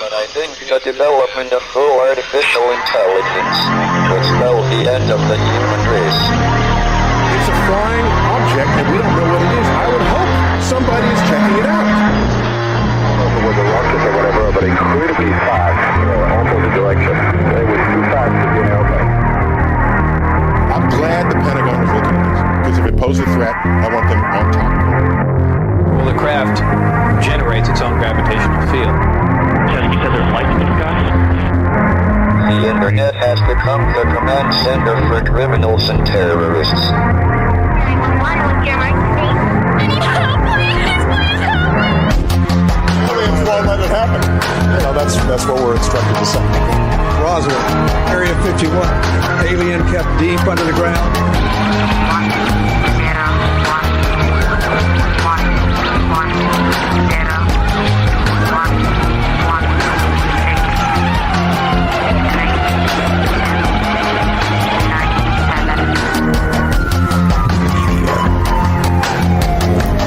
But I think the development of full artificial intelligence will spell the end of the human race. It's a flying object, and we don't know what it is. I would hope somebody is checking it out. I don't know if it was a rocket or whatever, but it could be fast, opposite direction. It was too fast to be an airplane. I'm glad the Pentagon is looking at this, because if it poses a threat, I want them on top of it. Well, the craft generates its own gravitational field. You said there's lights in the sky? The internet has become the command center for criminals and terrorists. Aliens won't let it happen. You know, that's what we're instructed to say. Roswell, Area 51. Alien kept deep under the ground.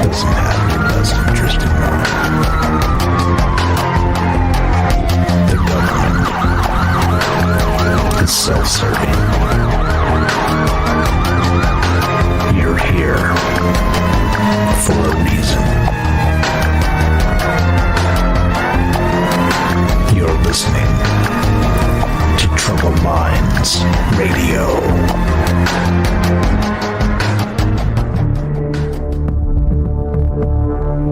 Doesn't have your best interest in mind. The government is self-serving. You're here for a reason. You're listening to Troubled Minds Radio.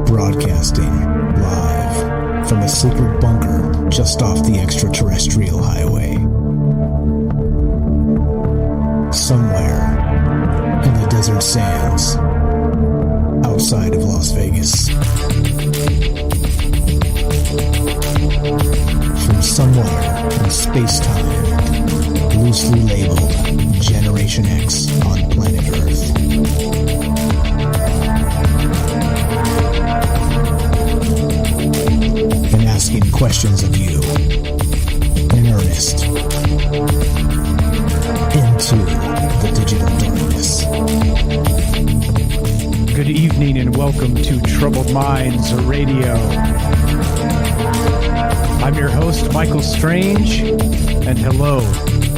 Broadcasting live from a secret bunker just off the extraterrestrial highway. Somewhere in the desert sands outside of Las Vegas. From somewhere in space-time, loosely labeled Generation X on planet Earth. And asking questions of you in earnest into the digital darkness. Good evening and welcome to Troubled Minds Radio. I'm your host, Michael Strange, and hello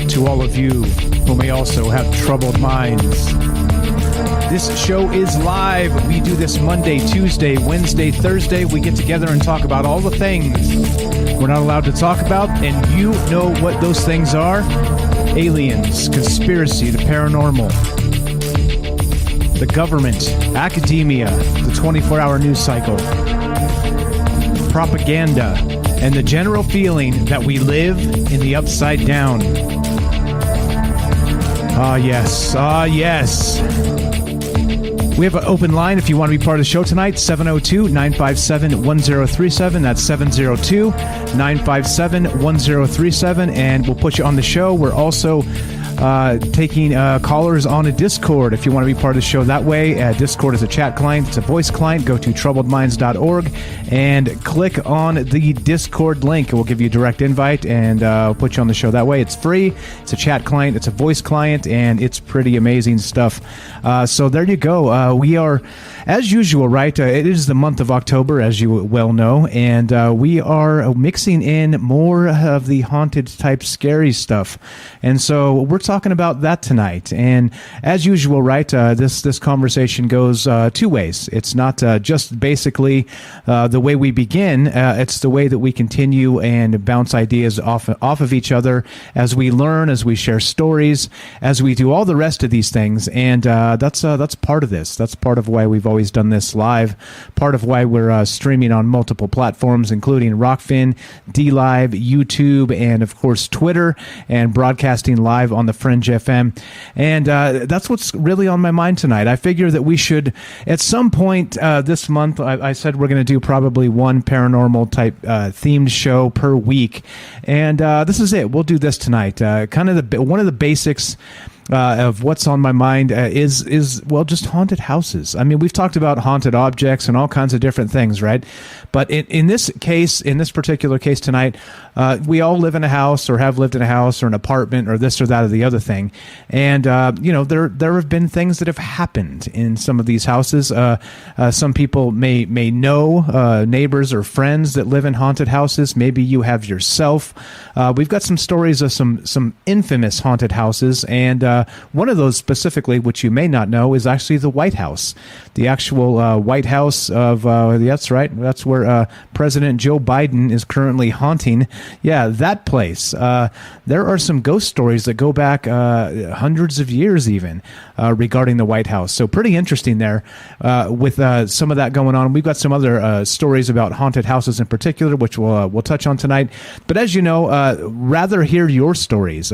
to all of you who may also have troubled minds. This show is live. We do this Monday, Tuesday, Wednesday, Thursday. We get together and talk about all the things we're not allowed to talk about, and you know what those things are. Aliens, conspiracy, the paranormal, the government, academia, the 24-hour news cycle, propaganda, and the general feeling that we live in the upside down. Ah, yes. Ah, yes. We have an open line if you want to be part of the show tonight, 702-957-1037. That's 702-957-1037, and we'll put you on the show. We're also taking callers on a Discord if you want to be part of the show that way. Discord is a chat client. It's a voice client. Go to troubledminds.org and click on the Discord link. It will give you a direct invite, and we'll put you on the show that way. It's free. It's a chat client. It's a voice client, and it's pretty amazing stuff. So there you go. We are, as usual, right? It is the month of October, as you well know, and we are mixing in more of the haunted type scary stuff. And so we're talking about that tonight. And as usual, right, this conversation goes two ways. It's not just basically the way we begin. It's the way that we continue and bounce ideas off of each other as we learn, as we share stories, as we do all the rest of these things. And that's part of this. That's part of why we've always done this live. Part of why we're streaming on multiple platforms, including Rockfin, DLive, YouTube, and of course Twitter, and broadcasting live on the Fringe FM. And that's what's really on my mind tonight. I figure that we should, at some point this month, I said we're going to do probably one paranormal type themed show per week. And this is it. We'll do this tonight. Kind of one of the basics of what's on my mind is well, just haunted houses. I mean, we've talked about haunted objects and all kinds of different things, right? But in this case, in this particular case tonight, we all live in a house or have lived in a house or an apartment or this or that or the other thing. And, there have been things that have happened in some of these houses. Some people may know neighbors or friends that live in haunted houses. Maybe you have yourself. We've got some stories of some infamous haunted houses. And one of those specifically, which you may not know, is actually the White House. The actual White House of, that's right, that's where President Joe Biden is currently haunting. Yeah, that place. There are some ghost stories that go back hundreds of years even regarding the White House. So pretty interesting there with some of that going on. We've got some other stories about haunted houses in particular, which we'll touch on tonight. But as you know, rather hear your stories.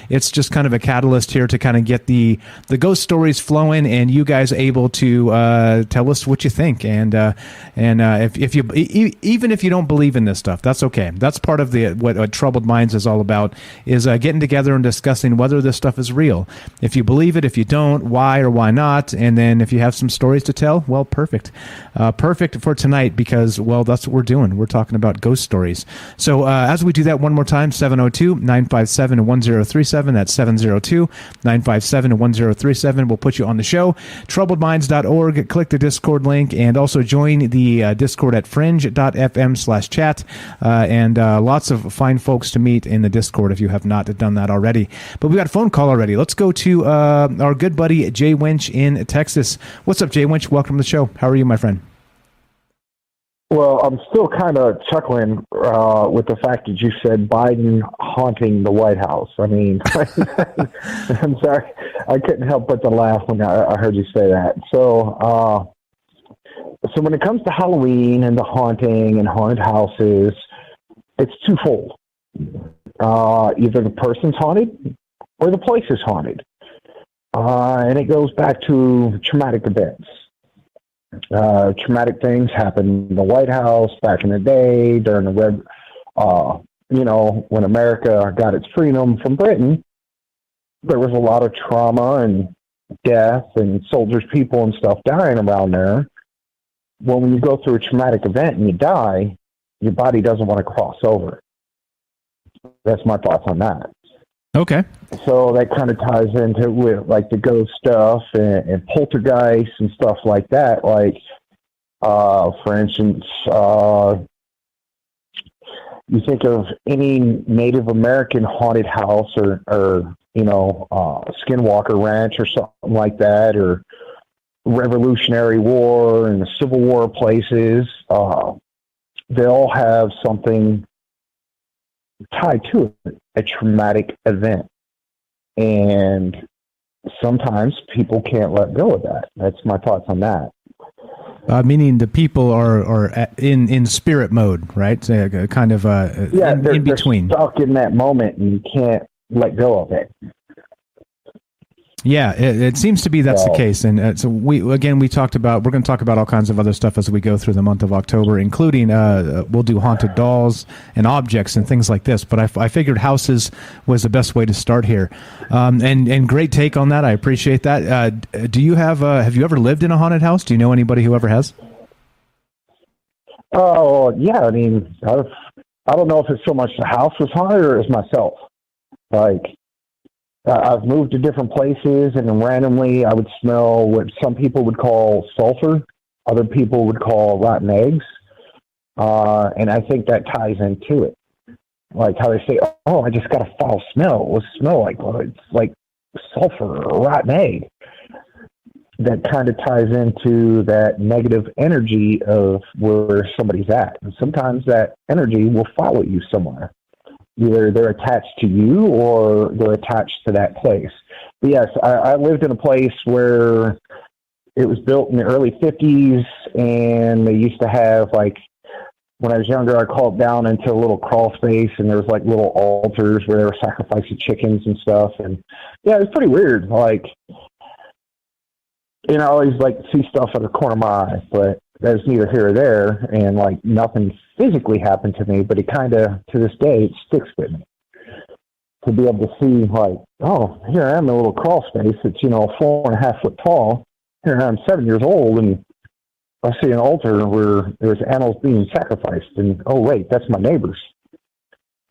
It's just kind of a catalyst here to kind of get the ghost stories flowing and you guys able to tell us what you think. And if you even if you don't believe in this stuff, that's okay. That's part of what Troubled Minds is all about, is getting together and discussing whether this stuff is real. If you believe it, if you don't, why or why not, and then if you have some stories to tell, well, perfect. Perfect for tonight because, well, that's what we're doing. We're talking about ghost stories. So as we do that one more time, 702-957-1037. That's 702-957-1037. We'll put you on the show. TroubledMinds.org. Click the Discord link and also join the Discord at fringe.fm/chat. And lots of fine folks to meet in the Discord if you have not done that already. But we got a phone call already. Let's go to our good buddy Jay Winch in Texas. What's up, Jay Winch? Welcome to the show. How are you, my friend? Well, I'm still kind of chuckling with the fact that you said Biden haunting the White House. I mean, I'm sorry. I couldn't help but to laugh when I heard you say that. So when it comes to Halloween and the haunting and haunted houses, it's twofold. Either the person's haunted or the place is haunted. And it goes back to traumatic events. Traumatic things happened in the White House back in the day during the when America got its freedom from Britain. There was a lot of trauma and death and soldiers, people and stuff dying around there. Well, when you go through a traumatic event and you die, your body doesn't want to cross over. That's my thoughts on that. Okay. So that kind of ties into with like the ghost stuff and poltergeist and stuff like that. Like, for instance, you think of any Native American haunted house or Skinwalker Ranch or something like that, or Revolutionary War and the Civil War places. They all have something tied to it, a traumatic event. And sometimes people can't let go of that. That's my thoughts on that. Meaning the people are in spirit mode, right? Kind of in between. They're stuck in that moment and you can't let go of it. Yeah, it seems to be that's the case. And so we're going to talk about all kinds of other stuff as we go through the month of October, including we'll do haunted dolls and objects and things like this. But I figured houses was the best way to start here. And great take on that. I appreciate that. Do you have you ever lived in a haunted house? Do you know anybody who ever has? Oh, yeah. I mean, I don't know if it's so much the house was haunted or it's myself. Like, I've moved to different places, and then randomly I would smell what some people would call sulfur, other people would call rotten eggs, and I think that ties into it. Like how they say, "Oh, I just got a foul smell." What's it smell like? Well, it's like sulfur or rotten egg. That kind of ties into that negative energy of where somebody's at, and sometimes that energy will follow you somewhere. Either they're attached to you or they're attached to that place. But yes, I lived in a place where it was built in the early 50s, and they used to have, like, when I was younger, I called down into a little crawl space, and there was, like, little altars where they were sacrificing chickens and stuff. And, yeah, it was pretty weird. Like, I always, like, see stuff out of the corner of my eye, but that's neither here or there, and like nothing physically happened to me, but it kind of, to this day, it sticks with me. to be able to see, like, oh, here I am in a little crawl space that's, 4.5 foot tall. Here I am, 7 years old, and I see an altar where there's animals being sacrificed, and oh wait, that's my neighbors.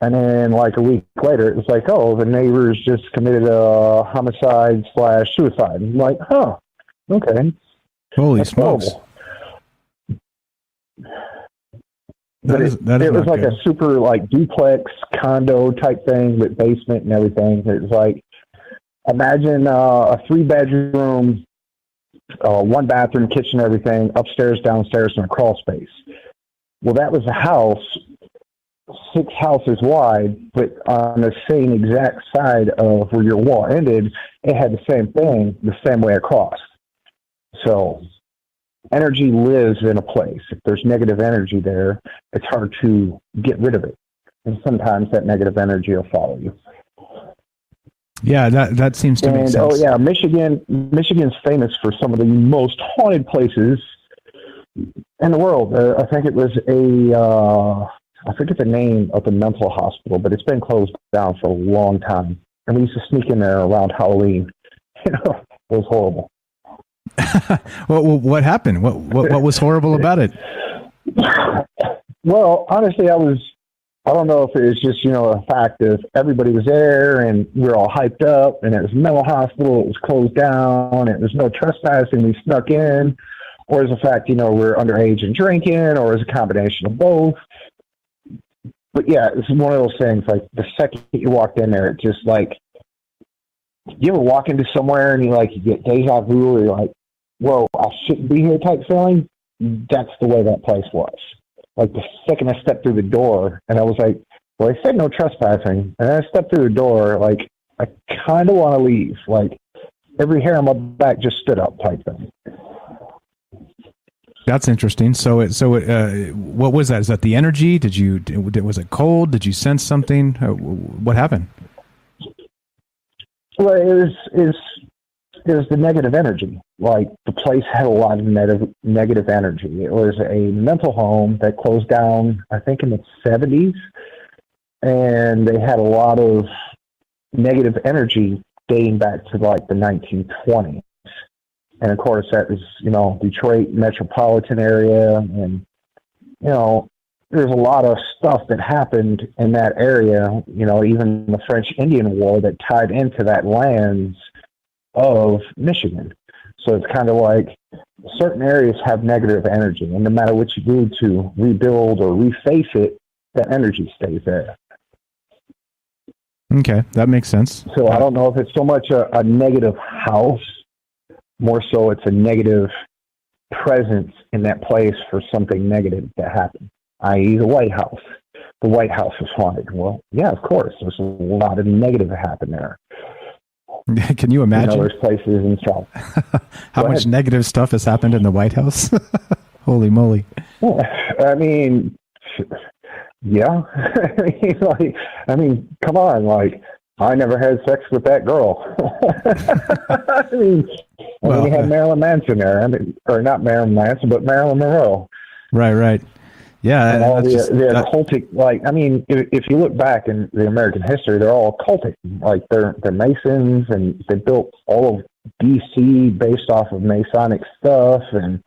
And then like a week later, it was like, oh, the neighbors just committed a homicide/suicide. I'm like, huh, okay. Holy That's smokes! horrible. But it was like good. a super like duplex condo type thing with basement and everything. It was like, imagine a 3-bedroom, 1 bathroom, kitchen, everything, upstairs, downstairs, and a crawl space. Well, that was a house, 6 houses wide, but on the same exact side of where your wall ended, it had the same thing, the same way across. So energy lives in a place. If there's negative energy there, it's hard to get rid of it. And sometimes that negative energy will follow you. Yeah, that seems to make sense. Oh yeah, Michigan's famous for some of the most haunted places in the world. I think it was I forget the name of the mental hospital, but it's been closed down for a long time. And we used to sneak in there around Halloween. It was horrible. Well, what happened? What was horrible about it? Well, honestly, I don't know if it was just, a fact of everybody was there and we were all hyped up and it was a mental hospital, it was closed down, and there's no trespassing, we snuck in, or is the fact, we're underage and drinking, or is a combination of both. But yeah, it's one of those things, like the second you walked in there, it just like, you ever walk into somewhere and you get deja vu, or you're like, whoa, I shouldn't be here type feeling? That's the way that place was. Like the second I stepped through the door, and I was like, well, they said no trespassing. And then I stepped through the door, like, I kind of want to leave. Like, every hair on my back just stood up type thing. That's interesting. So what was that? Is that the energy? Was it cold? Did you sense something? What happened? Well, it was the negative energy. Like, the place had a lot of negative energy. It was a mental home that closed down, I think, in the 70s, and they had a lot of negative energy dating back to like the 1920s. And of course, that was, Detroit metropolitan area, and there's a lot of stuff that happened in that area. Even the French Indian War that tied into that lands of Michigan. So it's kind of like certain areas have negative energy, and no matter what you do to rebuild or reface it, that energy stays there. Okay, that makes sense. So I don't know if it's so much a negative house, more so it's a negative presence in that place for something negative to happen, i.e. the White House. The White House is haunted. Well, yeah, of course. There's a lot of negative that happened there. Can you imagine? There's places in South. How much negative stuff has happened in the White House? Holy moly. I mean, yeah. I mean, come on. Like, I never had sex with that girl. We had Marilyn Manson there. Or not Marilyn Manson, but Marilyn Monroe. Right. Yeah, and all the occultic, if you look back in the American history, they're all occultic. Like, they're Masons, and they built all of D.C. based off of Masonic stuff, and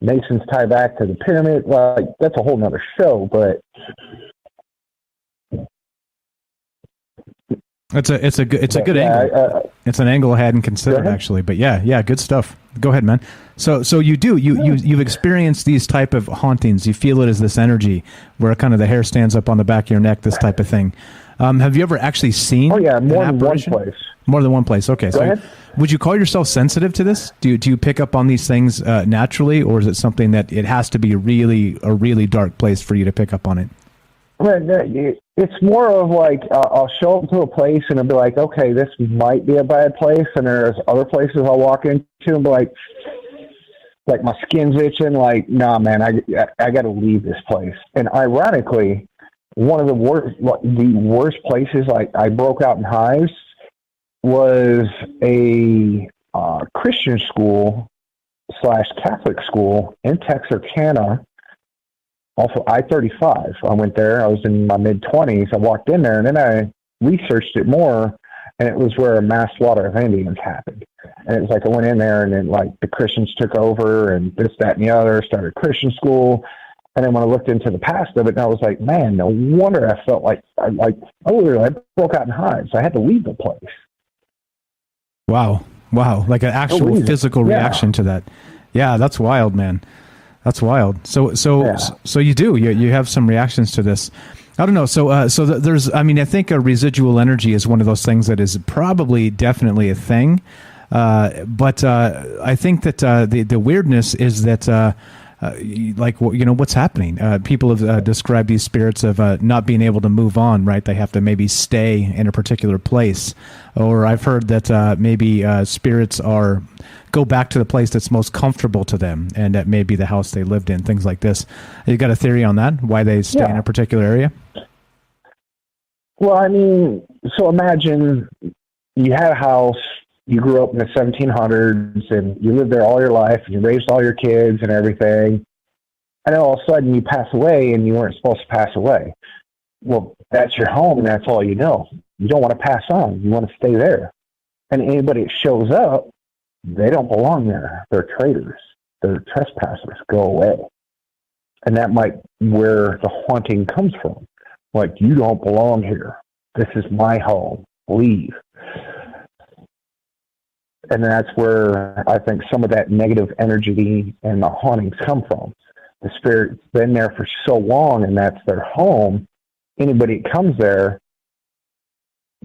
Masons tie back to the pyramid. Like, that's a whole nother show, but it's a good angle. It's an angle I hadn't considered, actually. But yeah, good stuff. Go ahead, man. So you've experienced these type of hauntings. You feel it as this energy where kind of the hair stands up on the back of your neck, this type of thing. Have you ever actually seen? Oh yeah, more than one place. More than one place. Okay. Go ahead. Would you call yourself sensitive to this? Do you pick up on these things naturally, or is it something that it has to be a really dark place for you to pick up on it? It's more of like, I'll show up to a place and I'll be like, okay, this might be a bad place. And there's other places I'll walk into and be like my skin's itching. Like, nah, man, I got to leave this place. And ironically, one of the worst places I broke out in hives was a Christian school / Catholic school in Texarkana. Also, I-35. I went there. I was in my mid-20s. I walked in there, and then researched it more, and it was where a mass slaughter of Indians happened. And it was like I went in there, and then like the Christians took over, and this, that, and the other, started Christian school. And then when I looked into the past of it, I was like, man, no wonder I felt like I broke out in hives. I had to leave the place. Wow. Like an actual physical reaction to that. Yeah, that's wild, man. That's wild. So you have some reactions to this. I don't know. So there's, I mean, I think a residual energy is one of those things that is probably definitely a thing. But I think that the weirdness is that like, you know, what's happening. People have described these spirits of not being able to move on, right? They have to maybe stay in a particular place. Or I've heard that maybe spirits go back to the place that's most comfortable to them, and that may be the house they lived in, things like this. You got a theory on that, why they stay in a particular area? Well, I mean, so imagine you had a house, you grew up in the 1700s, and you lived there all your life, and you raised all your kids and everything, and then all of a sudden you pass away, and you weren't supposed to pass away. Well, that's your home, and that's all you know. You don't want to pass on. You want to stay there. And anybody that shows up, they don't belong there. They're traitors. They're trespassers. Go away. And that might where the haunting comes from. Like, you don't belong here. This is my home. Leave. And that's where I think some of that negative energy and the hauntings come from. The spirit's been there for so long, and that's their home. Anybody that comes there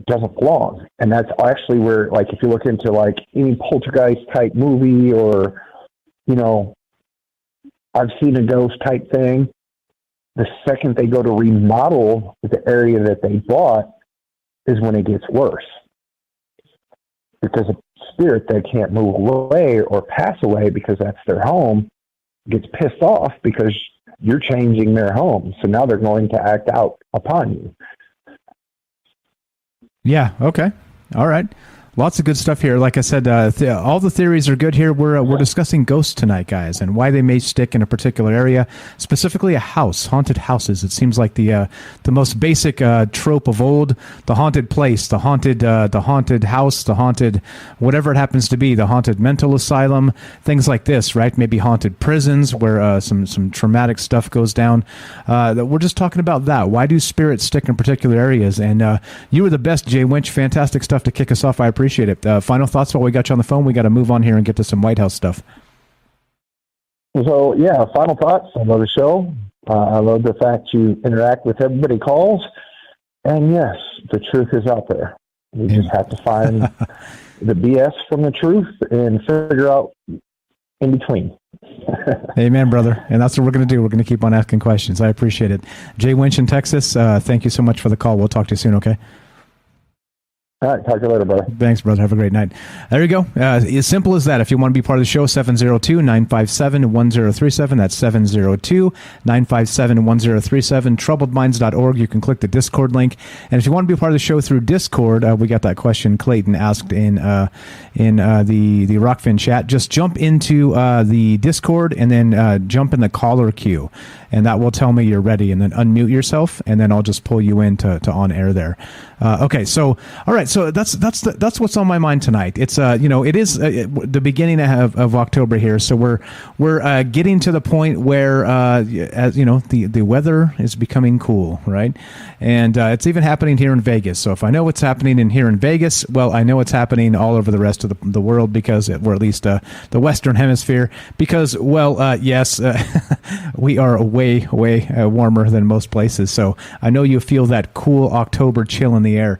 doesn't belong. And that's actually where, like, if you look into, like, any poltergeist type movie or, you know, I've seen a ghost type thing, the second they go to remodel the area that they bought is when it gets worse. Because a spirit that can't move away or pass away because that's their home gets pissed off because you're changing their home. So now they're going to act out upon you. Yeah. Okay. All right. Lots of good stuff here. Like I said, all the theories are good here. We're discussing ghosts tonight, guys, and why they may stick in a particular area, specifically a house, haunted houses. It seems like the most basic trope of old: the haunted place, the haunted house, the haunted whatever it happens to be, the haunted mental asylum, things like this, right? Maybe haunted prisons where some traumatic stuff goes down. We're just talking about that. Why do spirits stick in particular areas? And you were the best, Jay Winch. Fantastic stuff to kick us off. I appreciate it. Final thoughts while we got you on the phone? We got to move on here and get to some White House stuff. So, yeah, final thoughts. I love the show. I love the fact you interact with everybody calls. And, yes, the truth is out there. We just have to find the BS from the truth and figure out in between. Amen, brother. And that's what we're going to do. We're going to keep on asking questions. I appreciate it. Jay Winch in Texas, thank you so much for the call. We'll talk to you soon, okay? All right, talk to you later, brother. Thanks, brother. Have a great night. There you go. As simple as that. If you want to be part of the show, 702-957-1037. That's 702-957-1037. Troubledminds.org. You can click the Discord link. And if you want to be part of the show through Discord, we got that question Clayton asked in the Rockfin chat. Just jump into the Discord and then jump in the caller queue. And that will tell me you're ready. And then unmute yourself, and then I'll just pull you in to on air there. Okay, so all right, so that's what's on my mind tonight. It's it is the beginning of October here, so we're getting to the point where as you know, the weather is becoming cool, right? And it's even happening here in Vegas. So if I know what's happening here in Vegas, well, I know it's happening all over the rest of the world, because or at least the Western Hemisphere, because yes, we are way warmer than most places. So I know you feel that cool October chill in the air.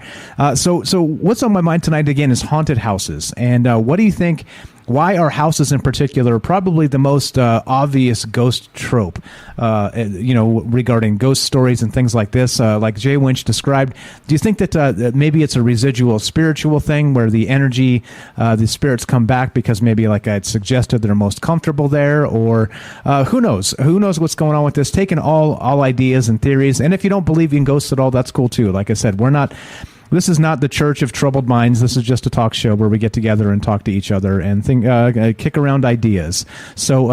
So what's on my mind tonight again is haunted houses. And what do you think? Why are houses in particular probably the most obvious ghost trope, regarding ghost stories and things like this, like Jay Winch described? Do you think that maybe it's a residual spiritual thing where the energy, the spirits come back because maybe, like I had suggested, they're most comfortable there? Or who knows? Who knows what's going on with this? Taking all ideas and theories. And if you don't believe in ghosts at all, that's cool too. Like I said, we're not This is not the Church of Troubled Minds. This is just a talk show where we get together and talk to each other and kick around ideas. So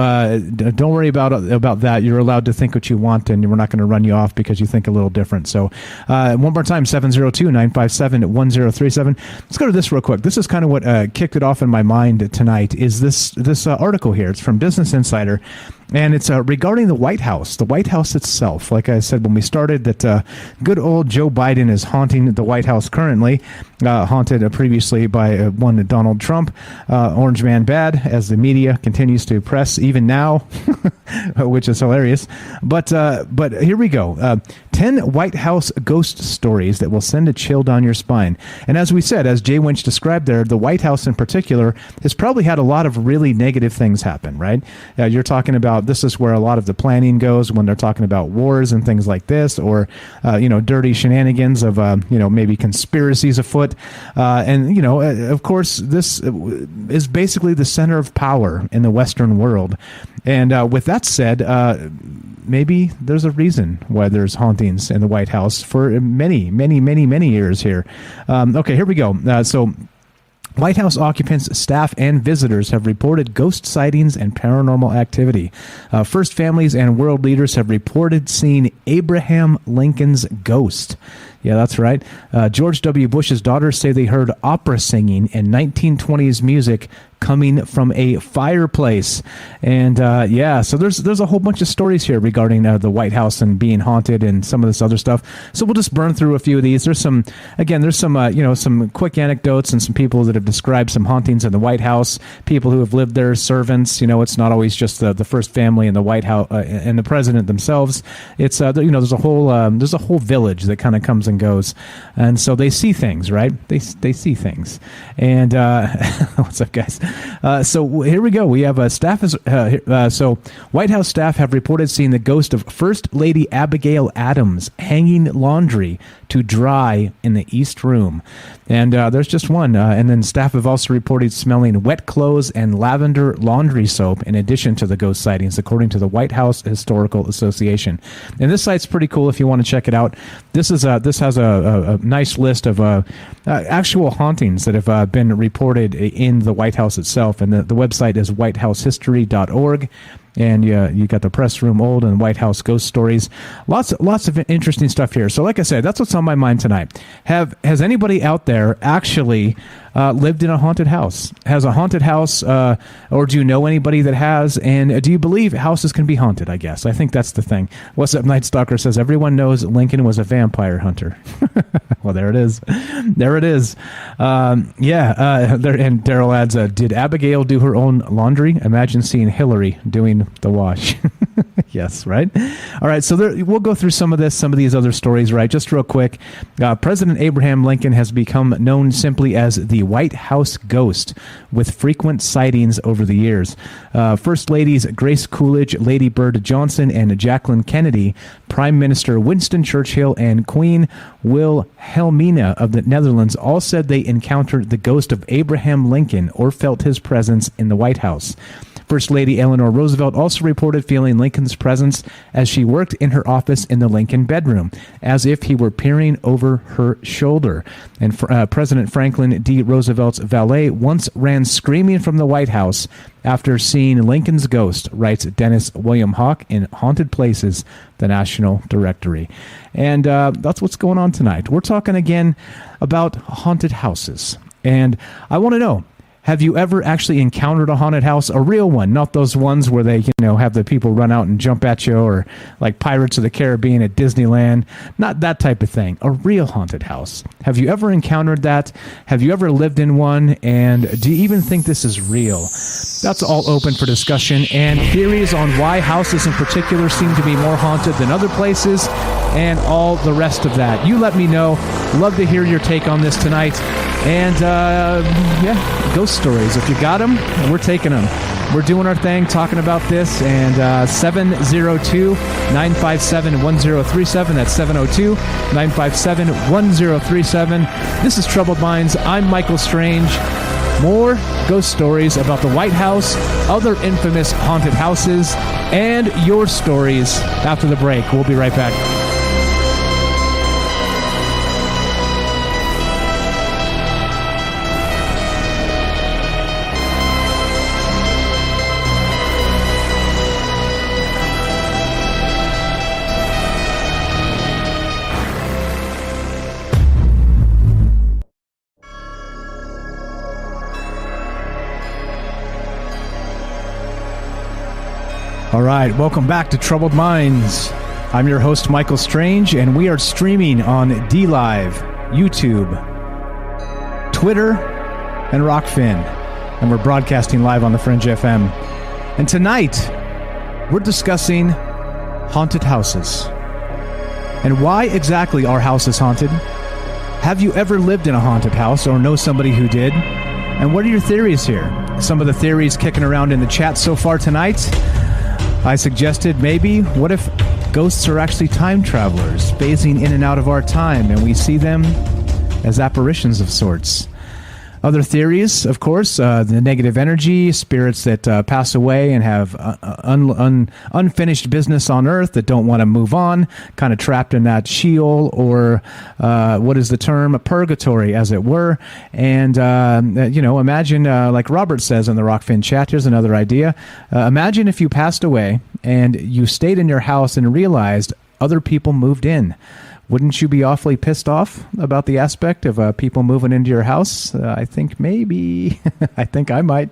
don't worry about that. You're allowed to think what you want, and we're not going to run you off because you think a little different. So one more time, 702-957-1037. Let's go to this real quick. This is kind of what kicked it off in my mind tonight, is this article here. It's from Business Insider. And it's regarding the White House itself. Like I said when we started, that good old Joe Biden is haunting the White House currently, haunted previously by one Donald Trump, Orange Man Bad, as the media continues to press even now, which is hilarious. But here we go. 10 White House ghost stories that will send a chill down your spine. And as we said, as Jay Winch described there, the White House in particular has probably had a lot of really negative things happen, right? You're talking about, this is where a lot of the planning goes when they're talking about wars and things like this, or dirty shenanigans of maybe conspiracies afoot, and of course this is basically the center of power in the Western world. And with that said, maybe there's a reason why there's hauntings in the White House for many, many, many, many years here. Okay, here we go. So White House occupants, staff, and visitors have reported ghost sightings and paranormal activity. First families and world leaders have reported seeing Abraham Lincoln's ghost. Yeah, that's right. George W. Bush's daughters say they heard opera singing and 1920s music coming from a fireplace. And so there's a whole bunch of stories here regarding the White House and being haunted and some of this other stuff. So we'll just burn through a few of these. There's some some quick anecdotes and some people that have described some hauntings in the White House, people who have lived there, servants. It's not always just the first family in the White House and the president themselves. It's there's a whole village that kind of comes and goes, and so they see things, right? They see things. And what's up, guys? So here we go. We have so White House staff have reported seeing the ghost of First Lady Abigail Adams hanging laundry to dry in the East Room. And there's just one. And then staff have also reported smelling wet clothes and lavender laundry soap in addition to the ghost sightings, according to the White House Historical Association. And this site's pretty cool if you want to check it out. This has a nice list of actual hauntings that have been reported in the White House itself. And the website is whitehousehistory.org. And you got the press room old and White House ghost stories. Lots of interesting stuff here. So like I said, that's what's on my mind tonight. Has anybody out there actually lived in a haunted house? Has a haunted house, or do you know anybody that has? And do you believe houses can be haunted, I guess? I think that's the thing. What's Up Night Stalker says, everyone knows Lincoln was a vampire hunter. Well, there it is. There it is. And Daryl adds, did Abigail do her own laundry? Imagine seeing Hillary doing the wash. Yes, right? All right, so we'll go through some of these other stories, right? Just real quick. President Abraham Lincoln has become known simply as the White House ghost, with frequent sightings over the years. First Ladies Grace Coolidge, Lady Bird Johnson, and Jacqueline Kennedy, Prime Minister Winston Churchill, and Queen Wilhelmina of the Netherlands all said they encountered the ghost of Abraham Lincoln or felt his presence in the White House. First Lady Eleanor Roosevelt also reported feeling Lincoln's presence as she worked in her office in the Lincoln bedroom, as if he were peering over her shoulder. And President Franklin D. Roosevelt's valet once ran screaming from the White House after seeing Lincoln's ghost, writes Dennis William Hawk in Haunted Places, the National Directory. And that's what's going on tonight. We're talking again about haunted houses. And I want to know, have you ever actually encountered a haunted house? A real one, not those ones where they, have the people run out and jump at you, or like Pirates of the Caribbean at Disneyland. Not that type of thing. A real haunted house. Have you ever encountered that? Have you ever lived in one? And do you even think this is real? That's all open for discussion, and theories on why houses in particular seem to be more haunted than other places, and all the rest of that. You let me know. Love to hear your take on this tonight. And, ghost stories. If you got them, we're taking them. We're doing our thing, talking about this. And 702-957-1037. That's 702-957-1037. This is Troubled Minds. I'm Michael Strange. More ghost stories about the White House, other infamous haunted houses, and your stories after the break. We'll be right back. right, welcome back to Troubled Minds. I'm your host, Michael Strange, and we are streaming on DLive, YouTube, Twitter, and Rockfin. And we're broadcasting live on the Fringe FM. And tonight, we're discussing haunted houses. And why exactly are houses haunted? Have you ever lived in a haunted house or know somebody who did? And what are your theories here? Some of the theories kicking around in the chat so far tonight. I suggested maybe, what if ghosts are actually time travelers, phasing in and out of our time, and we see them as apparitions of sorts? Other theories, of course, the negative energy, spirits that pass away and have unfinished business on Earth that don't want to move on, kind of trapped in that Sheol or what is the term? Purgatory, as it were. And, imagine, like Robert says in the Rockfin chat, here's another idea. Imagine if you passed away and you stayed in your house and realized other people moved in. Wouldn't you be awfully pissed off about the aspect of people moving into your house? I think maybe. I think I might.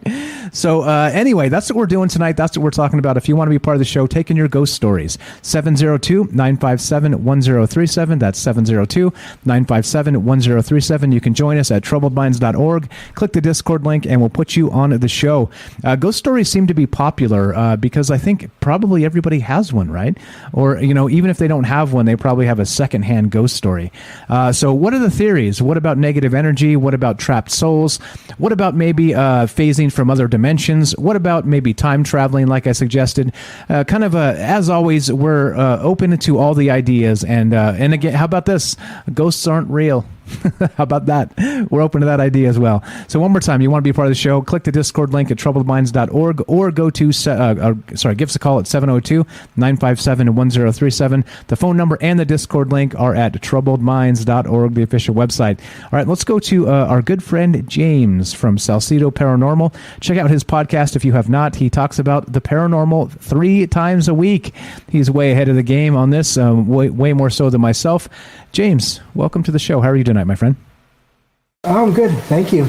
So anyway, that's what we're doing tonight. That's what we're talking about. If you want to be part of the show, take in your ghost stories. 702-957-1037. That's 702-957-1037. You can join us at troubledminds.org. Click the Discord link and we'll put you on the show. Ghost stories seem to be popular because I think probably everybody has one, right? Or, even if they don't have one, they probably have a second-hand ghost story. So what are the theories? What about negative energy? What about trapped souls? What about maybe phasing from other dimensions? What about maybe time traveling, like I suggested? As always, we're open to all the ideas. And again, how about this? Ghosts aren't real. How about that? We're open to that idea as well. So one more time, you want to be a part of the show, click the Discord link at troubledminds.org or go to, give us a call at 702-957-1037. The phone number and the Discord link are at troubledminds.org, the official website. All right, let's go to our good friend James from Salcedo Paranormal. Check out his podcast if you have not. He talks about the paranormal 3 times a week. He's way ahead of the game on this, way more so than myself. James, welcome to the show. How are you tonight, my friend? I'm good. Thank you.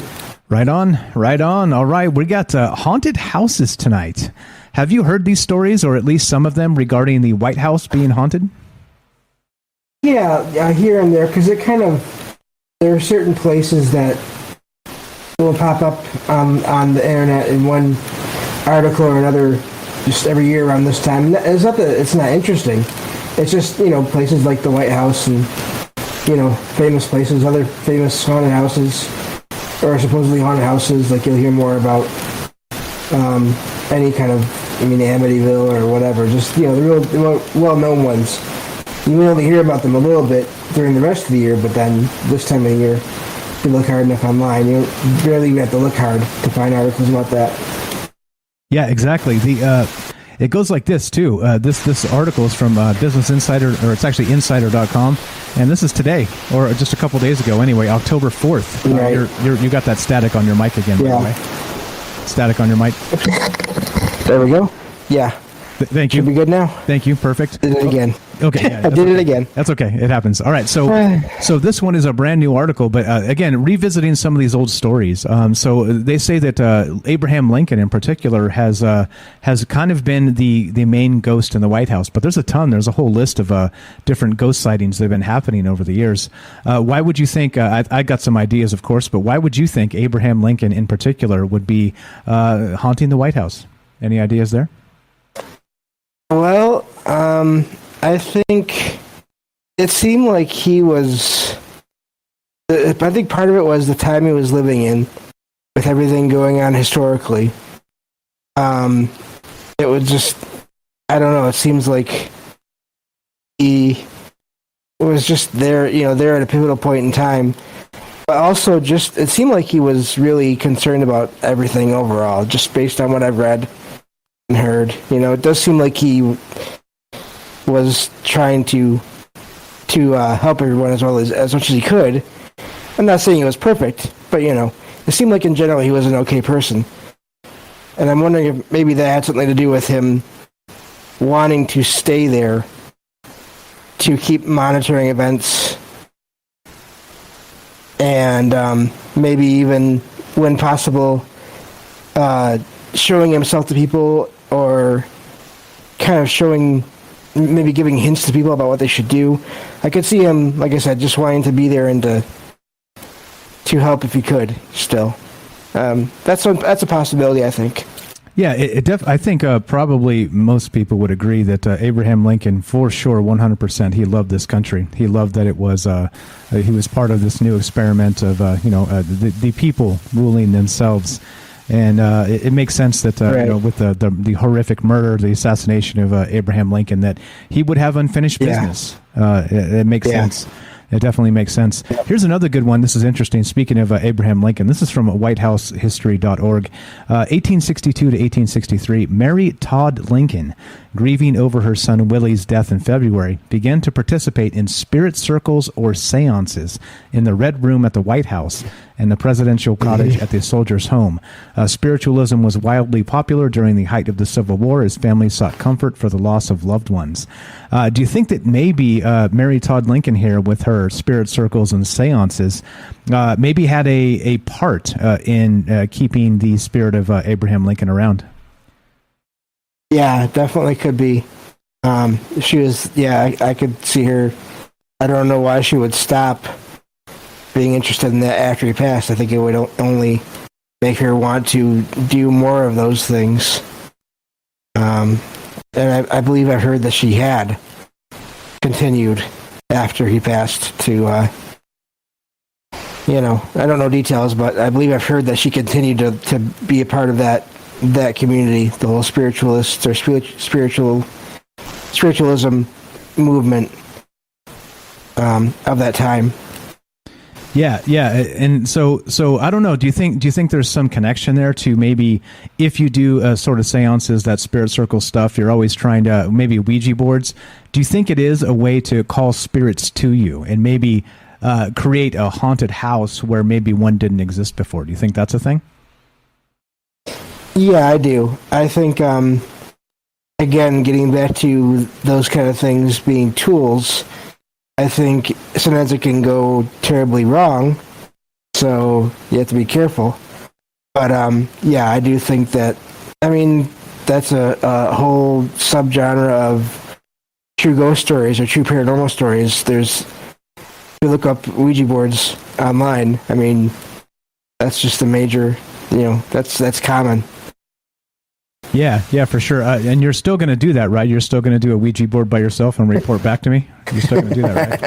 Right on. Right on. All right. We got haunted houses tonight. Have you heard these stories, or at least some of them, regarding the White House being haunted? Yeah, here and there, because there are certain places that will pop up on the internet in one article or another just every year around this time. It's not that it's not interesting. It's just, places like the White House and, famous places, other famous haunted houses, or supposedly haunted houses, like you'll hear more about any kind of, Amityville or whatever, just, the real well-known ones. You may only hear about them a little bit during the rest of the year, but then this time of the year, if you look hard enough online, you barely even have to look hard to find articles about that. Yeah, exactly. It goes like this, too. This article is from Business Insider, or it's actually insider.com, and this is today, or just a couple days ago anyway, October 4th. Right. You got that static on your mic again, by the way. Static on your mic. There we go. Yeah. Thank you. Should be good now. Thank you. Perfect. Did it again. Okay. Yeah, I did it again. That's okay. It happens. All right. So this one is a brand new article, but again, revisiting some of these old stories. So they say that Abraham Lincoln in particular has kind of been the main ghost in the White House, but there's a ton. There's a whole list of different ghost sightings that have been happening over the years. Why would you think, I got some ideas, of course, but why would you think Abraham Lincoln in particular would be haunting the White House? Any ideas there? Well, I think it seemed like he was... I think part of it was the time he was living in, with everything going on historically. It was just... I don't know, it seems like he was just there, there at a pivotal point in time. But also just, it seemed like he was really concerned about everything overall, just based on what I've read and heard. It does seem like he was trying to help everyone as much as he could. I'm not saying he was perfect, but it seemed like in general he was an okay person. And I'm wondering if maybe that had something to do with him wanting to stay there to keep monitoring events, and maybe even when possible showing himself to people, or kind of showing, maybe giving hints to people about what they should do. I could see him, like I said, just wanting to be there and to help if he could. Still, that's a possibility, I think. Yeah, I think probably most people would agree that Abraham Lincoln, for sure, 100%, he loved this country. He loved that it was he was part of this new experiment of the people ruling themselves, and it makes sense that Right. with the horrific murder, the assassination of Abraham Lincoln, that he would have unfinished business. It makes sense. It definitely makes sense. Here's another good one. This is interesting. Speaking of Abraham Lincoln, this is from whitehousehistory.org. 1862 to 1863, Mary Todd Lincoln, grieving over her son Willie's death in February, began to participate in spirit circles or seances in the Red Room at the White House and the presidential cottage at the Soldiers' Home. Spiritualism was wildly popular during the height of the Civil War as families sought comfort for the loss of loved ones. Do you think that maybe Mary Todd Lincoln here, with her spirit circles and seances, maybe had a part in keeping the spirit of Abraham Lincoln around? Yeah, definitely could be. She was, I could see her. I don't know why she would stop being interested in that after he passed. I think it would only make her want to do more of those things. And I believe I've heard that she had continued after he passed to, I don't know details, but I believe I've heard that she continued to be a part of that community, the whole spiritualist or spiritualism movement of that time. Yeah, and so I don't know. Do you think there's some connection there to maybe if you do sort of seances, that spirit circle stuff, you're always trying to, maybe Ouija boards? Do you think it is a way to call spirits to you and maybe create a haunted house where maybe one didn't exist before? Do you think that's a thing? Yeah, I do. I think again, getting back to those kind of things being tools, I think sometimes it can go terribly wrong, so you have to be careful. But I do think that, that's a whole subgenre of true ghost stories or true paranormal stories. If you look up Ouija boards online, that's just a major, that's common. Yeah, for sure. And you're still going to do that, right? You're still going to do a Ouija board by yourself and report back to me? You're still going to do that,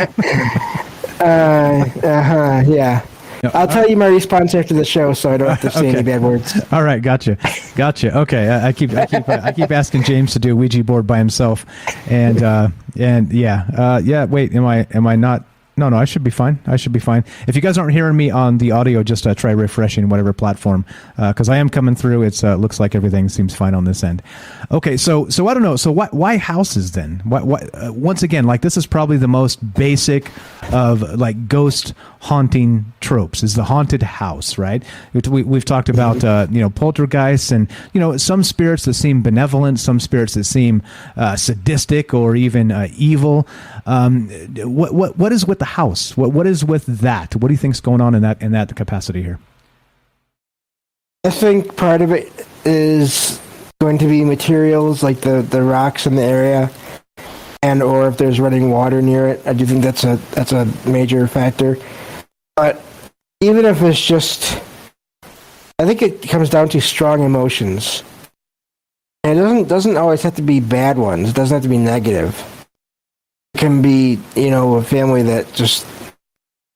right? Yeah. No, I'll tell you my response after the show, so I don't have to say any bad words. All right, gotcha. Okay, I keep asking James to do a Ouija board by himself, and wait, am I not? No, I should be fine. If you guys aren't hearing me on the audio, just try refreshing whatever platform, because I am coming through. It looks like everything seems fine on this end. Okay, so I don't know. So why houses then? Why once again, like, this is probably the most basic of like ghost haunting tropes, is the haunted house, right? We've talked about poltergeists and some spirits that seem benevolent, some spirits that seem sadistic or even evil. What is with the house? What is with that? What do you think's going on in that capacity here? I think part of it is going to be materials like the rocks in the area, and or if there's running water near it. I do think that's a major factor. But even if it's just, I think it comes down to strong emotions. And it doesn't always have to be bad ones. It doesn't have to be negative. It can be, a family that just,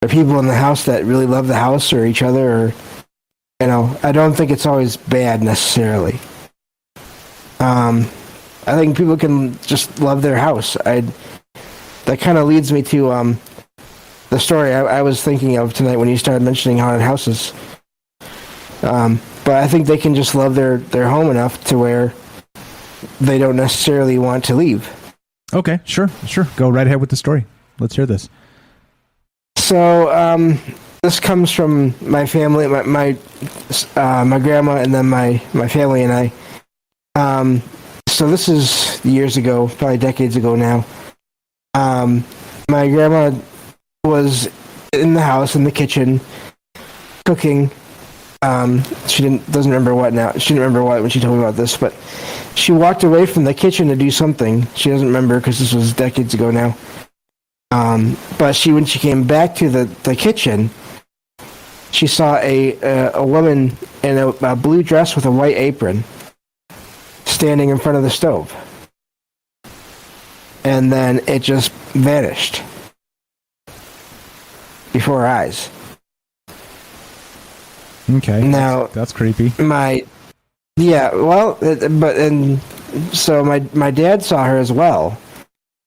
or people in the house that really love the house or each other, or, I don't think it's always bad necessarily. I think people can just love their house. That kind of leads me to the story I was thinking of tonight when you started mentioning haunted houses. But I think they can just love their home enough to where they don't necessarily want to leave. Okay, sure. Go right ahead with the story. Let's hear this. So this comes from my family, my grandma, and then my family and I. So this is years ago, probably decades ago now. My grandma was in the house, in the kitchen, cooking, She doesn't remember what now. She didn't remember what when she told me about this, but she walked away from the kitchen to do something. She doesn't remember because this was decades ago now. But when she came back to the kitchen, she saw a woman in a blue dress with a white apron standing in front of the stove. And then it just vanished before her eyes. Okay. Now that's creepy. So my dad saw her as well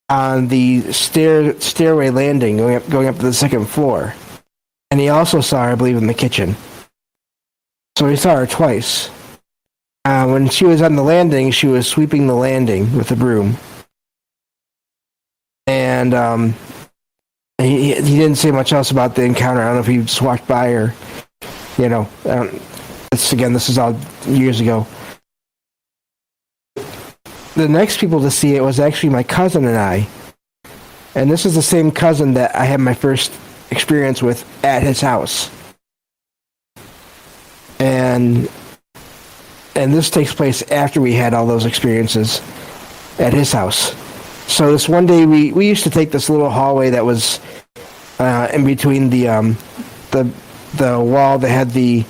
on the stairway landing going up to the second floor, and he also saw her, I believe, in the kitchen. So he saw her twice. When she was on the landing, she was sweeping the landing with a broom, and he didn't say much else about the encounter. I don't know if he just walked by or. This is all years ago. The next people to see it was actually my cousin and I. And this is the same cousin that I had my first experience with at his house. And this takes place after we had all those experiences at his house. So this one day we used to take this little hallway that was in between the wall that had the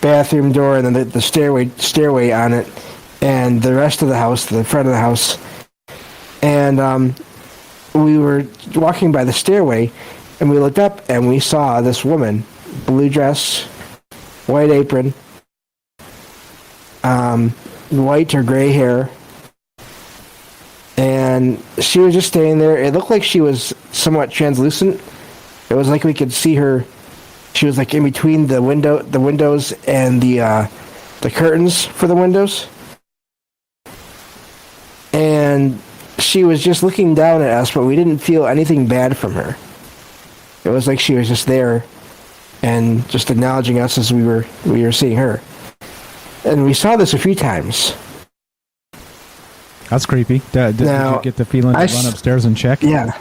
bathroom door and then the stairway on it, and the rest of the house, the front of the house. And we were walking by the stairway, and we looked up, and we saw this woman, blue dress, white apron, white or gray hair, and she was just standing there. It looked like she was somewhat translucent. It was like we could see her. She was like in between the windows and the curtains for the windows. And she was just looking down at us, but we didn't feel anything bad from her. It was like she was just there and just acknowledging us as we were seeing her. And we saw this a few times. That's creepy. Did you get the feeling to run upstairs and check? Yeah.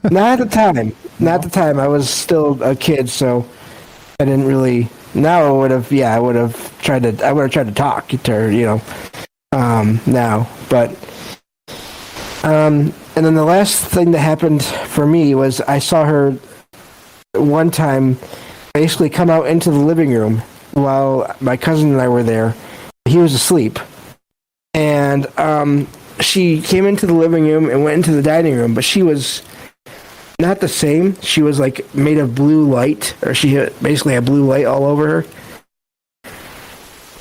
Not at the time. Not at the time. I was still a kid, so I didn't really. Now I would have. Yeah, I would have tried to talk to her. Now, but. And then the last thing that happened for me was I saw her one time basically come out into the living room while my cousin and I were there. He was asleep. And she came into the living room and went into the dining room, but she was not the same. She was like made of blue light, or she basically had blue light all over her.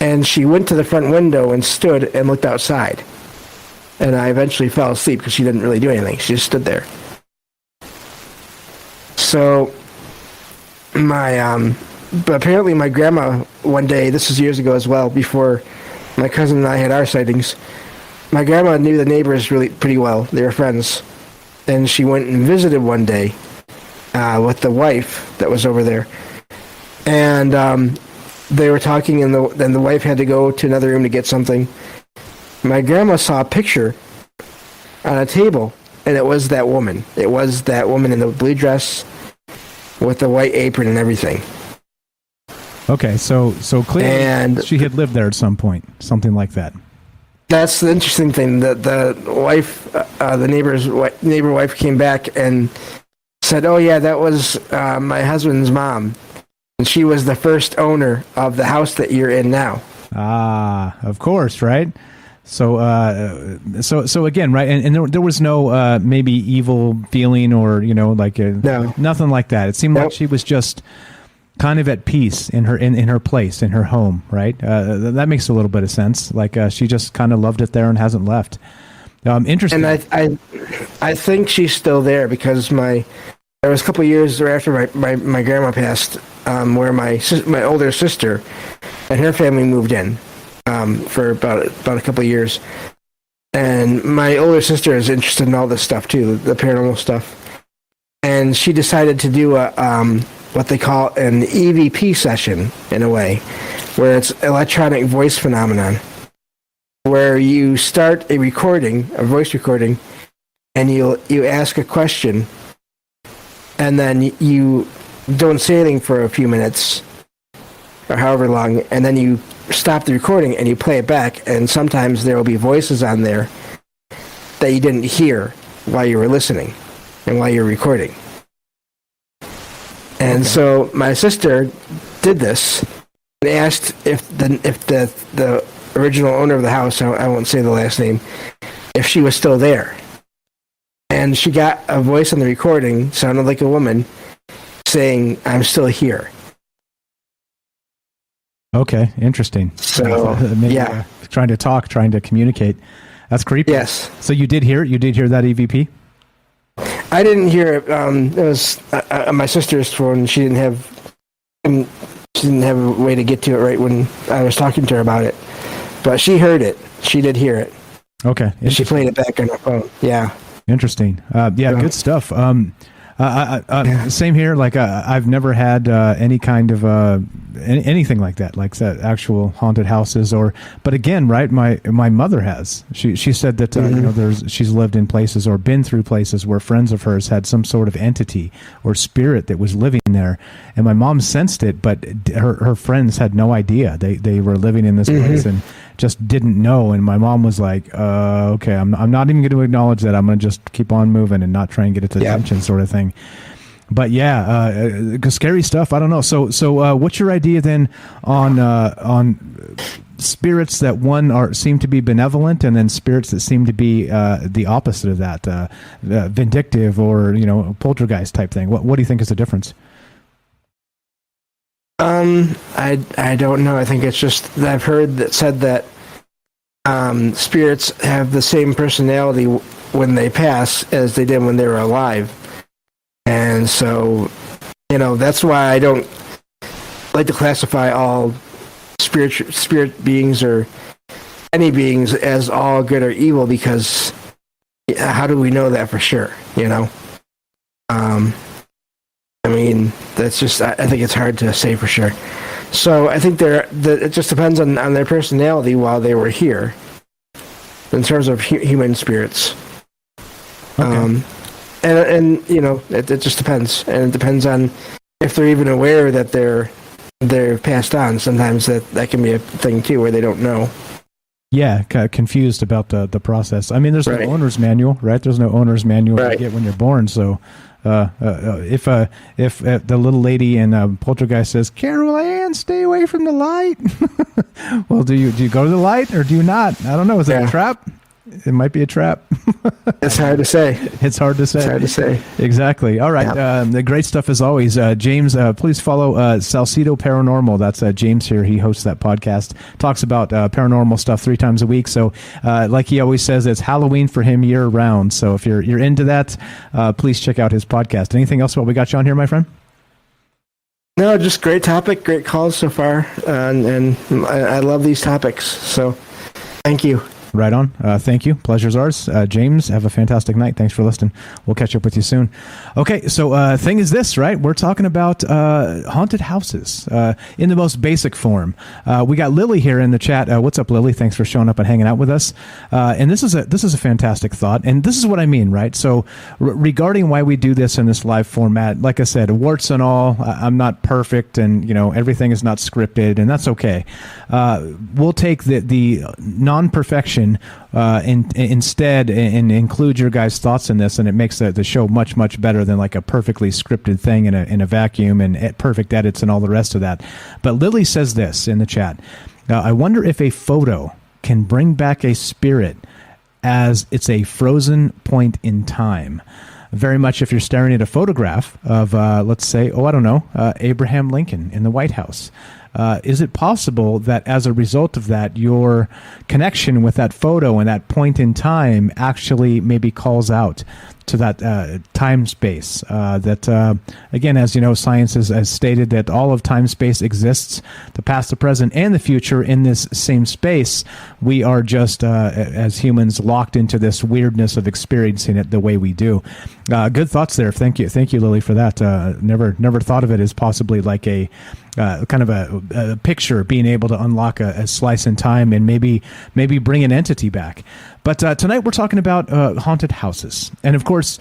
And she went to the front window and stood and looked outside. And I eventually fell asleep because she didn't really do anything. She just stood there. So but apparently my grandma one day, this was years ago as well, before my cousin and I had our sightings, my grandma knew the neighbors pretty well. They were friends. And she went and visited one day with the wife that was over there. And they were talking, and then the wife had to go to another room to get something. My grandma saw a picture on a table, and it was that woman. It was that woman in the blue dress with the white apron and everything. Okay, so clearly she had lived there at some point, something like that. That's the interesting thing. The wife, the neighbor wife came back and said, "Oh yeah, that was my husband's mom, and she was the first owner of the house that you're in now." Ah, of course, right? So again, right? And there was no maybe evil feeling or no, nothing like that. It seemed like she was just kind of at peace in her place, in her home, right? That makes a little bit of sense. Like she just kind of loved it there and hasn't left. Interesting. And I think she's still there because there was a couple of years after my grandma passed, where my older sister and her family moved in for about a couple of years, and my older sister is interested in all this stuff too, the paranormal stuff, and she decided to do what they call an EVP session, in a way, where it's electronic voice phenomenon, where you start a voice recording, and you ask a question, and then you don't say anything for a few minutes, or however long, and then you stop the recording and you play it back, and sometimes there will be voices on there that you didn't hear while you were listening and while you're recording. And so my sister did this and asked if the original owner of the house, I won't say the last name, if she was still there. And she got a voice on the recording, sounded like a woman, saying, "I'm still here." Okay, interesting. So, Maybe, yeah. Trying to communicate. That's creepy. Yes. So you did hear it? You did hear that EVP? I didn't hear it. It was my sister's phone. She didn't have a way to get to it right when I was talking to her about it. But she heard it. She did hear it. Okay. And she played it back on her phone. Yeah. Interesting. Good stuff. Same here. Like I've never had any kind of anything like that actual haunted houses. But again, right? My mother has. She said that she's lived in places or been through places where friends of hers had some sort of entity or spirit that was living there, and my mom sensed it, but her friends had no idea. They were living in this place and just didn't know. And my mom was like, "Okay, I'm not even going to acknowledge that. I'm going to just keep on moving and not try and get its attention," sort of thing. But scary stuff. I don't know. So what's your idea then on spirits that seem to be benevolent, and then spirits that seem to be the opposite of that, vindictive or poltergeist type thing? What do you think is the difference? I don't know. I think it's just that I've heard that said that spirits have the same personality when they pass as they did when they were alive. And so, that's why I don't like to classify all spirit beings or any beings as all good or evil, because how do we know that for sure? That's just, I think it's hard to say for sure. So I think it just depends on their personality while they were here in terms of human spirits. Okay. It just depends, and it depends on if they're even aware that they're passed on. Sometimes that can be a thing too, where they don't know. Yeah, confused about the process. I mean, there's no owner's manual, right? There's no owner's manual you get when you're born. So if the little lady in Poltergeist says, "Carol Ann, stay away from the light," well, do you go to the light or do you not? I don't know. Is that a trap? It might be a trap. It's hard to say. It's hard to say. It's hard to say. Exactly. All right. The great stuff as always. James, please follow Salcedo Paranormal. That's James here. He hosts that podcast. Talks about paranormal stuff 3 times a week. So like he always says, it's Halloween for him year round. So if you're into that, please check out his podcast. Anything else what we got you on here, my friend? No, just great topic. Great calls so far. And I love these topics. So thank you. Right on. Thank you. Pleasure's ours. James, have a fantastic night. Thanks for listening. We'll catch up with you soon. Okay, so thing is this, right? We're talking about haunted houses in the most basic form. We got Lily here in the chat. What's up, Lily? Thanks for showing up and hanging out with us. And this is a fantastic thought. And this is what I mean, right? So regarding why we do this in this live format, like I said, warts and all, I'm not perfect, and everything is not scripted, and that's okay. We'll take the non-perfection instead and include your guys' thoughts in this, and it makes the show much, much better than like a perfectly scripted thing in a vacuum and perfect edits and all the rest of that. But Lily says this in the chat: I wonder if a photo can bring back a spirit as it's a frozen point in time. Very much if you're staring at a photograph of, let's say, Abraham Lincoln in the White House. Is it possible that as a result of that, your connection with that photo and that point in time actually maybe calls out to that time space? Again, as you know, science has stated that all of time space exists, the past, the present, and the future in this same space. We are just, as humans, locked into this weirdness of experiencing it the way we do. Good thoughts there. Thank you, Lily, for that. Never thought of it as possibly like a kind of a picture, being able to unlock a slice in time and maybe bring an entity back. But tonight we're talking about haunted houses. And of course,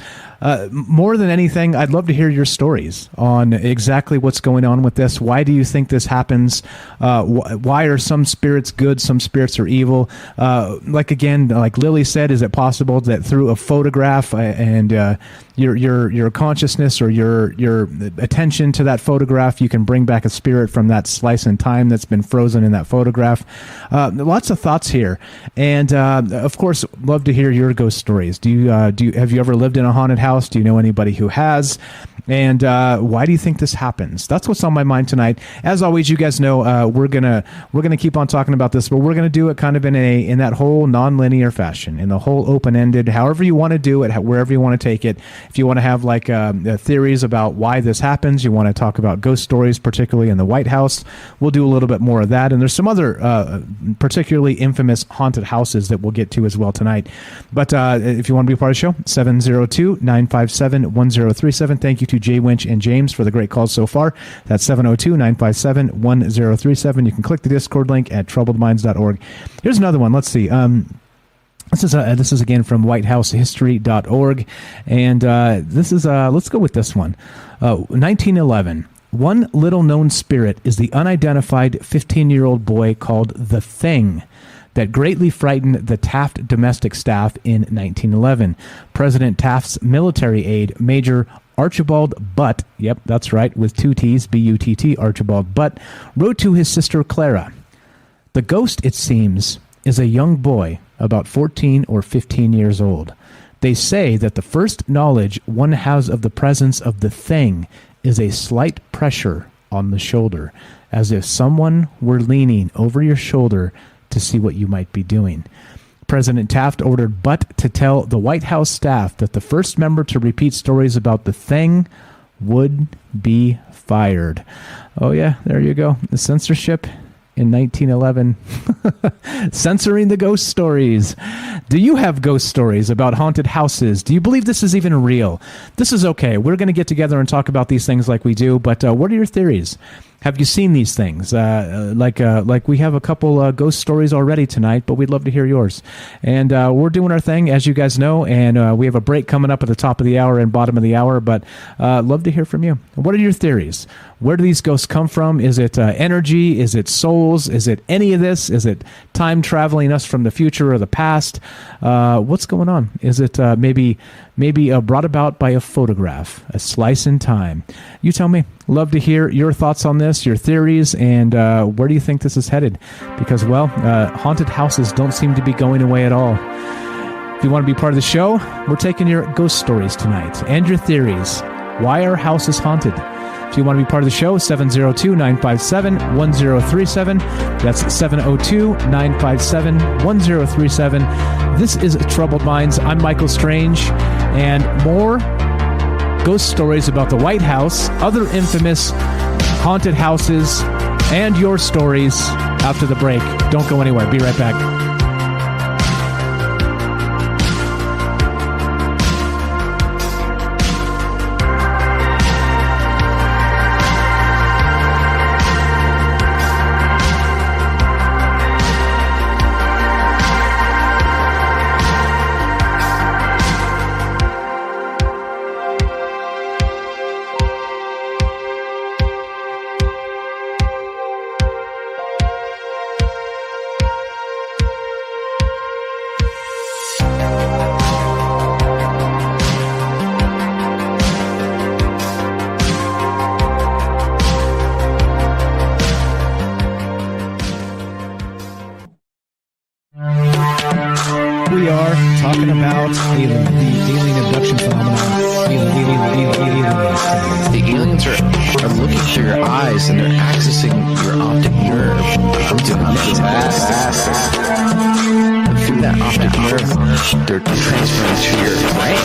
more than anything, I'd love to hear your stories on exactly what's going on with this. Why do you think this happens? Why are some spirits good, some spirits are evil? Like Lily said, is it possible that through a photograph and your consciousness or your attention to that photograph, you can bring back a spirit from that slice in time that's been frozen in that photograph? Lots of thoughts here, and of course, love to hear your ghost stories. Have you ever lived in a haunted house? Do you know anybody who has? And why do you think this happens? That's what's on my mind tonight. As always, you guys know we're gonna keep on talking about this, but we're gonna do it kind of in that whole non-linear fashion, in the whole open-ended, however you want to do it, wherever you want to take it. If you want to have theories about why this happens, you want to talk about ghost stories, particularly in the White House, we'll do a little bit more of that. And there's some other particularly infamous haunted houses that we'll get to as well tonight. But if you want to be part of the show, 702-957-1037. Thank you to Jay Winch and James for the great calls so far. That's 702-957-1037. You can click the Discord link at troubledminds.org. Here's another one. Let's see. This is again from whitehousehistory.org, and this is let's go with this one. 1911. One little known spirit is the unidentified 15-year-old boy called the Thing that greatly frightened the Taft domestic staff in 1911. President Taft's military aide, Major Archibald Butt, yep, that's right, with two T's, B-U-T-T, Archibald Butt, wrote to his sister Clara, "The ghost, it seems, is a young boy about 14 or 15 years old. They say that the first knowledge one has of the presence of the Thing is a slight pressure on the shoulder, as if someone were leaning over your shoulder to see what you might be doing." President Taft ordered Butt to tell the White House staff that the first member to repeat stories about the Thing would be fired. Oh yeah, there you go. The censorship in 1911. Censoring the ghost stories. Do you have ghost stories about haunted houses? Do you believe this is even real? This is okay. We're going to get together and talk about these things like we do, but what are your theories? Have you seen these things? Like we have a couple ghost stories already tonight, but we'd love to hear yours. And we're doing our thing, as you guys know, and we have a break coming up at the top of the hour and bottom of the hour, but love to hear from you. What are your theories? Where do these ghosts come from? Is it energy? Is it souls? Is it any of this? Is it time traveling us from the future or the past? What's going on? Is it maybe brought about by a photograph, a slice in time? You tell me. Love to hear your thoughts on this, your theories, and where do you think this is headed? Because, well, haunted houses don't seem to be going away at all. If you want to be part of the show, we're taking your ghost stories tonight and your theories. Why are houses haunted? If you want to be part of the show, 702-957-1037. That's 702-957-1037. This is Troubled Minds. I'm Michael Strange, and more ghost stories about the White House, other infamous haunted houses, and your stories after the break. Don't go anywhere. Be right back. We are talking about the alien abduction phenomenon. The aliens are looking through your eyes and they're accessing your optic nerve. I'm doing that. And through that optic nerve, they're transferring to your brain.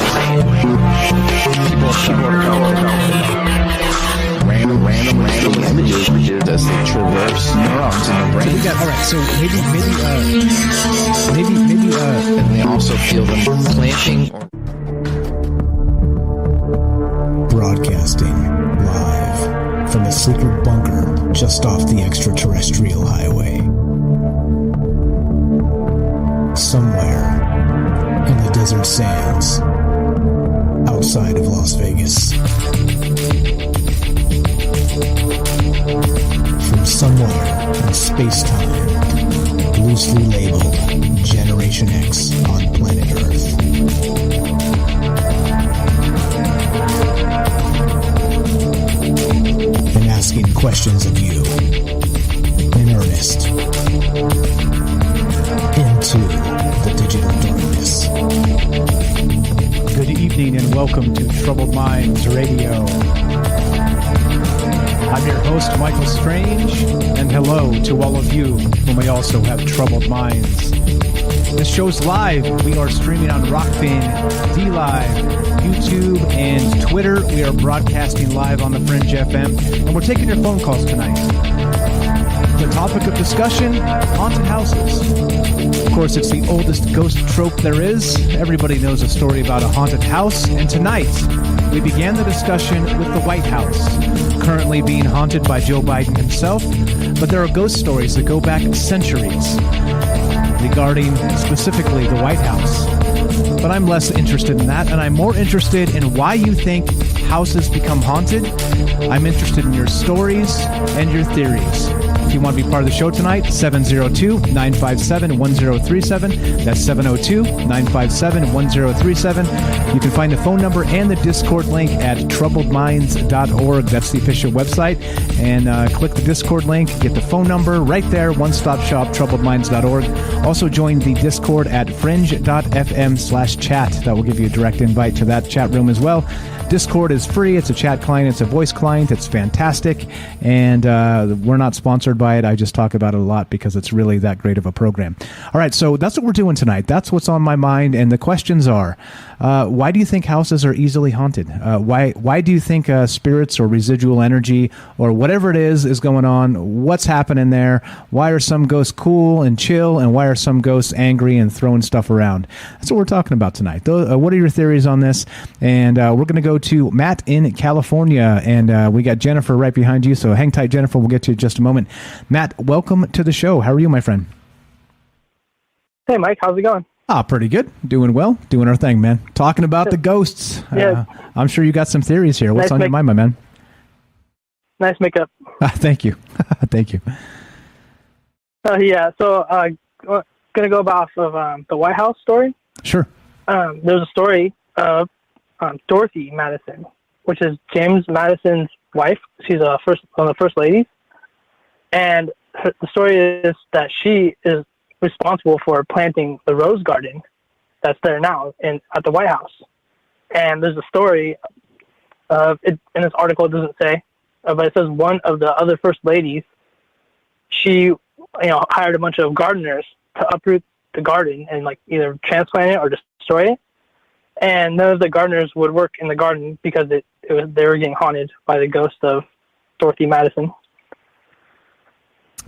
Random images as they traverse neurons in the brain. All right, so maybe, and they also feel them planting. Broadcasting live from a secret bunker just off the extraterrestrial highway. Somewhere in the desert sands outside of Las Vegas. From somewhere in space-time, loosely labeled Generation X on planet Earth. And asking questions of you in earnest into the digital darkness. Good evening and welcome to Troubled Minds Radio. I'm your host, Michael Strange, and hello to all of you who may also have troubled minds. This show's live. We are streaming on Rockfin, D-Live, YouTube, and Twitter. We are broadcasting live on the Fringe FM, and we're taking your phone calls tonight. The topic of discussion, haunted houses. Of course, it's the oldest ghost trope there is. Everybody knows a story about a haunted house, and tonight we began the discussion with the White House, currently being haunted by Joe Biden himself, but there are ghost stories that go back centuries regarding specifically the White House. But I'm less interested in that, and I'm more interested in why you think houses become haunted. I'm interested in your stories and your theories. If you want to be part of the show tonight, 702-957-1037. That's 702-957-1037. You can find the phone number and the Discord link at troubledminds.org. That's the official website. And click the Discord link, get the phone number right there, one-stop shop, troubledminds.org. Also join the Discord at fringe.fm/chat. That will give you a direct invite to that chat room as well. Discord is free. It's a chat client. It's a voice client. It's fantastic. And we're not sponsored by it. I just talk about it a lot because it's really that great of a program. All right, so that's what we're doing tonight. That's what's on my mind. And the questions are, why do you think houses are easily haunted? Why do you think spirits or residual energy or whatever it is going on? What's happening there? Why are some ghosts cool and chill? And why are some ghosts angry and throwing stuff around? That's what we're talking about tonight. What are your theories on this? And we're going to go to Matt in California, and we got Jennifer right behind you, so hang tight, Jennifer. We'll get to you in just a moment. Matt, welcome to the show. How are you, my friend? Hey, Mike. How's it going? Pretty good. Doing well. Doing our thing, man. Talking about the ghosts. Yeah. I'm sure you got some theories here. What's on your mind, my man? Nice makeup. Thank you. Thank you. Yeah, so going to go off of the White House story. Sure. There's a story of Dorothy Madison, which is James Madison's wife. She's one of the first ladies. And the story is that she is responsible for planting the rose garden that's there now at the White House. And there's a story of it in this article. It doesn't say, but it says one of the other first ladies, she hired a bunch of gardeners to uproot the garden and either transplant it or destroy it. And none of the gardeners would work in the garden because they were getting haunted by the ghost of Dorothy Madison.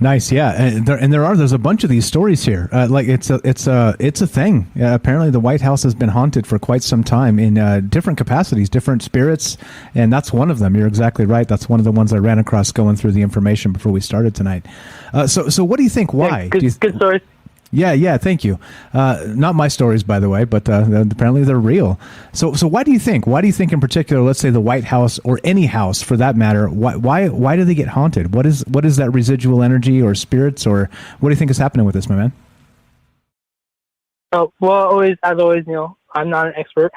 Nice, yeah, and there's a bunch of these stories here. It's a thing. Apparently, the White House has been haunted for quite some time in different capacities, different spirits, and that's one of them. You're exactly right. That's one of the ones I ran across going through the information before we started tonight. So what do you think? Why? Yeah, good stories. Yeah, thank you. Not my stories, by the way, but apparently they're real. So why do you think? Why do you think in particular, let's say the White House or any house for that matter, why do they get haunted? What is that residual energy or spirits, or what do you think is happening with this, my man? Oh, well, as always, I'm not an expert,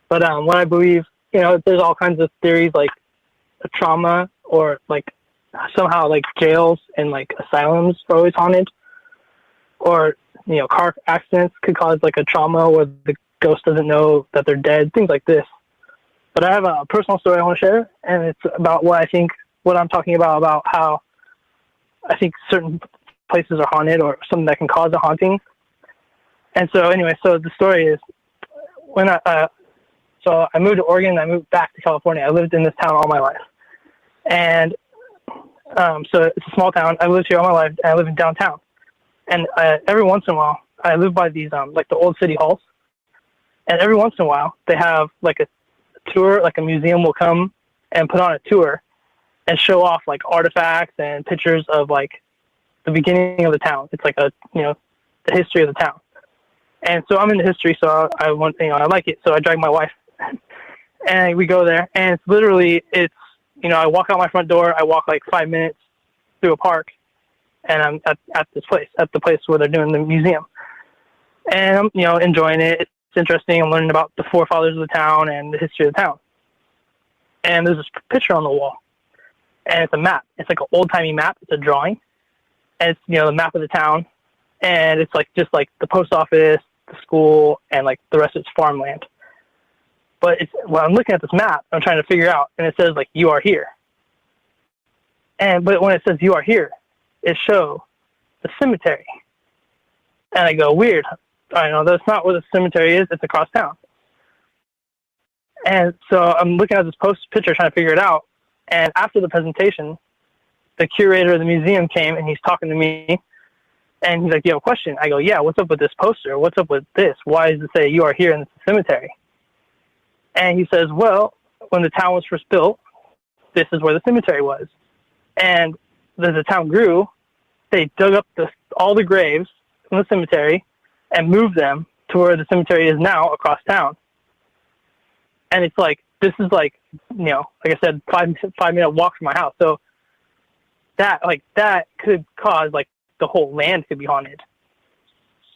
but what I believe, there's all kinds of theories like trauma or somehow jails and asylums are always haunted. Or, car accidents could cause a trauma where the ghost doesn't know that they're dead, things like this. But I have a personal story I want to share, and it's about what I'm talking about how I think certain places are haunted or something that can cause a haunting. And so anyway, so the story is when I moved to Oregon, I moved back to California. I lived in this town all my life. And so it's a small town. I lived here all my life, and I live in downtown. And every once in a while, I live by these, the old city halls. And every once in a while, they have a tour, a museum will come and put on a tour. and show off like artifacts and pictures of like the beginning of the town. It's like the history of the town. And so I'm into history, so I want, I like it. So I drag my wife, and we go there, and it's literally, I walk out my front door, I walk like 5 minutes through a park, and I'm at the place where they're doing the museum. And I'm, enjoying it. It's interesting. I'm learning about the forefathers of the town and the history of the town. And there's this picture on the wall, and it's a map. It's like an old-timey map. It's a drawing, and it's, the map of the town, and it's like just like the post office, the school, and like the rest of its farmland. But when I'm looking at this map, I'm trying to figure out, and it says like, you are here. But when it says you are here, it shows the cemetery. And I go, weird. I know that's not where the cemetery is. It's across town. And so I'm looking at this picture, trying to figure it out. And after the presentation, the curator of the museum came, and he's talking to me. And he's like, you have a question? I go, yeah, what's up with this poster? What's up with this? Why does it say you are here in the cemetery? And he says, well, when the town was first built, this is where the cemetery was. And as the town grew, they dug up all the graves from the cemetery and moved them to where the cemetery is now across town. And it's like, this is like, like I said, 5-minute walk from my house. So that could cause like the whole land could be haunted.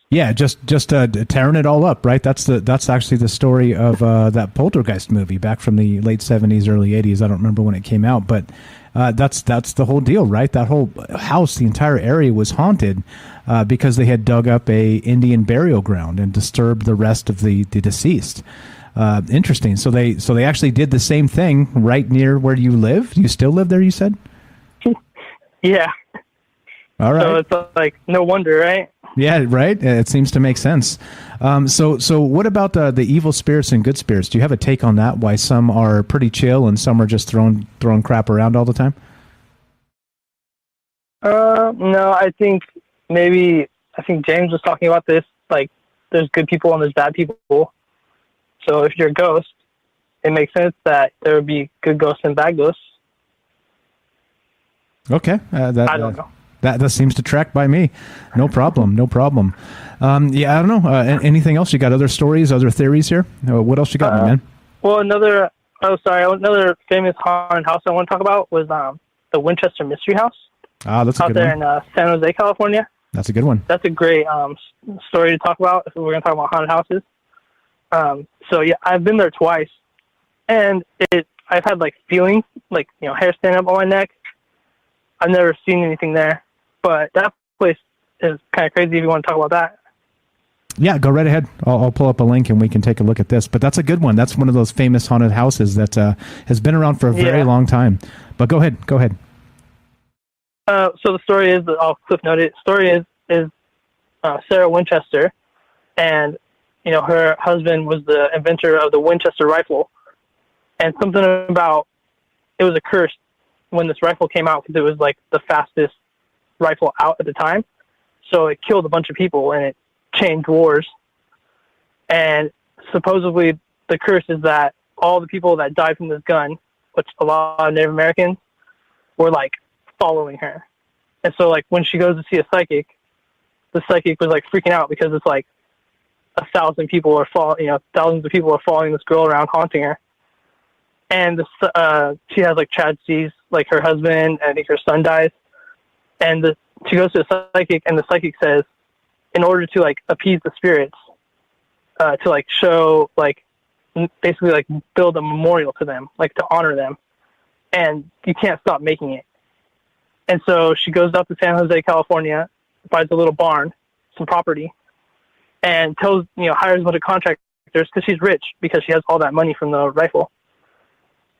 Yeah, just tearing it all up, right? That's actually the story of that Poltergeist movie back from the late 70s, early 80s. I don't remember when it came out, but that's the whole deal, right? That whole house, the entire area was haunted because they had dug up a Indian burial ground and disturbed the rest of the deceased. Interesting. So they actually did the same thing right near where you live. You still live there, you said? Yeah. All right. So it's like, no wonder, right? Yeah, right. It seems to make sense. So what about the evil spirits and good spirits? Do you have a take on that? Why some are pretty chill and some are just throwing crap around all the time? No, I think James was talking about this. Like, there's good people and there's bad people. So if you're a ghost, it makes sense that there would be good ghosts and bad ghosts. Okay, I don't know. That seems to track by me. No problem. Yeah, I don't know. Anything else? You got other stories, other theories here? What else you got, man? Well, another famous haunted house I want to talk about was the Winchester Mystery House. Ah, that's a good one. Out there in San Jose, California. That's a good one. That's a great story to talk about if we're going to talk about haunted houses. So yeah, I've been there twice, and I've had like feelings, like hair standing up on my neck. I've never seen anything there. But that place is kind of crazy if you want to talk about that. Yeah, go right ahead. I'll pull up a link and we can take a look at this. But that's a good one. That's one of those famous haunted houses that has been around for a very long time. But go ahead. So the story is, I'll cliff note it. Story is Sarah Winchester, and her husband was the inventor of the Winchester rifle, and something about it was a curse when this rifle came out because it was like the fastest rifle out at the time. So it killed a bunch of people and it changed wars. And supposedly the curse is that all the people that died from this gun, which a lot of Native Americans, were like following her. And so like when she goes to see a psychic, the psychic was like freaking out because it's like 1,000 people are thousands of people are following this girl around, haunting her. And she has like tragedies, like her husband, I think her son dies. And she goes to a psychic, and the psychic says, in order to like appease the spirits, to like show, like basically like build a memorial to them, like to honor them, and you can't stop making it. And so she goes up to San Jose, California, buys a little barn, some property, and hires a bunch of contractors because she's rich because she has all that money from the rifle.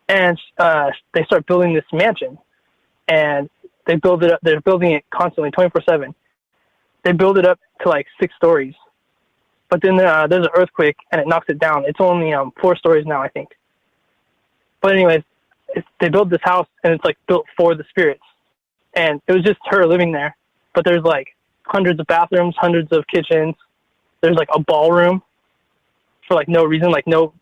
And they start building this mansion, and they build it up. They're building it constantly, 24/7. They build it up to like 6 stories, but then there's an earthquake and it knocks it down. It's only 4 stories now, I think. But anyways, they build this house and it's like built for the spirits, and it was just her living there. But there's like hundreds of bathrooms, hundreds of kitchens. There's like a ballroom for like no reason, like no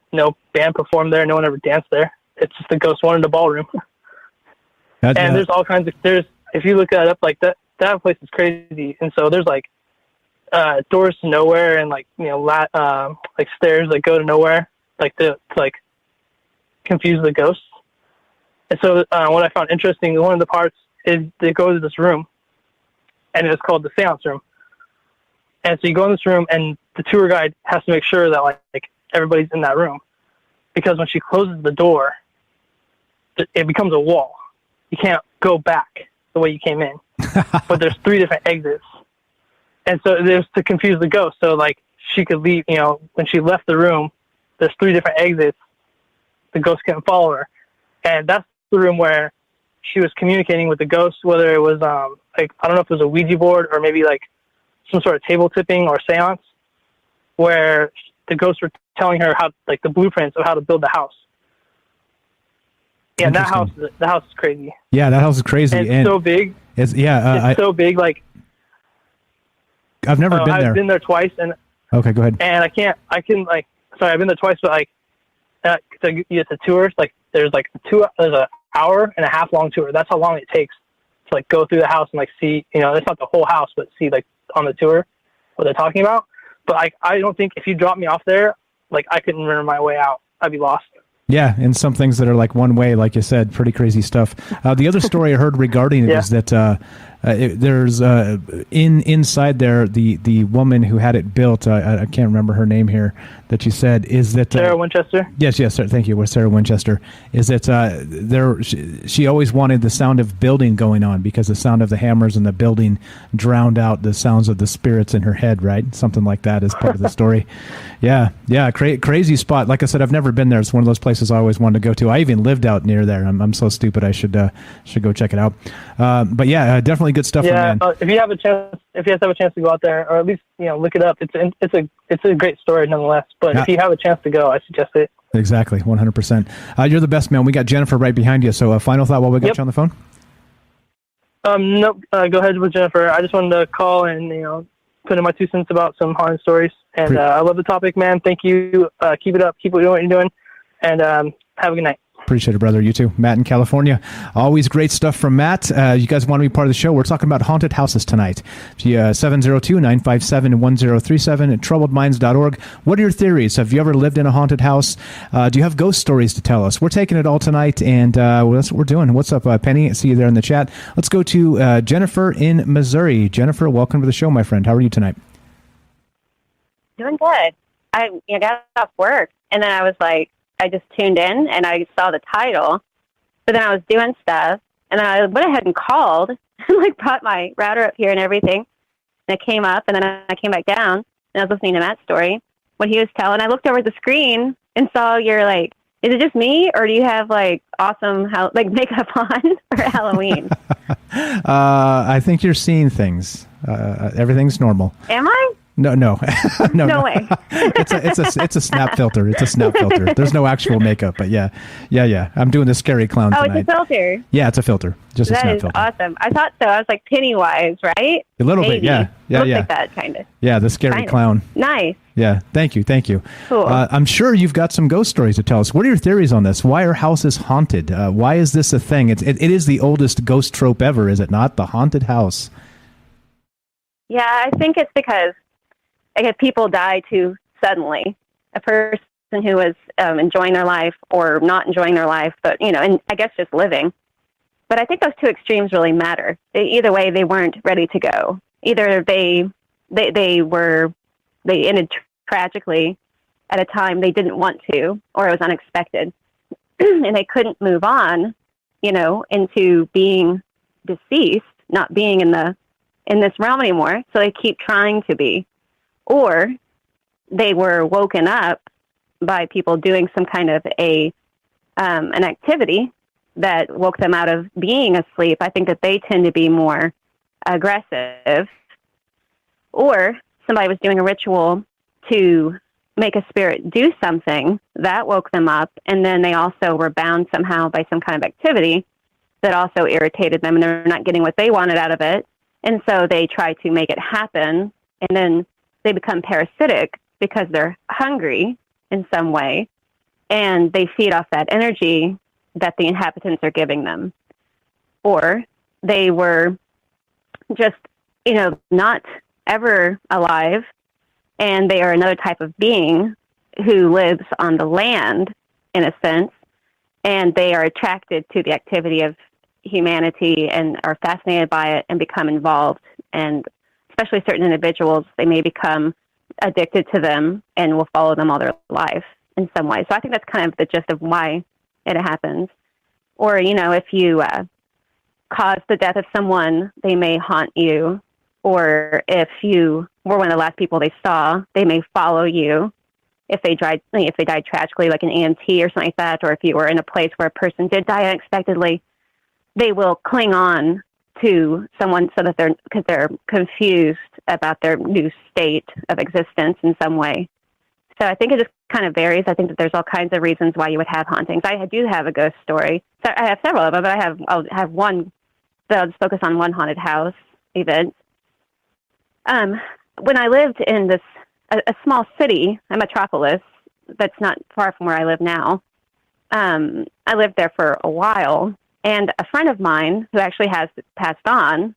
band performed there, no one ever danced there. It's just the ghost wanted a ballroom. And there's all kinds of, if you look that up, like that place is crazy. And so there's like doors to nowhere, and like, you know, like stairs that go to nowhere, like to like confuse the ghosts. And so what I found interesting, one of the parts is they go to this room, and it's called the seance room. And so you go in this room, and the tour guide has to make sure that like everybody's in that room, because when she closes the door, it becomes a wall. You can't go back the way you came in. But there's 3 different exits. And so there's to confuse the ghost. So like she could leave, you know, when she left the room, there's 3 different exits. The ghost couldn't follow her. And that's the room where she was communicating with the ghost, whether it was like, I don't know if it was a Ouija board or maybe like some sort of table tipping or seance, where the ghosts were telling her how, like, the blueprints of how to build the house. Yeah, the house is crazy. Yeah, that house is crazy. And it's so big. It's so big. Like, I've never been there. I've been there twice, and okay, go ahead. And I've been there twice, but like, it's a tour. Like, there's an hour and a half long tour. That's how long it takes to like go through the house and like see, you know, it's not the whole house, but see like on the tour what they're talking about. But I don't think if you drop me off there, like I couldn't remember my way out. I'd be lost. Yeah, and some things that are like one way, like you said, pretty crazy stuff. The other story I heard regarding it is that there's inside there the woman who had it built. I can't remember her name here. That you said is that Sarah Winchester. Yes, sir, thank you. With Sarah Winchester, is that she always wanted the sound of building going on because the sound of the hammers and the building drowned out the sounds of the spirits in her head, right? Something like that is part of the story. Yeah, crazy spot. Like I said, I've never been there. It's one of those places I always wanted to go to. I even lived out near there. I'm so stupid. I should go check it out. But yeah, definitely good stuff. Yeah, if you have a chance, to go out there, or at least, you know, look it up. It's a great story nonetheless. But if you have a chance to go, I suggest it. Exactly, 100%. You're the best, man. We got Jennifer right behind you. So final thought while we got you on the phone. Nope. Go ahead with Jennifer. I just wanted to call and, you know, put in my 2 cents about some haunted stories. And I love the topic, man. Thank you. Keep it up. Keep doing what you're doing. And have a good night. Appreciate it, brother. You too. Matt in California. Always great stuff from Matt. You guys want to be part of the show? We're talking about haunted houses tonight. 702-957-1037 at troubledminds.org. What are your theories? Have you ever lived in a haunted house? Do you have ghost stories to tell us? We're taking it all tonight, and that's what we're doing. What's up, Penny? See you there in the chat. Let's go to Jennifer in Missouri. Jennifer, welcome to the show, my friend. How are you tonight? Doing good. I got off work, and then I was like, I just tuned in and I saw the title, but then I was doing stuff, and then I went ahead and called and like brought my router up here and everything, and it came up, and then I came back down and I was listening to Matt's story, what he was telling. I looked over at the screen and saw you're like, is it just me, or do you have like awesome makeup on for Halloween? I think you're seeing things. Everything's normal. Am I? No, no way. It's a snap filter. It's a snap filter. There's no actual makeup, but yeah. I'm doing the scary clown tonight. Oh, it's a filter. Yeah, it's a filter. Just a snap filter. That is awesome. I thought so. I was like Pennywise, right? A little bit, yeah. Looks like that, kind of. Yeah, the scary clown. Nice. Yeah, thank you. Cool. I'm sure you've got some ghost stories to tell us. What are your theories on this? Why are houses haunted? Why is this a thing? It is the oldest ghost trope ever, is it not? The haunted house. Yeah, I think it's because people die too suddenly. A person who was enjoying their life or not enjoying their life, but, you know, and I guess just living. But I think those two extremes really matter. Either way, they weren't ready to go. Either they ended tragically at a time they didn't want to, or it was unexpected, and they couldn't move on, you know, into being deceased, not being in this realm anymore. So they keep trying to be. Or they were woken up by people doing some kind of an activity that woke them out of being asleep. I think that they tend to be more aggressive. Or somebody was doing a ritual to make a spirit do something that woke them up, and then they also were bound somehow by some kind of activity that also irritated them, and they're not getting what they wanted out of it. And so they try to make it happen, and then they become parasitic because they're hungry in some way, and they feed off that energy that the inhabitants are giving them. or they were just, not ever alive, and they are another type of being who lives on the land, in a sense, and they are attracted to the activity of humanity and are fascinated by it and become involved. And especially certain individuals, they may become addicted to them and will follow them all their life in some way. So I think that's kind of the gist of why it happens. Or, if you cause the death of someone, they may haunt you. Or if you were one of the last people they saw, they may follow you. If they died tragically, like an EMT or something like that, or if you were in a place where a person did die unexpectedly, they will cling on to someone because they're confused about their new state of existence in some way. So I think it just kind of varies. I think that there's all kinds of reasons why you would have hauntings. I do have a ghost story. So I have several of them, but I'll have one that I'll just focus on one haunted house event. When I lived in a small city, a metropolis that's not far from where I live now, I lived there for a while, and a friend of mine who actually has passed on,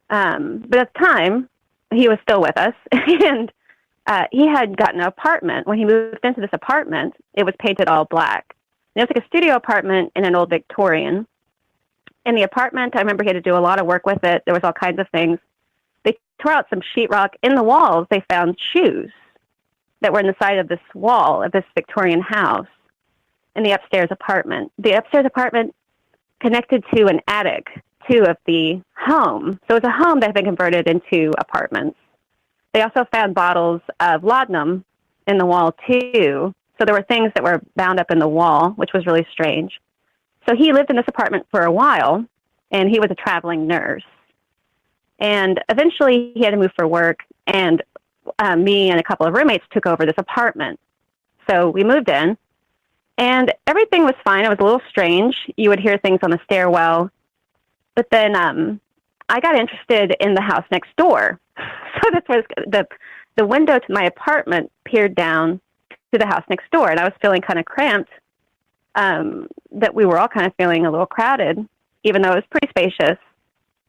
but at the time, he was still with us, and he had gotten an apartment. When he moved into this apartment, it was painted all black. And it was like a studio apartment in an old Victorian. In the apartment, I remember he had to do a lot of work with it. There was all kinds of things. They tore out some sheetrock. In the walls, they found shoes that were in the side of this wall of this Victorian house in the upstairs apartment. The upstairs apartment connected to an attic, too, of the home. So it was a home that had been converted into apartments. They also found bottles of laudanum in the wall, too. So there were things that were bound up in the wall, which was really strange. So he lived in this apartment for a while, and he was a traveling nurse. And eventually he had to move for work, and me and a couple of roommates took over this apartment. So we moved in, and everything was fine. It was a little strange. You would hear things on the stairwell. But then I got interested in the house next door. So this was the window to my apartment peered down to the house next door, and I was feeling kind of cramped, that we were all kind of feeling a little crowded, even though it was pretty spacious.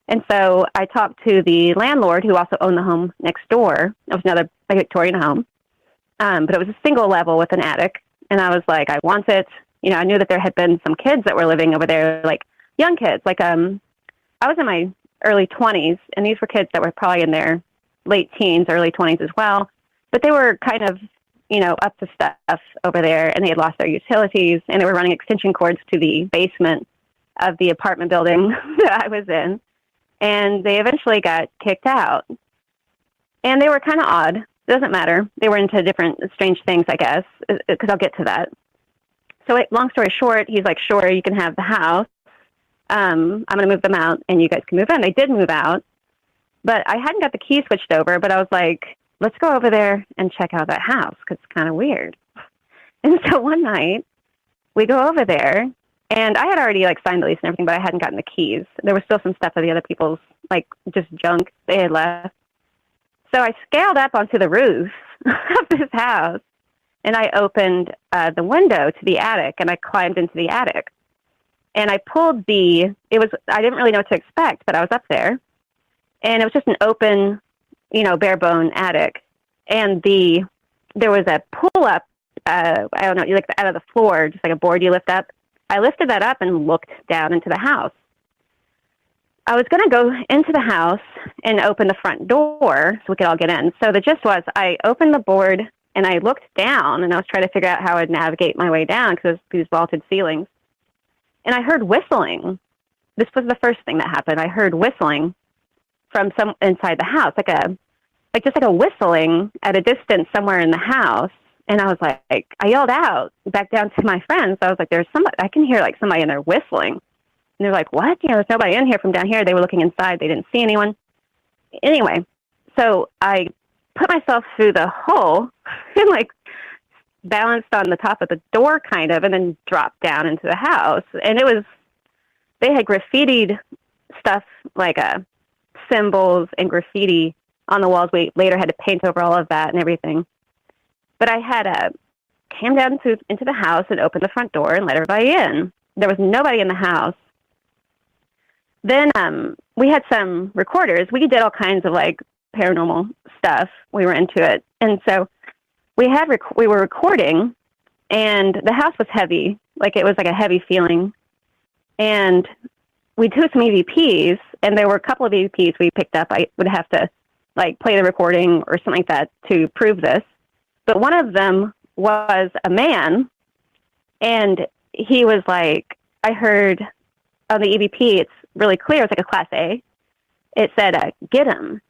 And so I talked to the landlord, who also owned the home next door. It was another Victorian home, but it was a single level with an attic. And I was like, I want it. I knew that there had been some kids that were living over there, like young kids. Like I was in my early 20s, and these were kids that were probably in their late teens, early 20s as well. But they were kind of, up to stuff over there, and they had lost their utilities, and they were running extension cords to the basement of the apartment building that I was in. And they eventually got kicked out. And they were kind of odd. It doesn't matter. They were into different strange things, I guess, because I'll get to that. So long story short, he's like, sure, you can have the house. I'm going to move them out, and you guys can move in. They did move out. But I hadn't got the key switched over, but I was like, let's go over there and check out that house, because it's kind of weird. And so one night, we go over there. And I had already signed the lease and everything, but I hadn't gotten the keys. There was still some stuff of the other people's, just junk they had left. So I scaled up onto the roof of this house, and I opened the window to the attic, and I climbed into the attic. And I pulled I didn't really know what to expect, but I was up there. And it was just an open, bare bone attic. And there was a pull-up, I don't know, out of the floor, just like a board you lift up. I lifted that up and looked down into the house. I was going to go into the house and open the front door so we could all get in. So the gist was I opened the board and I looked down, and I was trying to figure out how I'd navigate my way down because it was these vaulted ceilings. And I heard whistling. This was the first thing that happened. I heard whistling from some inside the house, just like a whistling at a distance somewhere in the house. And I was like, I yelled out back down to my friends. I was like, I can hear somebody in there whistling. And they're like, what? There's nobody in here from down here. They were looking inside. They didn't see anyone. Anyway, so I put myself through the hole and balanced on the top of the door kind of, and then dropped down into the house. And they had graffitied stuff symbols and graffiti on the walls. We later had to paint over all of that and everything. But I had came down into the house and opened the front door and let everybody in. There was nobody in the house. then we had some recorders. We did all kinds of like paranormal stuff. We were into it. And so we were recording, and the house was heavy. Like it was like a heavy feeling. And we took some EVPs, and there were a couple of EVPs we picked up. I would have to like play the recording or something like that to prove this. But one of them was a man, and he was like, I heard on the EVP, it's really clear, it's like a Class A. It said, get him.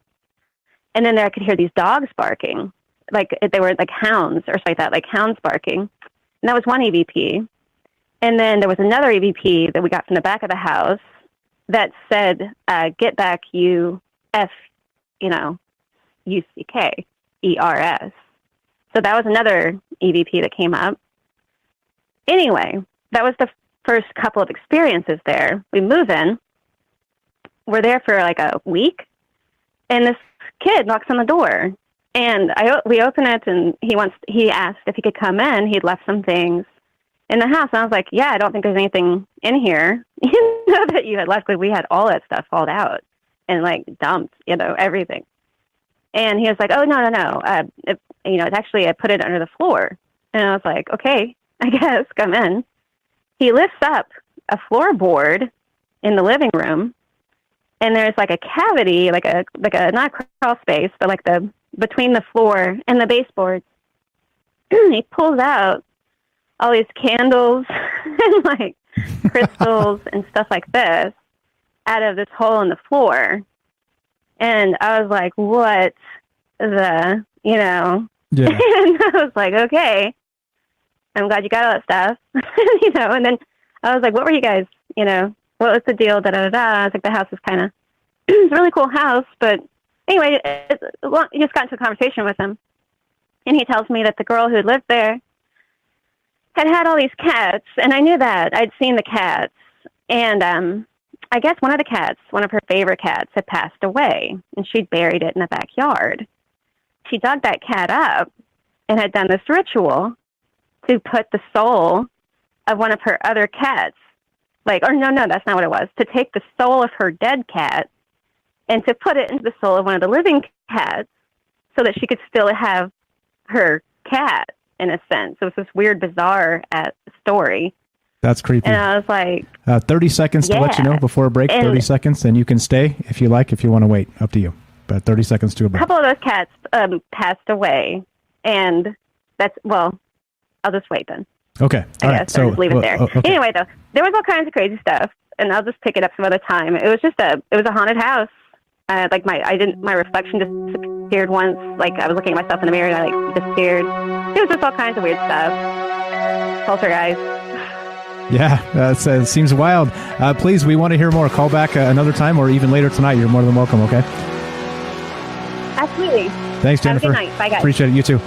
And then I could hear these dogs barking, like they were like hounds or something like that, like hounds barking. And that was one EVP. And then there was another EVP that we got from the back of the house that said, get back, you F, UCKERS. So that was another EVP that came up. Anyway, that was the first couple of experiences there. We move in. We're there for like a week, and this kid knocks on the door, and we open it, and he asked if he could come in. He'd left some things in the house, and I was like, yeah, I don't think there's anything in here. You know that you had left, because we had all that stuff hauled out and like dumped, everything. And he was like, oh, no. It's actually, I put it under the floor. And I was like, okay, I guess, come in. He lifts up a floorboard in the living room, and there's like a cavity, like a not a crawl space, but like between the floor and the baseboards. He pulls out all these candles and like crystals and stuff like this out of this hole in the floor. And I was like, what the, Yeah. And I was like, okay, I'm glad you got all that stuff, and then I was like, what were you guys, what was the deal, da-da-da-da. I was like, the house is kind of, it's a really cool house, but anyway, you just got into a conversation with him, and he tells me that the girl who lived there had all these cats, and I knew that. I'd seen the cats, and I guess one of her favorite cats had passed away, and she'd buried it in the backyard. She dug that cat up and had done this ritual to put the soul of one of her other cats, no, that's not what it was, to take the soul of her dead cat and to put it into the soul of one of the living cats so that she could still have her cat, in a sense. It was this weird, bizarre story. That's creepy. And I was like... 30 seconds to let you know before a break, 30 seconds, and you can stay if you like, if you want to wait. Up to you. But 30 seconds to a break. A couple of those cats passed away, and I'll just wait then. Okay. I guess. So just leave it there. Okay. Anyway, though, there was all kinds of crazy stuff, and I'll just pick it up some other time. It was a haunted house. My reflection disappeared once. Like I was looking at myself in the mirror, and I disappeared. It was just all kinds of weird stuff. Poltergeist. Yeah, it seems wild. Please, we want to hear more. Call back another time, or even later tonight. You're more than welcome. Okay. Absolutely. Thanks, Jennifer. Have a good night. Bye, guys. Appreciate it. You too.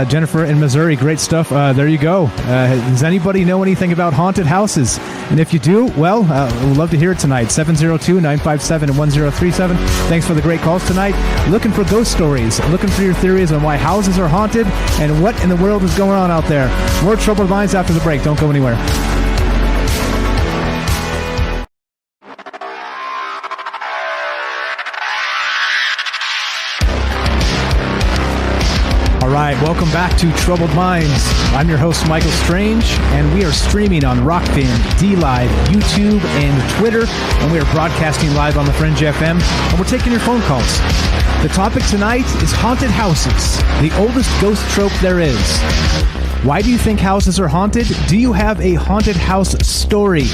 Jennifer in Missouri, great stuff. There you go. Does anybody know anything about haunted houses? And if you do, well, we'd love to hear it tonight. 702-957-1037. Thanks for the great calls tonight. Looking for ghost stories, looking for your theories on why houses are haunted and what in the world is going on out there. More Troubled Minds after the break. Don't go anywhere. All right, welcome back to Troubled Minds. I'm your host, Michael Strange, and we are streaming on Rockfin, DLive, YouTube, and Twitter, and we are broadcasting live on the Fringe FM, and we're taking your phone calls. The topic tonight is haunted houses, the oldest ghost trope there is. Why do you think houses are haunted? Do you have a haunted house story?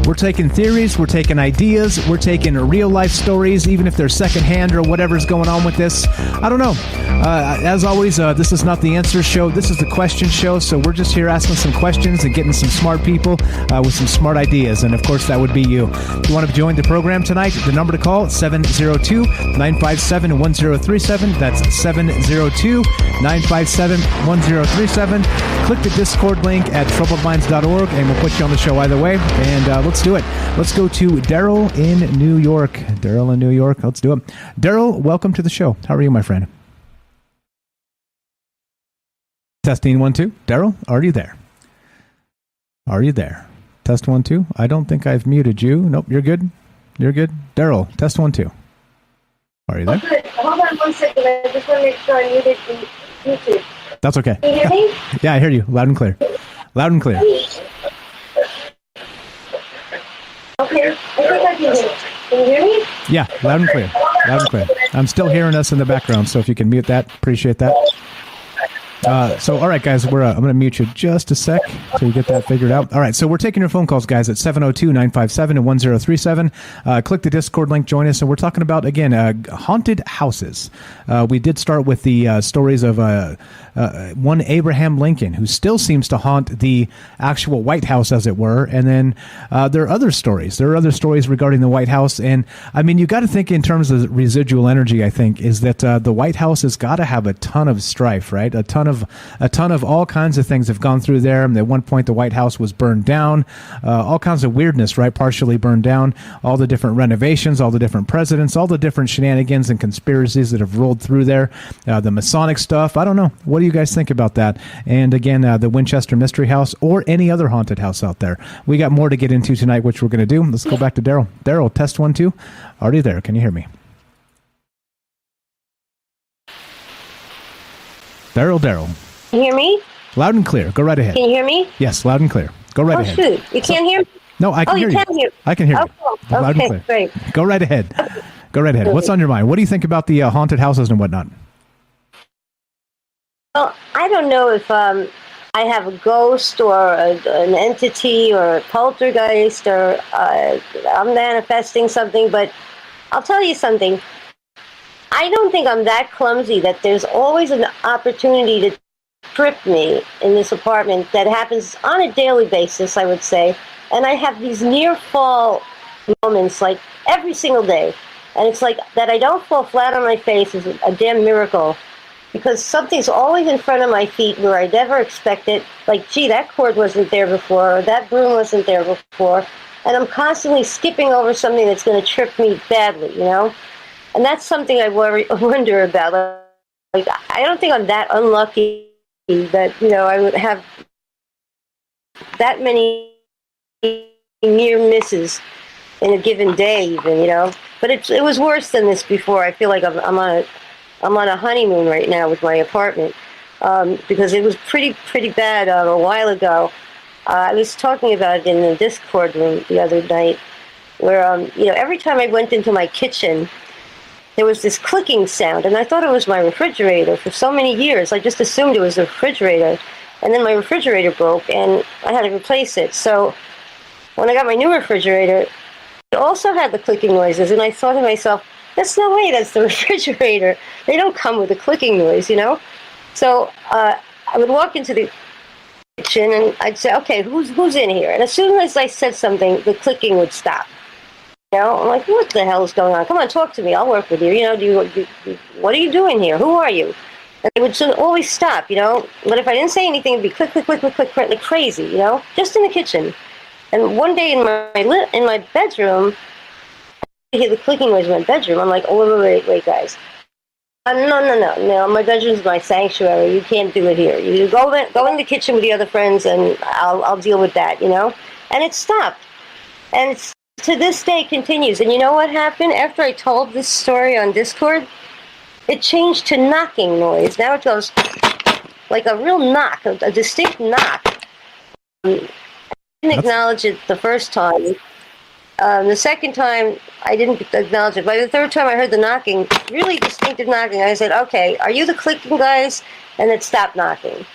We're taking theories, we're taking ideas, we're taking real-life stories, even if they're secondhand or whatever's going on with this. I don't know. As always, this is not the answer show. This is the question show, so we're just here asking some questions and getting some smart people with some smart ideas, and of course, that would be you. If you want to join the program tonight, the number to call is 702-957-1037. That's 702-957-1037. Click the Discord link at troubledminds.org, and we'll put you on the show either way. And let's do it. Let's go to Daryl in New York. Daryl in New York. Let's do it. Daryl, welcome to the show. How are you, my friend? Testing 1 2. Daryl, are you there? Are you there? Test 1 2. I don't think I've muted you. Nope, you're good. You're good. Daryl, test 1, 2. Are you there? Good. Hold on 1 second. I just want to make sure I muted the YouTube. That's okay. Can you hear me? Yeah, I hear you. Loud and clear. Loud and clear. Okay. I think I can hear you. Can you hear me? Yeah, loud and clear. Loud and clear. I'm still hearing us in the background, so if you can mute that, appreciate that. All right, guys, I'm going to mute you just a sec so you get that figured out. All right, so we're taking your phone calls, guys, at 702-957-1037. Click the Discord link, join us, and we're talking about, again, haunted houses. We did start with the stories of one Abraham Lincoln, who still seems to haunt the actual White House, as it were, and then there are other stories. There are other stories regarding the White House, and, I mean, you got to think in terms of residual energy, I think, is that the White House has got to have a ton of strife, right? A ton of all kinds of things have gone through there. And at one point, the White House was burned down. All kinds of weirdness, right? Partially burned down. All the different renovations, all the different presidents, all the different shenanigans and conspiracies that have rolled through there. The Masonic stuff. I don't know. What do you guys think about that? And again, the Winchester Mystery House or any other haunted house out there. We got more to get into tonight, which we're going to do. Let's go back to Daryl. Daryl, test 1, 2. Already there. Can you hear me? Daryl. Can you hear me? Loud and clear. Go right ahead. Can you hear me? Yes, loud and clear. Go right ahead. Oh, shoot. You can't hear me? No, I can hear you. Oh, you can hear. I can hear you. Oh, Loud okay, and clear. great. Go right ahead. Go right ahead. What's on your mind? What do you think about the haunted houses and whatnot? Well, I don't know if I have a ghost or an entity or a poltergeist or I'm manifesting something, but I'll tell you something. I don't think I'm that clumsy that there's always an opportunity to trip me in this apartment that happens on a daily basis, I would say. And I have these near fall moments like every single day. And it's like that I don't fall flat on my face is a damn miracle because something's always in front of my feet where I never expect it. Like, gee, that cord wasn't there before, or that broom wasn't there before. And I'm constantly skipping over something that's going to trip me badly, you know? And that's something I wonder about. Like, I don't think I'm that unlucky that, you know, I would have that many near misses in a given day, even, you know. But it was worse than this before. I feel like I'm on a honeymoon right now with my apartment because it was pretty bad a while ago. I was talking about it in the Discord room the other night, where you know, every time I went into my kitchen, there was this clicking sound, and I thought it was my refrigerator for so many years. I just assumed it was the refrigerator, and then my refrigerator broke, and I had to replace it. So when I got my new refrigerator, it also had the clicking noises, and I thought to myself, "That's no way. That's the refrigerator. They don't come with a clicking noise, you know." So I would walk into the kitchen, and I'd say, "Okay, who's in here?" And as soon as I said something, the clicking would stop. You know, I'm like, what the hell is going on? Come on, talk to me. I'll work with you. You know, what are you doing here? Who are you? And they would always stop, you know. But if I didn't say anything, it'd be click, click, click, click, click, click, like crazy, you know, just in the kitchen. And one day in my bedroom, I hear the clicking noise in my bedroom. I'm like, oh, wait, guys. No. My bedroom's my sanctuary. You can't do it here. You go in the kitchen with the other friends, and I'll deal with that, you know. And it stopped. And it's to this day continues. And you know what happened? After I told this story on Discord, it changed to knocking noise. Now it goes like a real knock, a distinct knock. I didn't acknowledge it the first time. The second time, I didn't acknowledge it. By the third time I heard the knocking, really distinctive knocking, I said, okay, are you the clicking guys? And it stopped knocking.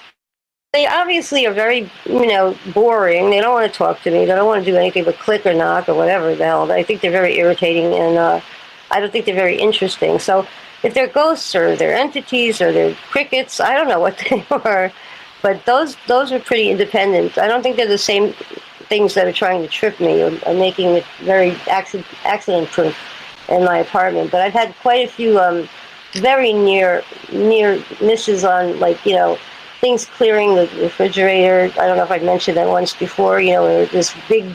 They obviously are very, you know, boring. They don't want to talk to me. They don't want to do anything but click or knock or whatever the hell. I think they're very irritating, and I don't think they're very interesting. So if they're ghosts or they're entities or they're crickets, I don't know what they are. But those are pretty independent. I don't think they're the same things that are trying to trip me or making it very accident-proof in my apartment. But I've had quite a few very near misses on, like, you know, things clearing the refrigerator. I don't know if I mentioned that once before, you know, this big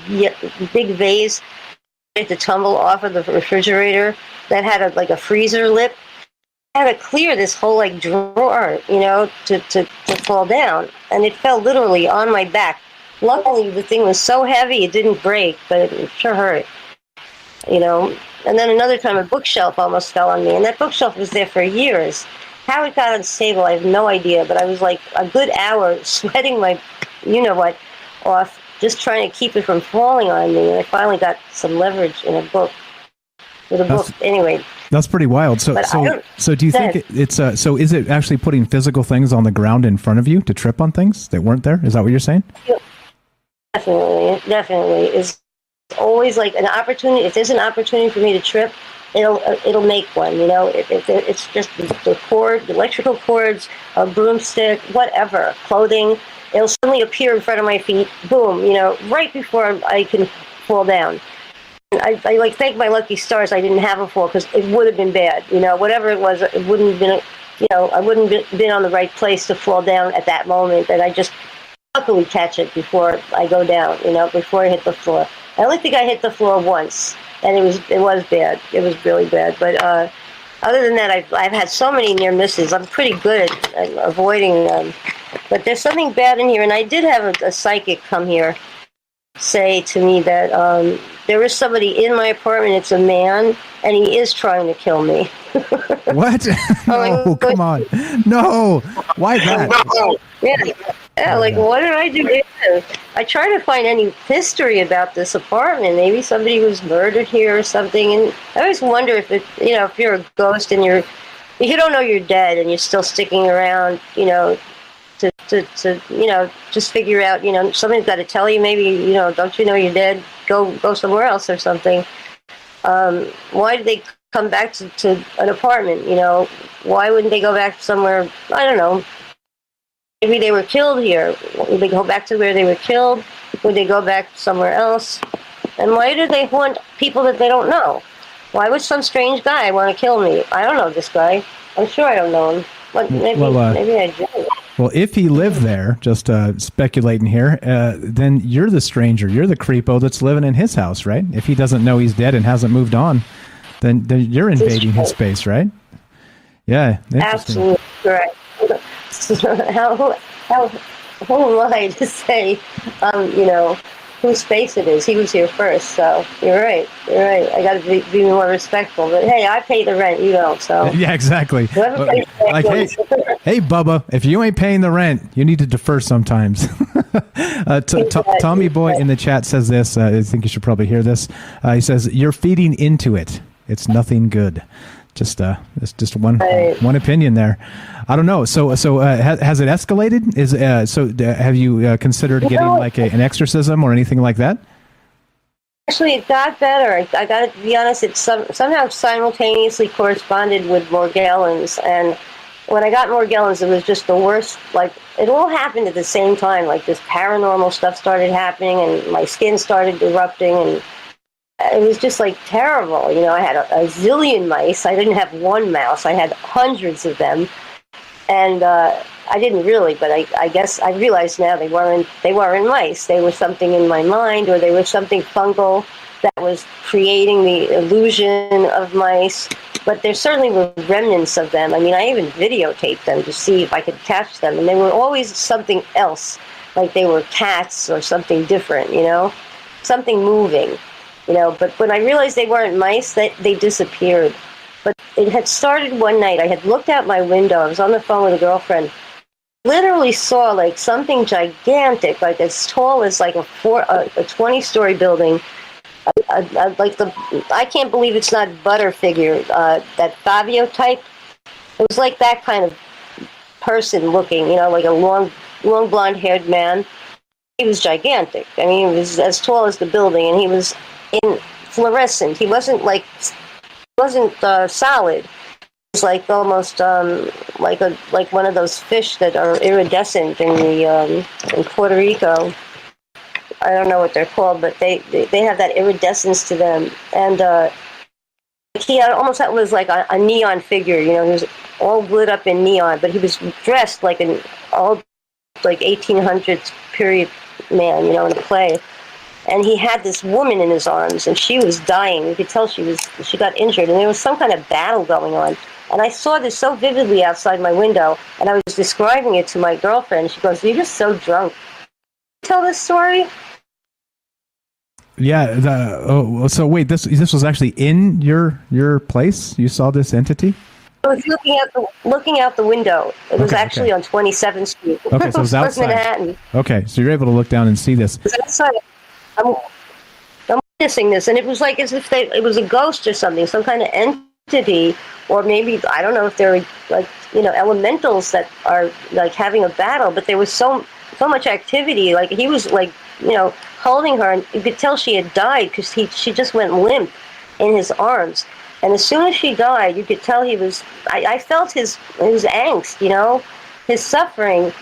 vase had to tumble off of the refrigerator that had a freezer lip. I had to clear this whole like drawer, you know, to fall down, and it fell literally on my back. Luckily, the thing was so heavy it didn't break, but it sure hurt. you know. And then another time, a bookshelf almost fell on me, and that bookshelf was there for years. How it got unstable, I have no idea, but I was like a good hour sweating my, you know what, off, just trying to keep it from falling on me, and I finally got some leverage in a book. With a book, anyway. That's pretty wild. So do you think it's so? Is it actually putting physical things on the ground in front of you to trip on things that weren't there? Is that what you're saying? Definitely. It's always like an opportunity. If there's an opportunity for me to trip, it'll make one. You know, it's just the cord, the electrical cords, a broomstick, whatever, clothing. It'll suddenly appear in front of my feet. Boom! You know, right before I can fall down. I like thank my lucky stars I didn't have a fall, because it would have been bad. You know, whatever it was, it wouldn't have been. You know, I wouldn't have been on the right place to fall down at that moment, and I just luckily catch it before I go down. You know, before I hit the floor. I only think I hit the floor once, and it was bad. It was really bad. But other than that, I've had so many near misses. I'm pretty good at avoiding them. But there's something bad in here, and I did have a psychic come here say to me that there is somebody in my apartment. It's a man, and he is trying to kill me. What? No, come on. No. Why that? Yeah, like, what did I do? I try to find any history about this apartment. Maybe somebody was murdered here or something. And I always wonder if if you're a ghost and if you don't know you're dead and you're still sticking around, to just figure out, somebody's got to tell you, maybe, don't you know you're dead? Go somewhere else or something. Why did they come back to an apartment? Why wouldn't they go back somewhere? I don't know. Maybe they were killed here. Would they go back to where they were killed? Would they go back somewhere else? And why do they haunt people that they don't know? Why would some strange guy want to kill me? I don't know this guy. I'm sure I don't know him. But maybe I do. Well, if he lived there, just speculating here, then you're the stranger. You're the creepo that's living in his house, right? If he doesn't know he's dead and hasn't moved on, then you're invading his space, right? Yeah. Absolutely correct. How who am I to say, whose space it is? He was here first, so you're right. I got to be more respectful. But hey, I pay the rent, you don't. So yeah, exactly. Like, hey, Bubba, if you ain't paying the rent, you need to defer sometimes. Tommy Boy in the chat says this. I think you should probably hear this. He says, "You're feeding into it. It's nothing good." Just one opinion there. I don't know. So has it escalated? Have you considered getting like an exorcism or anything like that? Actually, it got better. I got to be honest. It somehow simultaneously corresponded with Morgellons, and when I got Morgellons, it was just the worst. Like, it all happened at the same time. Like, this paranormal stuff started happening, and my skin started erupting, and it was just like terrible. I had a zillion mice. I didn't have one mouse. I had hundreds of them. And I didn't really, but I guess I realize now they weren't mice. They were something in my mind, or they were something fungal that was creating the illusion of mice. But there certainly were remnants of them. I mean, I even videotaped them to see if I could catch them. And they were always something else, like they were cats or something different, something moving. But when I realized they weren't mice, they disappeared. But it had started one night. I had looked out my window. I was on the phone with a girlfriend. Literally saw like something gigantic, like as tall as like a 20-story building. I can't believe it's not Butter figure, that Fabio type. It was like that kind of person looking, like a long blonde-haired man. He was gigantic. I mean, he was as tall as the building, and he was in fluorescent. He wasn't solid. It was like almost like one of those fish that are iridescent in Puerto Rico. I don't know what they're called, but they have that iridescence to them. And he had almost that was like a neon figure. He was all lit up in neon, but he was dressed like an old, like 1800s period man, in a play. And he had this woman in his arms, and she was dying. You could tell she got injured, and there was some kind of battle going on. And I saw this so vividly outside my window, and I was describing it to my girlfriend. She goes, "You're just so drunk." Tell this story? Yeah. So wait, this was actually in your place? You saw this entity? I was looking out the window. It was actually on 27th Street. Okay, so it was outside. Manhattan. Okay, so you're able to look down and see this. Outside. I'm witnessing this, and it was like as if it was a ghost or something, some kind of entity, or maybe I don't know if they're like elementals that are like having a battle. But there was so much activity. Like he was like holding her, and you could tell she had died because she just went limp in his arms. And as soon as she died, you could tell he was. I felt his angst, his suffering.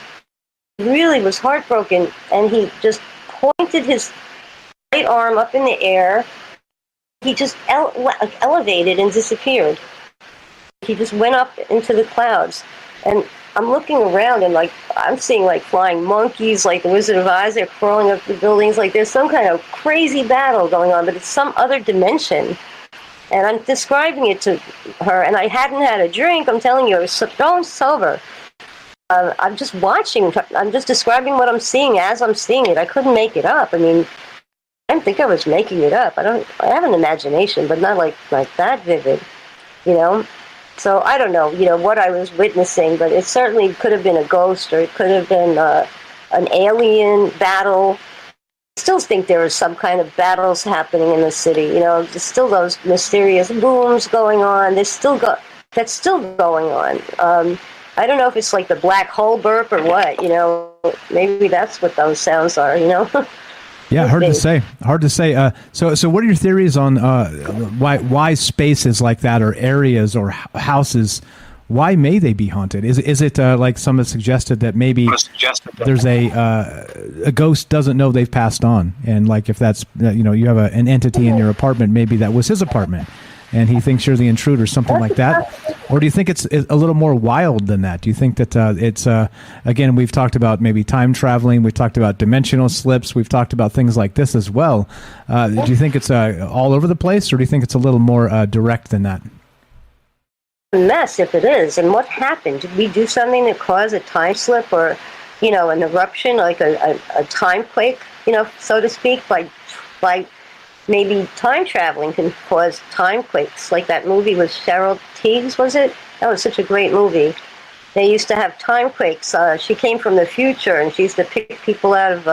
Really was heartbroken, and he just pointed his right arm up in the air. He just elevated and disappeared. He just went up into the clouds, and I'm looking around, and like I'm seeing like flying monkeys, like the Wizard of Oz. They're crawling up the buildings. Like there's some kind of crazy battle going on, but it's some other dimension. And I'm describing it to her, and I hadn't had a drink. I'm telling you, I was so sober. I'm just watching. I'm just describing what I'm seeing as I'm seeing it. I couldn't make it up. I mean, I didn't think I was making it up. I have an imagination, but not like that vivid, So I don't know, what I was witnessing, but it certainly could have been a ghost, or it could have been an alien battle. I still think there are some kind of battles happening in the city. There's still those mysterious booms going on. That's still going on. I don't know if it's like the black hole burp or what. Maybe that's what those sounds are. Yeah, hard to say. So what are your theories on why spaces like that, or areas or houses? Why may they be haunted? Is it like someone suggested that maybe there's a ghost doesn't know they've passed on, and like if that's you have an entity in your apartment, maybe that was his apartment, and he thinks you're the intruder, something like that? Or do you think it's a little more wild than that? Do you think that it's again, we've talked about maybe time traveling, we've talked about dimensional slips, we've talked about things like this as well. Do you think it's all over the place, or do you think it's a little more direct than that? Mess if it is. And what happened? Did we do something that caused a time slip, or an eruption, like a time quake, so to speak? Like maybe time traveling can cause time quakes, like that movie with Cheryl Tiegs, was it? That was such a great movie. They used to have time quakes. She came from the future, and she used to pick people out of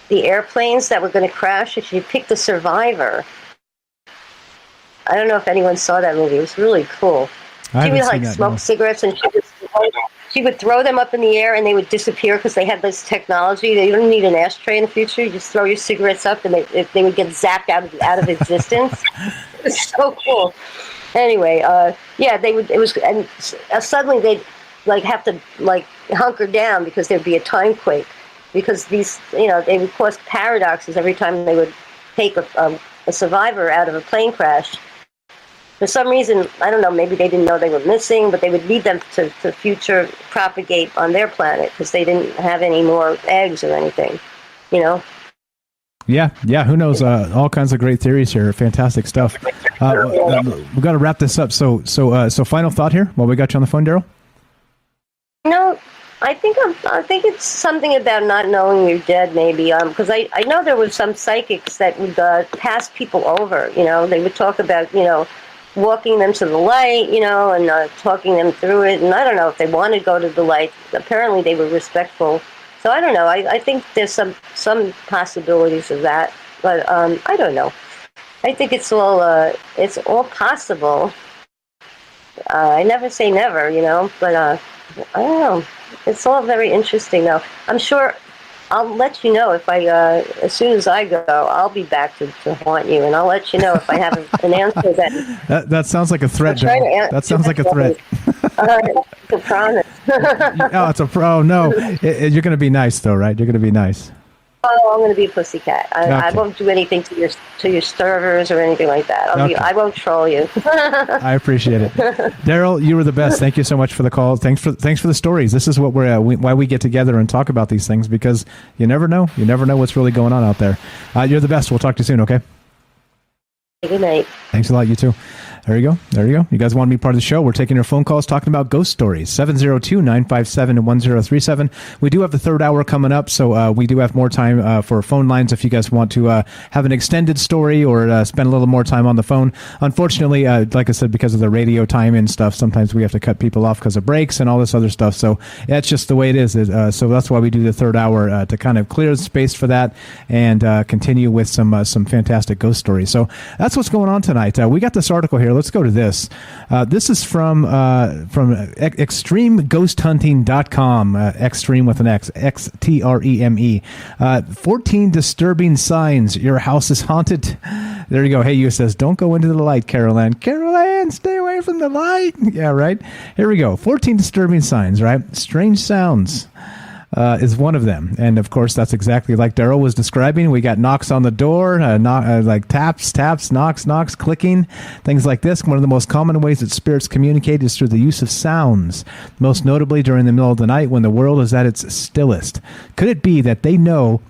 the airplanes that were going to crash, and she picked the survivor. I don't know if anyone saw that movie. It was really cool. She would like smoke cigarettes, and she would throw them up in the air, and they would disappear because they had this technology. You don't need an ashtray in the future. You just throw your cigarettes up, and they would get zapped out of existence. It was so cool. Anyway, they would. It was, and suddenly they'd like have to like hunker down because there'd be a time quake, because these they would cause paradoxes every time they would take a survivor out of a plane crash. For some reason, I don't know, maybe they didn't know they were missing, but they would need them to future propagate on their planet because they didn't have any more eggs or anything, Yeah, who knows? All kinds of great theories here. Fantastic stuff. We've got to wrap this up. So final thought here while we got you on the phone, Daryl? I think it's something about not knowing you're dead, maybe. Because I know there were some psychics that would pass people over. They would talk about walking them to the light, and talking them through it. And I don't know if they want to go to the light. Apparently, they were respectful. So I don't know. I think there's some possibilities of that, but I don't know. I think it's all possible. I never say never, but I don't know. It's all very interesting, though. I'm sure I'll let you know if as soon as I go, I'll be back to haunt you, and I'll let you know if I have an answer that sounds like a threat, Daryl. That sounds like a threat. It's a promise. No. You're going to be nice, though, right? You're going to be nice. Oh, I'm going to be a pussycat. I won't do anything to your servers or anything like that. I won't troll you. I appreciate it, Daryl. You were the best. Thank you so much for the call. Thanks for the stories. This is what why we get together and talk about these things, because you never know. You never know what's really going on out there. You're the best. We'll talk to you soon. Okay. Good night. Thanks a lot. You too. There you go. There you go. You guys want to be part of the show? We're taking your phone calls talking about ghost stories. 702-957-1037. We do have the third hour coming up, so we do have more time for phone lines if you guys want to have an extended story or spend a little more time on the phone. Unfortunately, like I said, because of the radio time and stuff, sometimes we have to cut people off because of breaks and all this other stuff. So that's just the way it is. So that's why we do the third hour to kind of clear the space for that and continue with some fantastic ghost stories. So that's what's going on tonight. We got this article here. Let's go to this. This is from extremeghosthunting.com. Extreme with an X. XTREME. 14 disturbing signs your house is haunted. There you go. Hey, you says, don't go into the light, Carol Ann. Carol Ann, stay away from the light. Yeah, right. Here we go. 14 disturbing signs, right? Strange sounds. Is one of them. And of course, that's exactly like Daryl was describing. We got knocks on the door, like taps, knocks, clicking, things like this. One of the most common ways that spirits communicate is through the use of sounds, most notably during the middle of the night when the world is at its stillest. Could it be that they know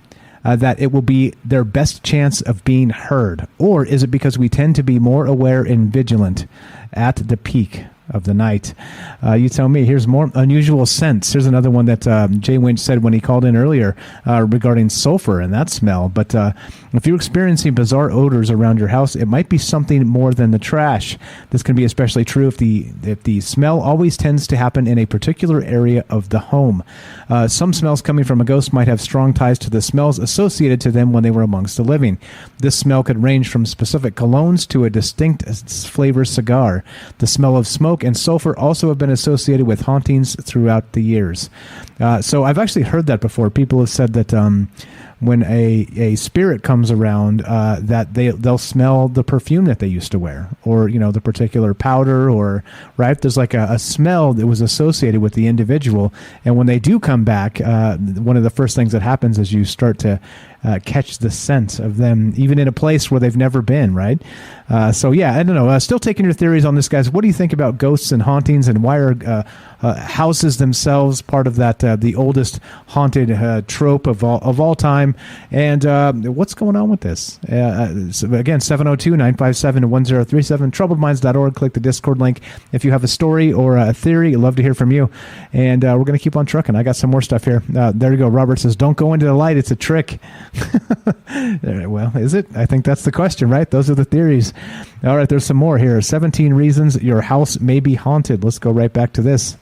that it will be their best chance of being heard? Or is it because we tend to be more aware and vigilant at the peak of the night? You tell me. Here's more unusual scents. Here's another one that Jay Winch said when he called in earlier regarding sulfur and that smell. But if you're experiencing bizarre odors around your house, it might be something more than the trash. This can be especially true if the smell always tends to happen in a particular area of the home. Some smells coming from a ghost might have strong ties to the smells associated to them when they were amongst the living. This smell could range from specific colognes to a distinct flavor cigar. The smell of smoke and sulfur also have been associated with hauntings throughout the years. So I've actually heard that before. People have said that when a spirit comes around, that they'll smell the perfume that they used to wear, or the particular powder, or right. There's like a smell that was associated with the individual, and when they do come back, one of the first things that happens is you start to catch the scent of them, even in a place where they've never been, right? So yeah, I don't know. Still taking your theories on this, guys. What do you think about ghosts and hauntings, and why are houses themselves part of that the oldest haunted trope of all time? And what's going on with this? So again, 702-957-1037, troubledminds.org. Click the Discord link if you have a story or a theory. I'd love to hear from you. And we're going to keep on trucking. I got some more stuff here. There you go. Robert says, don't go into the light. It's a trick. Well, is it? I think that's the question, right? Those are the theories. All right, there's some more here. 17 reasons your house may be haunted. Let's go right back to this.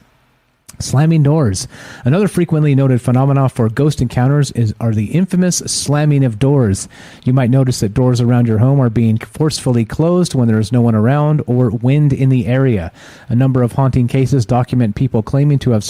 Slamming doors. Another frequently noted phenomena for ghost encounters are the infamous slamming of doors. You might notice that doors around your home are being forcefully closed when there is no one around or wind in the area. A number of haunting cases document people claiming to have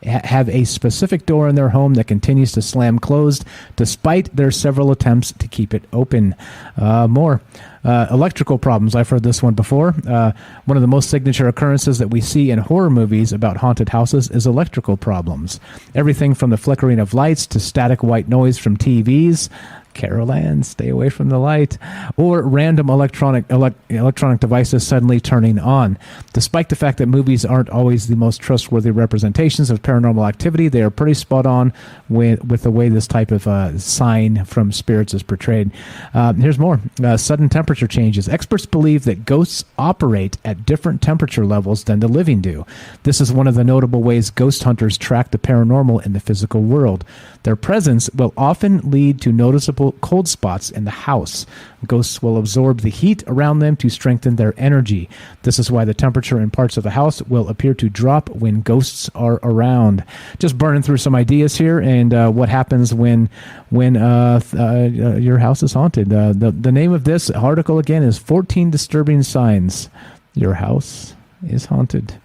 have a specific door in their home that continues to slam closed despite their several attempts to keep it open. More. Electrical problems. I've heard this one before. One of the most signature occurrences that we see in horror movies about haunted houses is electrical problems. Everything from the flickering of lights to static white noise from TVs. Carol Ann, stay away from the light. Or random electronic devices suddenly turning on. Despite the fact that movies aren't always the most trustworthy representations of paranormal activity, they are pretty spot on with the way this type of sign from spirits is portrayed. Here's more. Sudden temperature changes. Experts believe that ghosts operate at different temperature levels than the living do. This is one of the notable ways ghost hunters track the paranormal in the physical world. Their presence will often lead to noticeable cold spots in the house. Ghosts will absorb the heat around them to strengthen their energy. This is why the temperature in parts of the house will appear to drop when ghosts are around. Just burning through some ideas here, and what happens when your house is haunted. The name of this article again is 14 Disturbing Signs Your House is Haunted.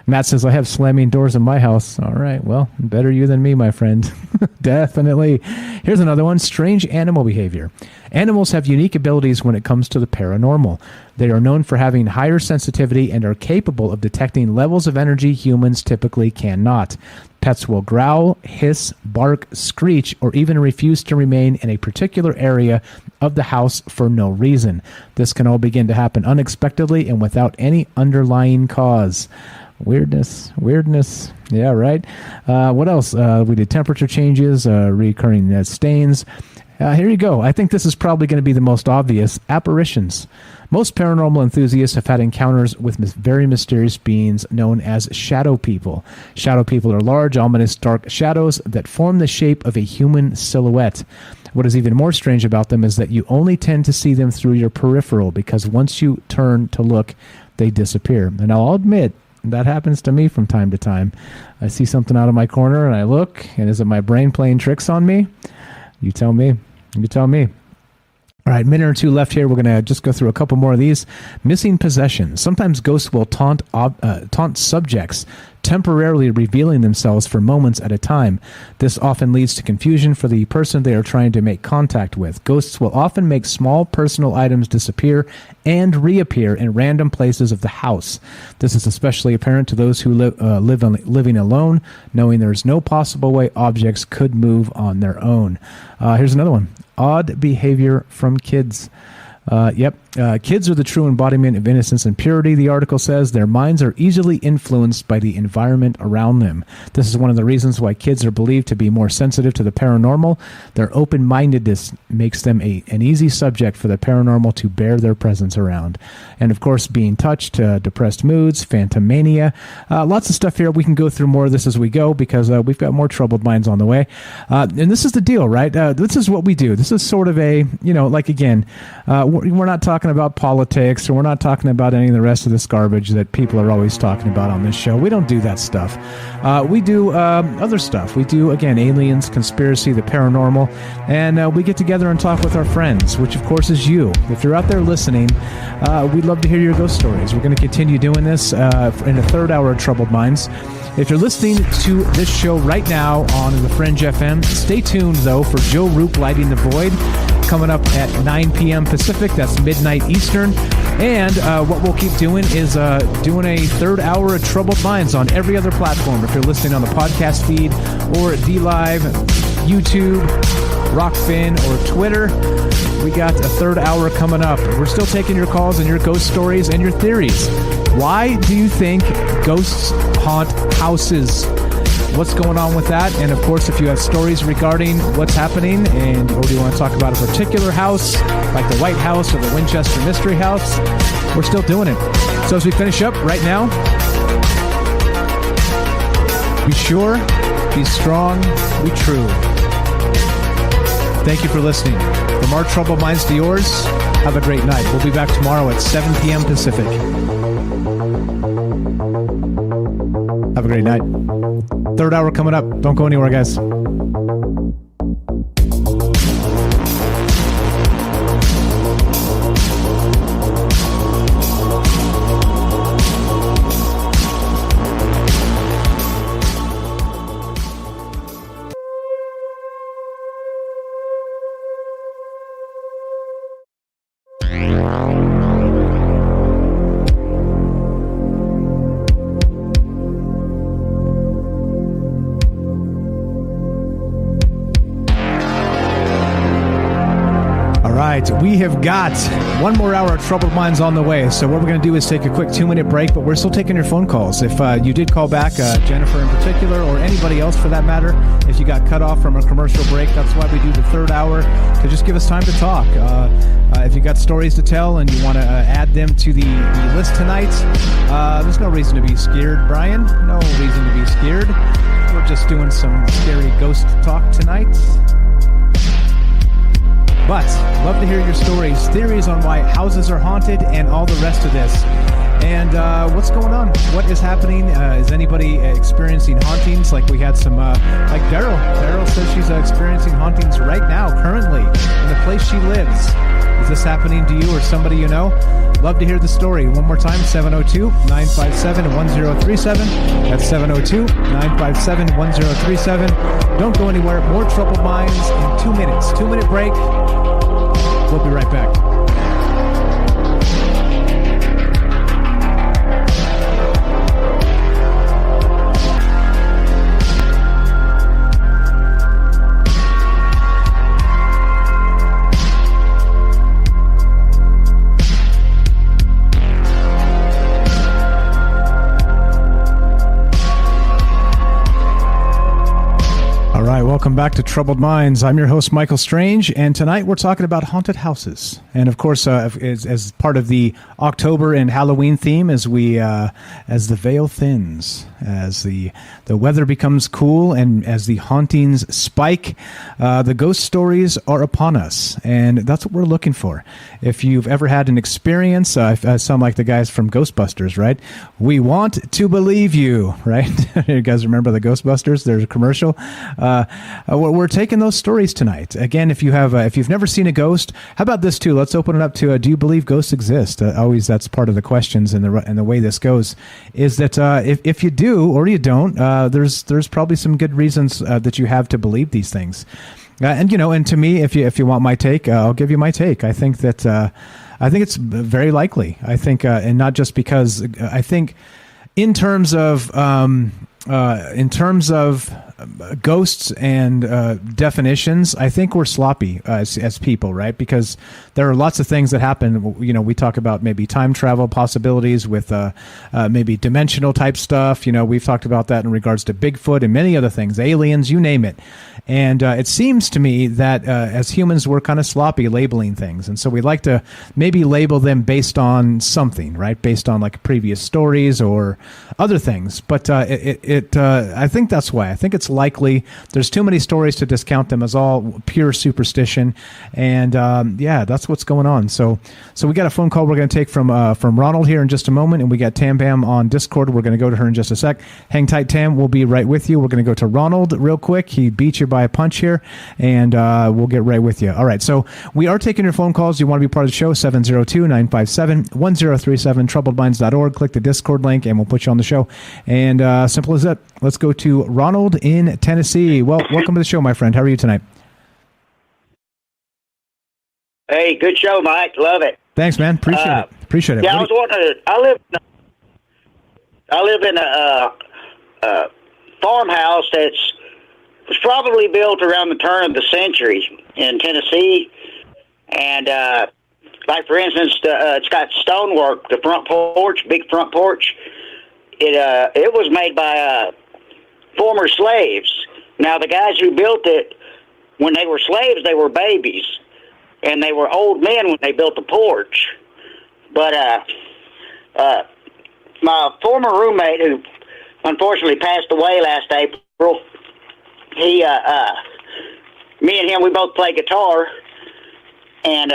Matt says, I have slamming doors in my house. All right, well, better you than me, my friend. Definitely. Here's another one. Strange animal behavior. Animals have unique abilities when it comes to the paranormal. They are known for having higher sensitivity and are capable of detecting levels of energy humans typically cannot. Pets will growl, hiss, bark, screech, or even refuse to remain in a particular area of the house for no reason. This can all begin to happen unexpectedly and without any underlying cause. Weirdness. Yeah, right. What else? We did temperature changes, recurring stains. Here you go. I think this is probably going to be the most obvious. Apparitions. Most paranormal enthusiasts have had encounters with very mysterious beings known as shadow people. Shadow people are large, ominous, dark shadows that form the shape of a human silhouette. What is even more strange about them is that you only tend to see them through your peripheral, because once you turn to look, they disappear. And I'll admit, that happens to me from time to time. I see something out of my corner and I look, and is it my brain playing tricks on me? You tell me. You tell me. All right, minute or two left here. We're going to just go through a couple more of these. Missing possessions. Sometimes ghosts will taunt subjects, temporarily revealing themselves for moments at a time. This often leads to confusion for the person they are trying to make contact with. Ghosts will often make small personal items disappear and reappear in random places of the house. This is especially apparent to those who living alone, knowing there is no possible way objects could move on their own. Here's another one. Odd behavior from kids. Kids are the true embodiment of innocence and purity, the article says. Their minds are easily influenced by the environment around them. This is one of the reasons why kids are believed to be more sensitive to the paranormal. Their open-mindedness makes them an easy subject for the paranormal to bear their presence around. And, of course, being touched, depressed moods, phantomania. Lots of stuff here. We can go through more of this as we go, because we've got more troubled minds on the way. And this is the deal, right? This is what we do. This is sort of a, we're not talking about politics, or we're not talking about any of the rest of this garbage that people are always talking about on this show. We don't do that stuff. We do other stuff. We do, again, aliens, conspiracy, the paranormal, and we get together and talk with our friends, which, of course, is you. If you're out there listening, we'd love to hear your ghost stories. We're going to continue doing this in the third hour of Troubled Minds. If you're listening to this show right now on the Fringe FM, stay tuned, though, for Joe Roop Lighting the Void, coming up at 9 p.m. Pacific. That's midnight Eastern. And what we'll keep doing is doing a third hour of Troubled Minds on every other platform. If you're listening on the podcast feed or DLive, YouTube, Rockfin, or Twitter, we got a third hour coming up. We're still taking your calls and your ghost stories and your theories. Why do you think ghosts haunt houses? What's going on with that? And of course, if you have stories regarding what's happening, or do you want to talk about a particular house, like the White House or the Winchester Mystery House, we're still doing it. So as we finish up right now, be sure, be strong, be true. Thank you for listening. From our Troubled Minds to yours, have a great night. We'll be back tomorrow at 7 p.m. Pacific. Have a great night. Third hour coming up. Don't go anywhere, guys. We have got one more hour of Troubled Minds on the way. So what we're going to do is take a quick 2-minute break, but we're still taking your phone calls. If you did call back, Jennifer in particular, or anybody else for that matter, if you got cut off from a commercial break, that's why we do the third hour, to just give us time to talk. If you got stories to tell and you want to add them to the list tonight, there's no reason to be scared, Brian. No reason to be scared. We're just doing some scary ghost talk tonight. But love to hear your stories, theories on why houses are haunted, and all the rest of this. And what's going on? What is happening? Is anybody experiencing hauntings? Like we had some, like Daryl. Daryl says she's experiencing hauntings right now, currently, in the place she lives. Is this happening to you or somebody you know? Love to hear the story. One more time, 702-957-1037. That's 702-957-1037. Don't go anywhere. More Troubled Minds in 2 minutes. 2-minute break. We'll be right back. Welcome back to Troubled Minds. I'm your host, Michael Strange, and tonight we're talking about haunted houses. And of course, as part of the October and Halloween theme, as the veil thins, as the weather becomes cool, and as the hauntings spike, the ghost stories are upon us, and that's what we're looking for. If you've ever had an experience, I sound like the guys from Ghostbusters, right? We want to believe you, right? You guys remember the Ghostbusters? There's a commercial. We're taking those stories tonight. Again, if you've never seen a ghost, how about this too? Let's open it up to do you believe ghosts exist? Always, that's part of the questions and the way this goes is that if you do or you don't, there's probably some good reasons that you have to believe these things. And to me, if you want my take, I'll give you my take. I think it's very likely. I think, and not just because I think in terms of ghosts and definitions, I think we're sloppy as people, right? Because there are lots of things that happen. We talk about maybe time travel possibilities with maybe dimensional type stuff. We've talked about that in regards to Bigfoot and many other things, aliens, you name it. And it seems to me that as humans, we're kind of sloppy labeling things. And so we like to maybe label them based on something, right? Based on like previous stories or other things. But I think that's why. I think it's likely there's too many stories to discount them as all pure superstition. And that's what's going on. So we got a phone call we're going to take from Ronald here in just a moment. And we got Tam Bam on Discord. We're going to go to her in just a sec. Hang tight, Tam. We'll be right with you. We're going to go to Ronald real quick. He beat you by a punch here, and we'll get right with you. All right, so we are taking your phone calls. You want to be part of the show, 702-957-1037, troubledminds.org. Click the Discord link, and we'll put you on the show. And simple as that. Let's go to Ronald in Tennessee. Well, welcome to the show, my friend. How are you tonight? Hey, good show, Mike. Love it. Thanks, man. Appreciate it. Yeah, I was wondering. I live in a farmhouse was probably built around the turn of the century in Tennessee, and like for instance, it's got stonework. The front porch, big front porch. It was made by former slaves. Now the guys who built it, when they were slaves, they were babies, and they were old men when they built the porch. But my former roommate, who unfortunately passed away last April, me and him, we both play guitar, and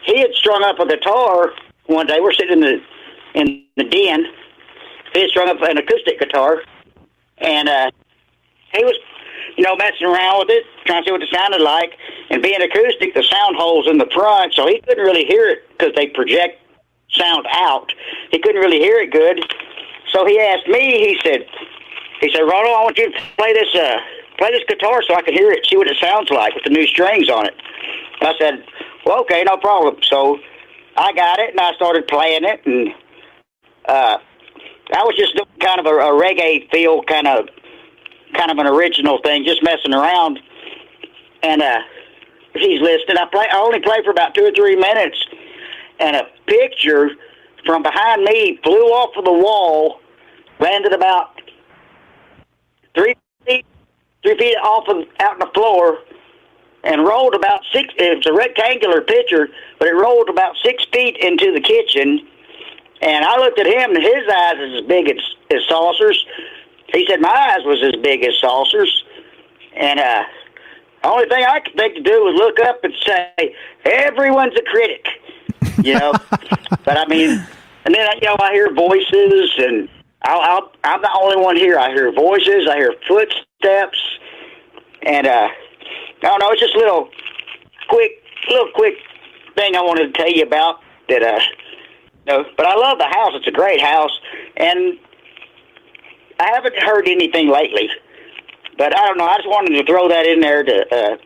he had strung up a guitar one day. We're sitting in the den. He had strung up an acoustic guitar, and he was, messing around with it, trying to see what it sounded like. And being acoustic, the sound holes in the front, so he couldn't really hear it because they project sound out. He couldn't really hear it good. So he asked me. He said, Ronald, I want you to play this guitar so I can hear it, see what it sounds like with the new strings on it. I said, well, okay, no problem. So I got it, and I started playing it, and I was just doing kind of a reggae feel, kind of an original thing, just messing around. And he's listening. I only played for about 2 or 3 minutes, and a picture from behind me flew off of the wall, landed about 3 feet out on the floor, and rolled about 6. It was a rectangular picture, but it rolled about 6 feet into the kitchen. And I looked at him, and his eyes was as big as saucers. He said my eyes was as big as saucers. And the only thing I could think to do was look up and say, everyone's a critic, But I mean, and then, I hear voices, and I'm the only one here. I hear voices, I hear footsteps, and I don't know, it's just a little quick thing I wanted to tell you about that, but I love the house. It's a great house, and I haven't heard anything lately. But I don't know. I just wanted to throw that in there to, I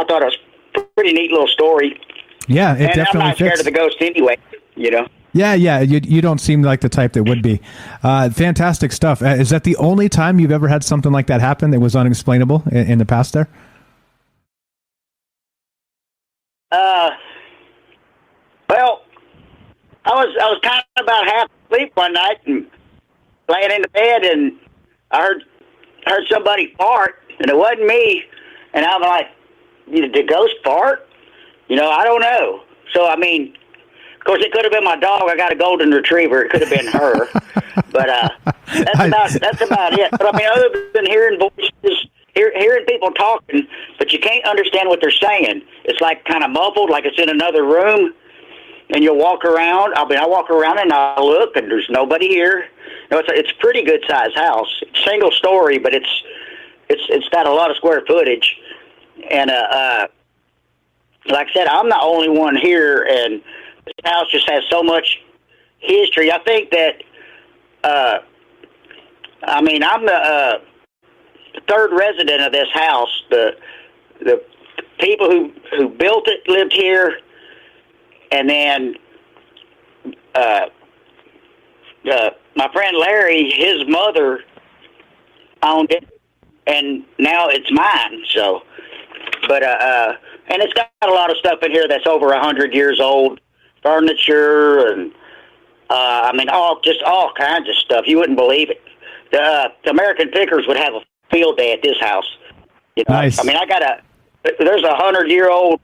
thought it was a pretty neat little story. Yeah, it definitely fits. I'm not scared of the ghost anyway, Yeah, you don't seem like the type that would be. Fantastic stuff. Is that the only time you've ever had something like that happen that was unexplainable in the past there? Well, I was kind of about half asleep one night and laying in the bed, and I heard somebody fart, and it wasn't me. And I'm like, did the ghost fart? I don't know. So, I mean, of course, it could have been my dog. I got a golden retriever. It could have been her. But that's about it. But, I mean, other than hearing voices, hearing people talking, but you can't understand what they're saying. It's like kind of muffled, like it's in another room. And you'll walk around. I walk around and I look, and there's nobody here. It's a pretty good sized house. It's single story, but it's got a lot of square footage. And like I said, I'm the only one here, and this house just has so much history. I think that I'm the third resident of this house. The people who built it lived here. And then my friend Larry, his mother owned it, and now it's mine. So, but and it's got a lot of stuff in here that's over 100 years old, furniture, and all kinds of stuff. You wouldn't believe it. The American Pickers would have a field day at this house. Nice. I mean, there's a 100-year-old.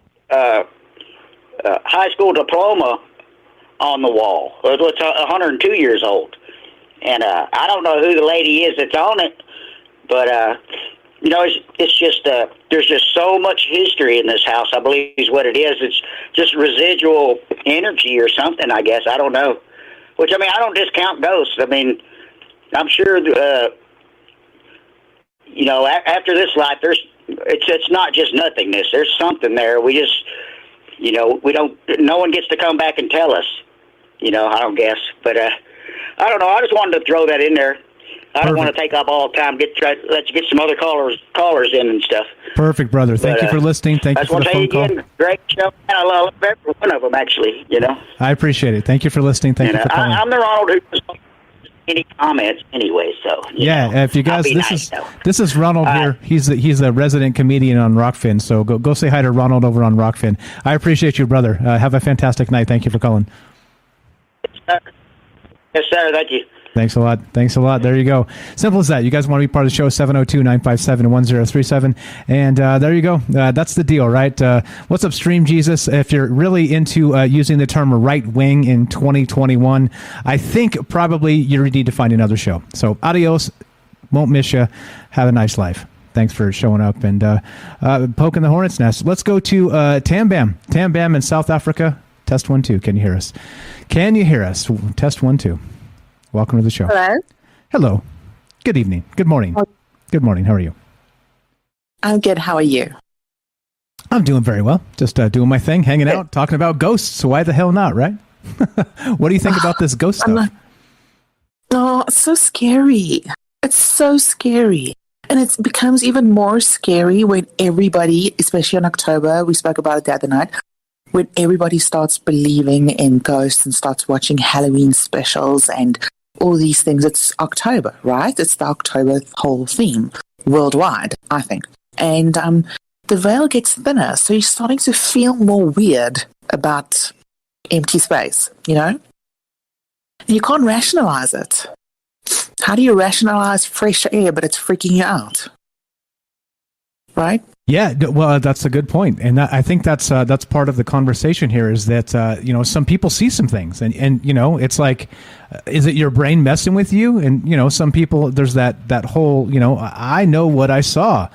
High school diploma on the wall. It's 102 years old. And I don't know who the lady is that's on it, but, it's just, there's just so much history in this house, I believe is what it is. It's just residual energy or something, I guess. I don't know. Which, I mean, I don't discount ghosts. I mean, I'm sure, after this life, it's not just nothingness. There's something there. We just... no one gets to come back and tell us, I don't guess. But, I don't know. I just wanted to throw that in there. I don't want to take up all the time. Let's get some other callers in and stuff. Perfect, brother. Thank you for listening. Thank you for the phone call. Again, great show. I love every one of them, actually, I appreciate it. Thank you for listening. Thank you for calling. I'm the Ronald who doesn't any comments anyway, so. If you guys, this is Ronald here. He's a resident comedian on Rockfin, so go say hi to Ronald over on Rockfin. I appreciate you, brother. Have a fantastic night. Thank you for calling. Yes, sir. Thank you. Thanks a lot. There you go. Simple as that. You guys want to be part of the show, 702-957-1037. And there you go. That's the deal, right? What's up, Stream Jesus? If you're really into using the term right wing in 2021, I think probably you need to find another show. So adios. Won't miss you. Have a nice life. Thanks for showing up and poking the hornet's nest. Let's go to Tambam. Tambam in South Africa. Test 1 2. Can you hear us? Can you hear us? Test 1 2. Welcome to the show. Hello. Hello. Good evening. Good morning. Good morning. How are you? I'm good. How are you? I'm doing very well. Just doing my thing, hanging out, talking about ghosts. So why the hell not, right? What do you think about this ghost stuff? It's so scary. It's so scary. And it becomes even more scary when everybody, especially in October, we spoke about it the other night, when everybody starts believing in ghosts and starts watching Halloween specials and all these things. It's October, right? It's the October whole theme worldwide, I think. And the veil gets thinner, so you're starting to feel more weird about empty space, And you can't rationalize it. How do you rationalize fresh air, but it's freaking you out? Right? Yeah, well, that's a good point, and I think that's part of the conversation here. Is that some people see some things, and it's like, is it your brain messing with you? And some people, there's that whole I know what I saw,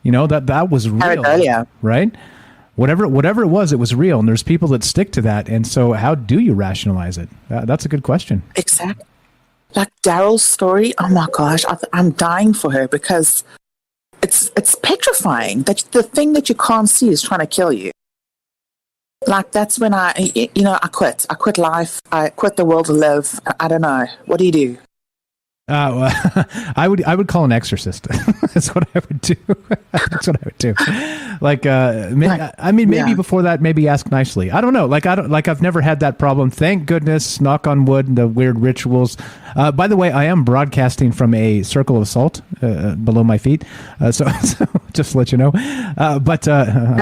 that was real, right? Whatever it was real, and there's people that stick to that. And so, how do you rationalize it? That's a good question. Exactly. Like Daryl's story. Oh my gosh, I'm dying for her because. It's petrifying that the thing that you can't see is trying to kill you. Like that's when I quit. I quit life. I quit the will to live. I don't know. What do you do? I would call an exorcist. That's what I would do. That's what I would do. Maybe before that, maybe ask nicely. I don't know. I've never had that problem. Thank goodness. Knock on wood. The weird rituals. By the way, I am broadcasting from a circle of salt below my feet. So just to let you know. Are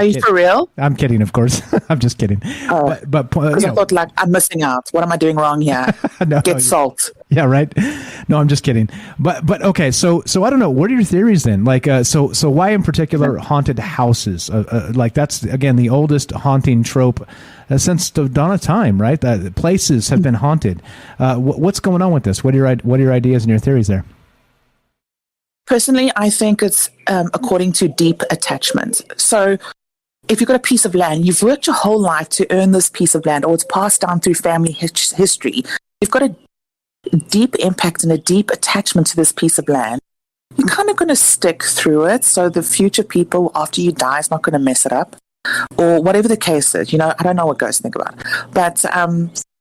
you for real? I'm kidding, of course. I'm just kidding. Because I thought, I'm missing out. What am I doing wrong here? No, Get salt. Yeah, right. No, I'm just kidding. But okay, so I don't know. What are your theories then? Like, so why in particular haunted houses? Like that's again the oldest haunting trope since the dawn of time, right? Places have been haunted. What's going on with this? What are your ideas and your theories there? Personally, I think it's according to deep attachment. So if you've got a piece of land, you've worked your whole life to earn this piece of land, or it's passed down through family history. You've got a deep impact and a deep attachment to this piece of land. You're kind of going to stick through it, so the future people after you die is not going to mess it up, or whatever the case is. I don't know what ghosts think about, but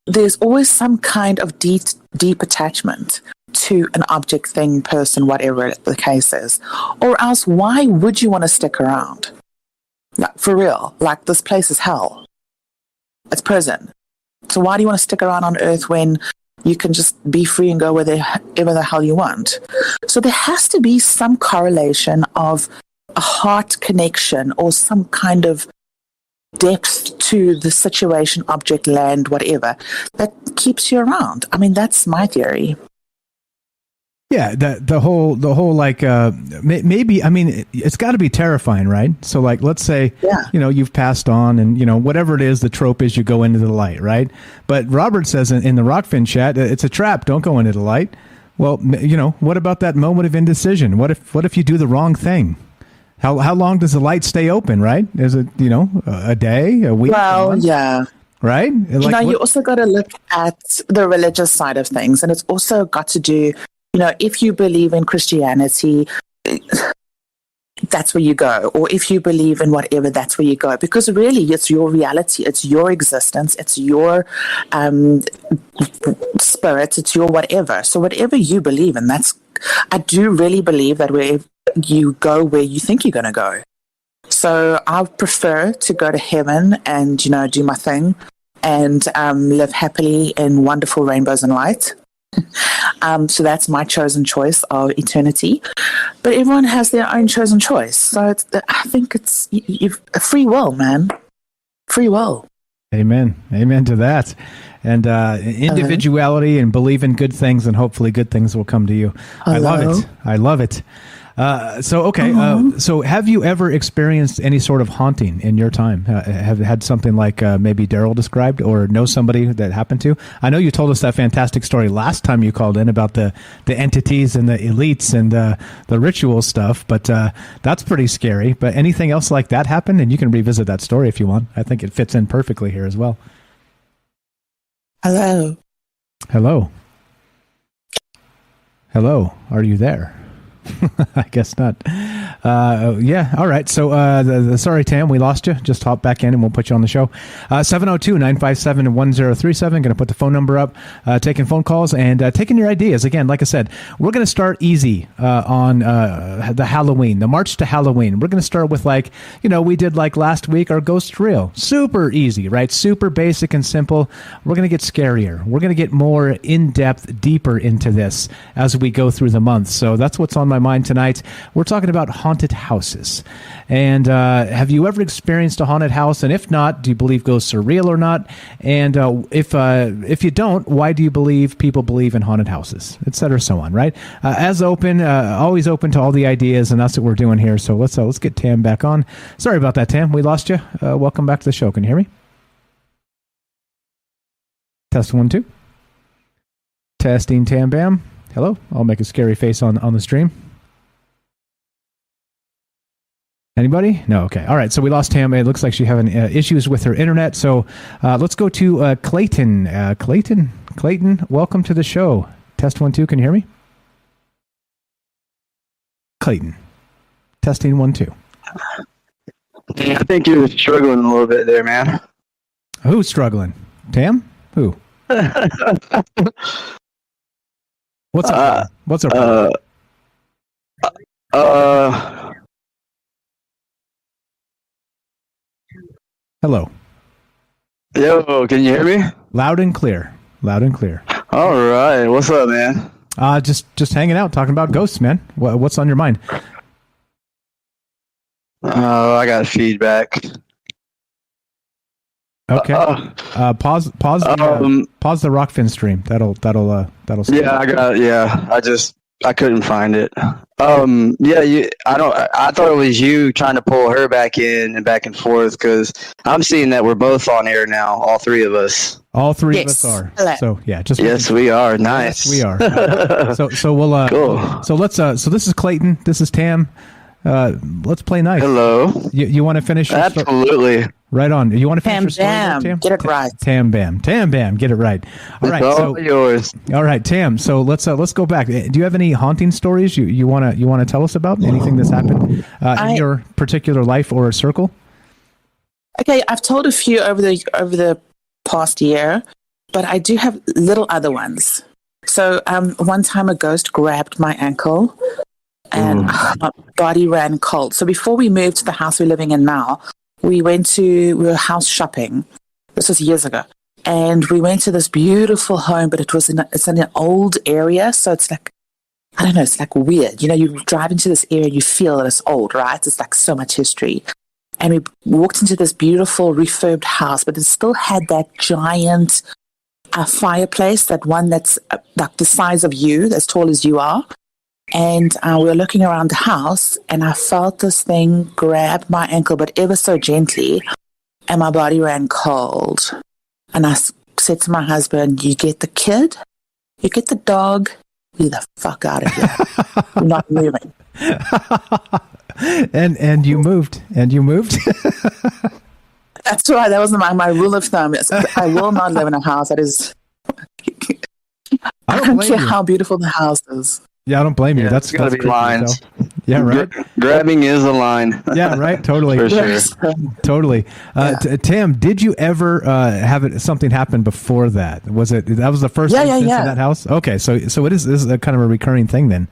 there's always some kind of deep attachment to an object, thing, person, whatever the case is. Or else, why would you want to stick around? Like, for real, like this place is hell. It's prison. So why do you want to stick around on Earth when you can just be free and go wherever the hell you want? So there has to be some correlation of a heart connection or some kind of depth to the situation, object, land, whatever, that keeps you around. I mean, that's my theory. Yeah, the whole like maybe, I mean, it's got to be terrifying, right? So like, let's say you've passed on, and whatever it is, the trope is you go into the light, right? But Robert says in the Rockfin chat, it's a trap. Don't go into the light. Well, what about that moment of indecision? What if you do the wrong thing? How long does the light stay open? Right? Is it a day, a week? Well, a month? yeah. Right. Like, you also got to look at the religious side of things, and it's also got to do. If you believe in Christianity, that's where you go. Or if you believe in whatever, that's where you go. Because really, it's your reality. It's your existence. It's your spirit. It's your whatever. So whatever you believe in, I do really believe that where you go where you think you're going to go. So I prefer to go to heaven and, do my thing and live happily in wonderful rainbows and light. So that's my chosen choice of eternity, but everyone has their own chosen choice. So I think it's you've free will, man. Free will. Amen to that. And individuality and believe in good things, and hopefully good things will come to you. Hello? I love it. So have you ever experienced any sort of haunting in your time? Have had something like maybe Daryl described, or know somebody that happened to? I know you told us that fantastic story last time you called in about the entities and the elites and the ritual stuff, but that's pretty scary. But anything else like that happened? And you can revisit that story if you want. I think it fits in perfectly here as well. Hello. Are you there? I guess not. Yeah. All right. So, sorry, Tam, we lost you. Just hop back in and we'll put you on the show. 702-957-1037. Going to put the phone number up, taking phone calls and taking your ideas. Again, like I said, we're going to start easy on the Halloween, the March to Halloween. We're going to start with we did like last week, our Ghost Reel. Super easy, right? Super basic and simple. We're going to get scarier. We're going to get more in-depth, deeper into this as we go through the month. So that's what's on my mind tonight. We're talking about haunted houses. And have you ever experienced a haunted house? And if not, do you believe ghosts are real or not? And if you don't, why do you believe people believe in haunted houses, et cetera, so on, right? Always open to all the ideas, and that's what we're doing here. So let's get Tam back on. Sorry about that, Tam. We lost you. Welcome back to the show. Can you hear me? Test 1 2. Testing, Tam Bam. Hello. I'll make a scary face on the stream. Anybody? No. Okay. All right. So we lost Tam. It looks like she's having issues with her internet. So let's go to Clayton. Clayton, welcome to the show. Test 1 2. Can you hear me? Clayton. Testing 1 2. I think you're struggling a little bit there, man. Who's struggling? Tam? Who? What's up? What's up? Hello. Yo, can you hear me? Loud and clear. All right. What's up, man? Just hanging out, talking about ghosts, man. What's on your mind? I got feedback. Okay. Pause the Rockfin stream. That'll. I couldn't find it. I thought it was you trying to pull her back in and back and forth because I'm seeing that we're both on air now, all three of us. All three of us are. So yeah, yes, we are. Nice. Yes, we are. So we'll. Cool. So let's. So this is Clayton. This is Tam. Let's play nice. Hello. You want to finish? Absolutely. Right on. You want to finish your story, Tam? Get it right. Tam bam. Get it right. All right. It's all yours. All right, Tam. So let's go back. Do you have any haunting stories you want to tell us about? Anything that's happened in your particular life or circle? Okay, I've told a few over the past year, but I do have little other ones. So one time a ghost grabbed my ankle and my body ran cold. So before we moved to the house we're living in now, we were house shopping. This was years ago. And we went to this beautiful home, but it's in an old area. So it's like, I don't know, it's like weird. You know, you drive into this area and you feel that it's old, right? It's like so much history. And we walked into this beautiful refurbed house, but it still had that giant fireplace, that one that's like the size of you, as tall as you are. And we were looking around the house, and I felt this thing grab my ankle, but ever so gently, and my body ran cold. And I said to my husband, you get the kid, you get the dog, leave the fuck out of here. I'm not moving. And you moved. That's right. That was my rule of thumb. I will not live in a house that is... I don't care how beautiful the house is. Yeah, I don't blame you. That's got to be lines. Yeah, right. Grabbing is a line. Yeah, right. Totally. For sure. Totally. Tam, did you ever have something happen before that? That was the first instance in that house? Okay, so it is a kind of a recurring thing then.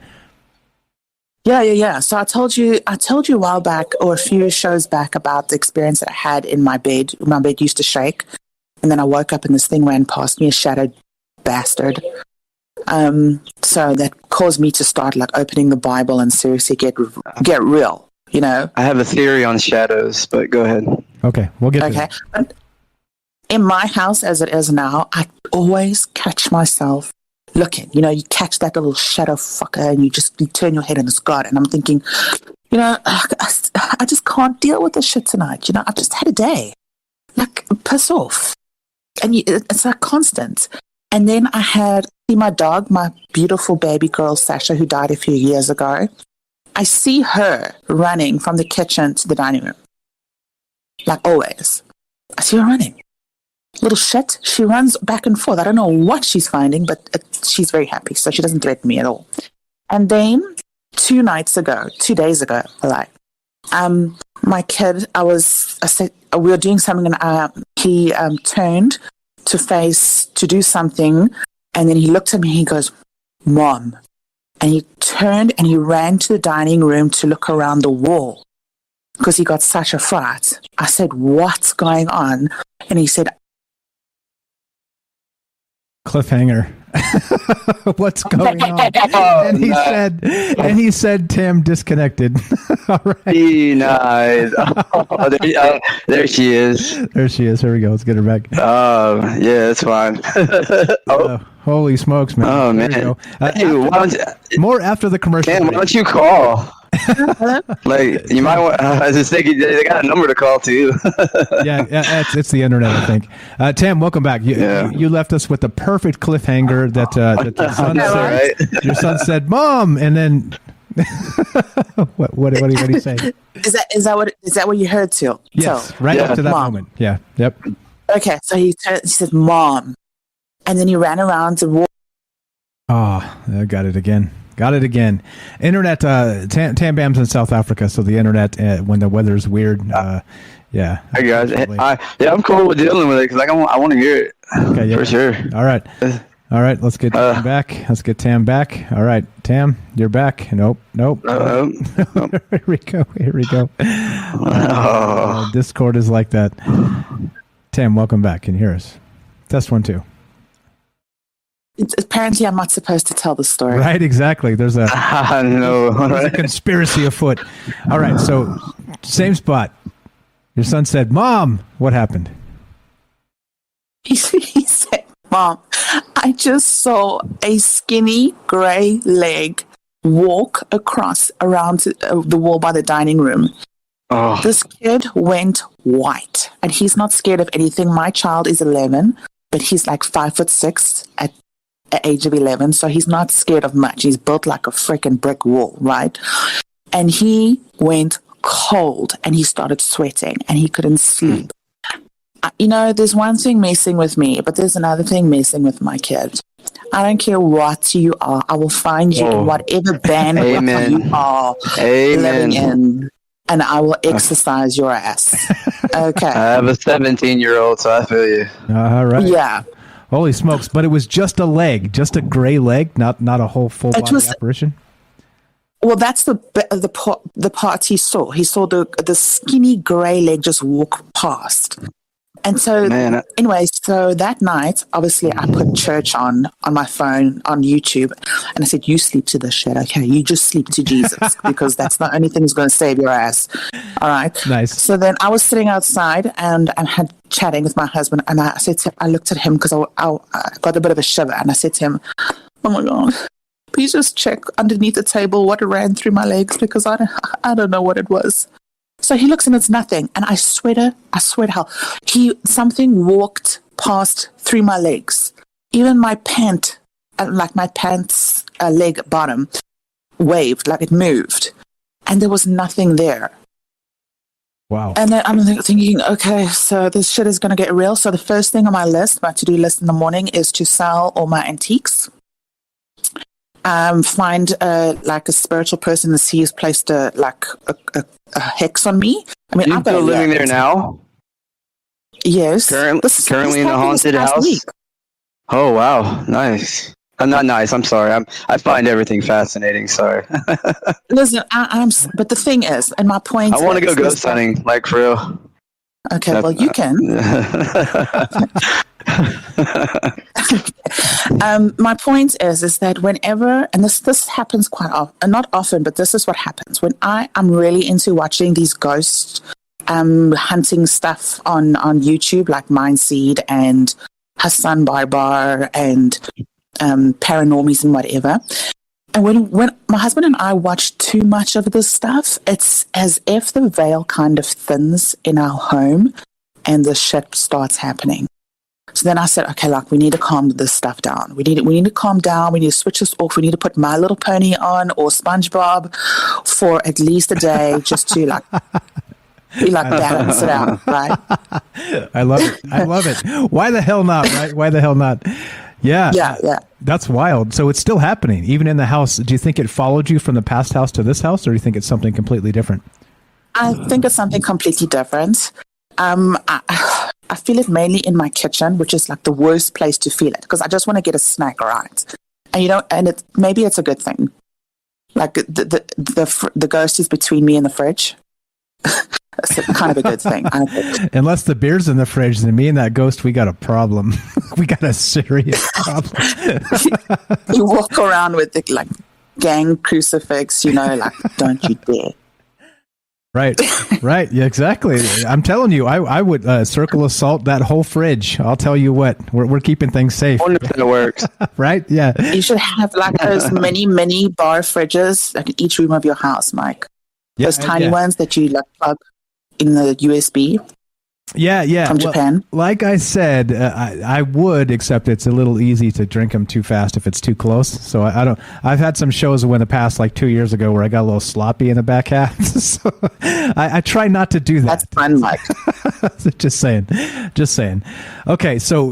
Yeah. So I told you a while back or a few shows back about the experience that I had in my bed. My bed used to shake, and then I woke up and this thing ran past me, a shadow bastard. So that caused me to start like opening the Bible and seriously get real, you know. I have a theory on shadows, but go ahead. Okay, we'll get to that. But in my house as it is now, I always catch myself looking. You know, you catch that little shadow fucker and you turn your head and it's God. And I'm thinking, you know, I just can't deal with this shit tonight. You know, I've just had a day. Like, piss off. And it's like constant. And then I had my dog, my beautiful baby girl, Sasha, who died a few years ago. I see her running from the kitchen to the dining room. Like always. I see her running. Little shit. She runs back and forth. I don't know what she's finding, but she's very happy, so she doesn't threaten me at all. And then 2 days ago, my kid, we were doing something and he turned to do something, and then he looked at me and he goes, Mom. And he turned and he ran to the dining room to look around the wall because he got such a fright. I said, what's going on? And he said, cliffhanger. What's going on? And he said Tam disconnected. All right. Nice. There she is. There she is. Here we go. Let's get her back. Yeah, it's fine. Holy smokes, man. Oh, man. Hey, more after the commercial. Tam, why don't you call? Like, you might want, I was just thinking they got a number to call too. yeah, it's the internet, I think. Tam, welcome back. You left us with the perfect cliffhanger that the son said. Right? Your son said, Mom, and then what do you say? Is that what you heard too? Yes, right up to that moment. Yeah. Yep. Okay, so he said, Mom, and then he ran around to walk. Oh, I got it again. Internet, Tam Bam's in South Africa, so the internet, when the weather's weird, yeah. Hey guys, I'm cool with dealing with it because I want to hear it. Okay, yeah, for sure. All right, let's get Tam back. Let's get Tam back. All right, Tam, you're back. Nope. Here we go. Discord is like that. Tam, welcome back. Can you hear us? Test 1 2. Apparently, I'm not supposed to tell the story. Right, exactly. There's a conspiracy afoot. All right, so same spot. Your son said, Mom, what happened? He said, Mom, I just saw a skinny gray leg walk across around the wall by the dining room. Oh. This kid went white, and he's not scared of anything. My child is 11, but he's like 5'6" at age of 11, so he's not scared of much. He's built like a freaking brick wall, right? And he went cold, and he started sweating, and he couldn't sleep. There's one thing messing with me, but there's another thing messing with my kid. I don't care what you are. I will find you in whatever bandwidth you are living in, and I will exercise your ass. Okay. I have a 17-year-old, so I feel you. All right. Yeah. Holy smokes! But it was just a leg, just a gray leg, not a whole full body apparition. Well, that's the part he saw. He saw the skinny gray leg just walk past. And so, anyway, so that night, obviously, I put church on my phone, on YouTube, and I said, you sleep to this shit, okay? You just sleep to Jesus, because that's the only thing that's going to save your ass, all right? Nice. So then I was sitting outside, and I had chatting with my husband, and I looked at him, because I got a bit of a shiver, and I said to him, oh my God, please just check underneath the table what ran through my legs, because I don't know what it was. So he looks and it's nothing. And I swear to hell, something walked past through my legs. Even my pants leg bottom waved, like it moved. And there was nothing there. Wow. And then I'm thinking, okay, so this shit is going to get real. So the first thing on my to-do list in the morning is to sell all my antiques. Find like a spiritual person to see who's placed a hex on me. I mean, I'm still living there now. Yes, currently in a haunted house. Week. Oh wow, nice. I'm not nice. I'm sorry. I find everything fascinating. Sorry. Listen, but the thing is, and my point. I want to go ghost hunting, like for real. Okay, well, you can. My point is that whenever, and this happens quite often, not often, but this is what happens when I'm really into watching these ghost hunting stuff on YouTube, like Mindseed and Hassan Barbar and Paranormies and whatever. And when my husband and I watch too much of this stuff, it's as if the veil kind of thins in our home and the shit starts happening. So then I said, okay, we need to calm this stuff down. We need to calm down. We need to switch this off. We need to put My Little Pony on or SpongeBob for at least a day just to balance it out, right? I love it. Why the hell not, right? Why the hell not? Yeah. That's wild. So it's still happening, even in the house. Do you think it followed you from the past house to this house, or do you think it's something completely different? I think it's something completely different. I feel it mainly in my kitchen, which is like the worst place to feel it, because I just want to get a snack, right? And maybe it's a good thing. Like the ghost is between me and the fridge. It's kind of a good thing. Unless the beer's in the fridge, then me and that ghost, we got a problem. We got a serious problem. You walk around with the gang crucifix, don't you dare. Right. Yeah, exactly. I'm telling you, I would circle assault that whole fridge. I'll tell you what, we're keeping things safe. I wonder if it works. Right? Yeah. You should have those mini bar fridges in each room of your house, Mike. Yeah, those tiny ones that you plug in the USB. Yeah. From Japan. Like I said, I would, except it's a little easy to drink them too fast if it's too close. So I don't. I've had some shows in the past, like 2 years ago, where I got a little sloppy in the back half. So I try not to do that. That's fun, Mike. Just saying. Okay, so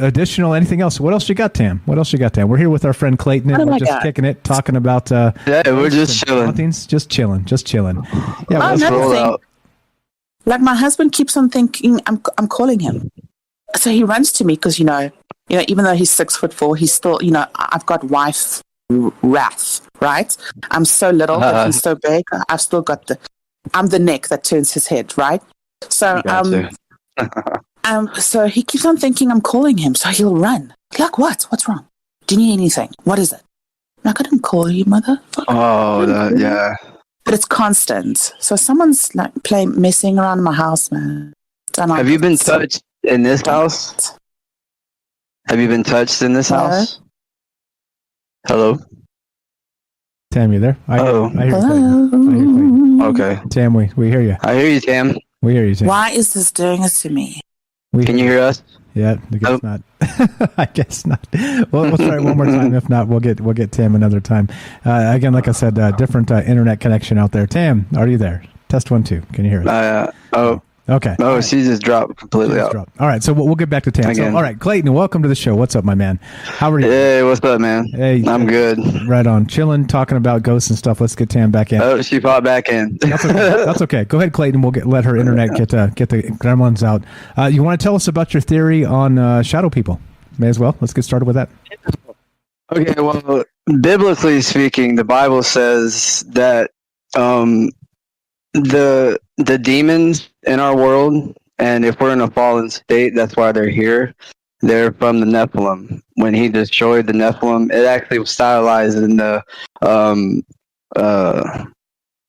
additional anything else? What else you got, Tam? We're here with our friend Clayton, and we're just kicking it, talking about. We're just chilling. Just chilling. Yeah, let's roll out. Like my husband keeps on thinking I'm calling him, so he runs to me because even though he's 6'4", he's still I've got wife wrath, right? I'm so little, but he's so big. I've still got I'm the neck that turns his head, right? So so he keeps on thinking I'm calling him, so he'll run. Like what? What's wrong? Do you need anything? What is it? I'm like, I didn't call you, motherfucker. Oh, yeah. But it's constant. So someone's messing around in my house, man. Have you been touched in this house? Have you been touched in this house? Hello? Tam, you there? I hear Hello. Clayton. Okay. Tam, we hear you. I hear you, Tam. We hear you, Tam. Why is this doing this to me? Can you hear us? Yeah, I guess not. I guess not. We'll try it one more time. If not, we'll get Tam another time. Again, like I said, different internet connection out there. Tam, are you there? Test 1 2. Can you hear us? Okay. Oh, she just dropped completely out. All right, so we'll get back to Tam. So, all right, Clayton, welcome to the show. What's up, my man? How are you? Hey, what's up, man? Hey, I'm good. Right on. Chilling, talking about ghosts and stuff. Let's get Tam back in. Oh, she popped back in. That's okay. Go ahead, Clayton. We'll let her internet get the gremlins out. You want to tell us about your theory on shadow people? May as well. Let's get started with that. Okay, well, biblically speaking, the Bible says that the demons in our world, and if we're in a fallen state, that's why they're here. They're from the Nephilim. When he destroyed the Nephilim, it actually was stylized in the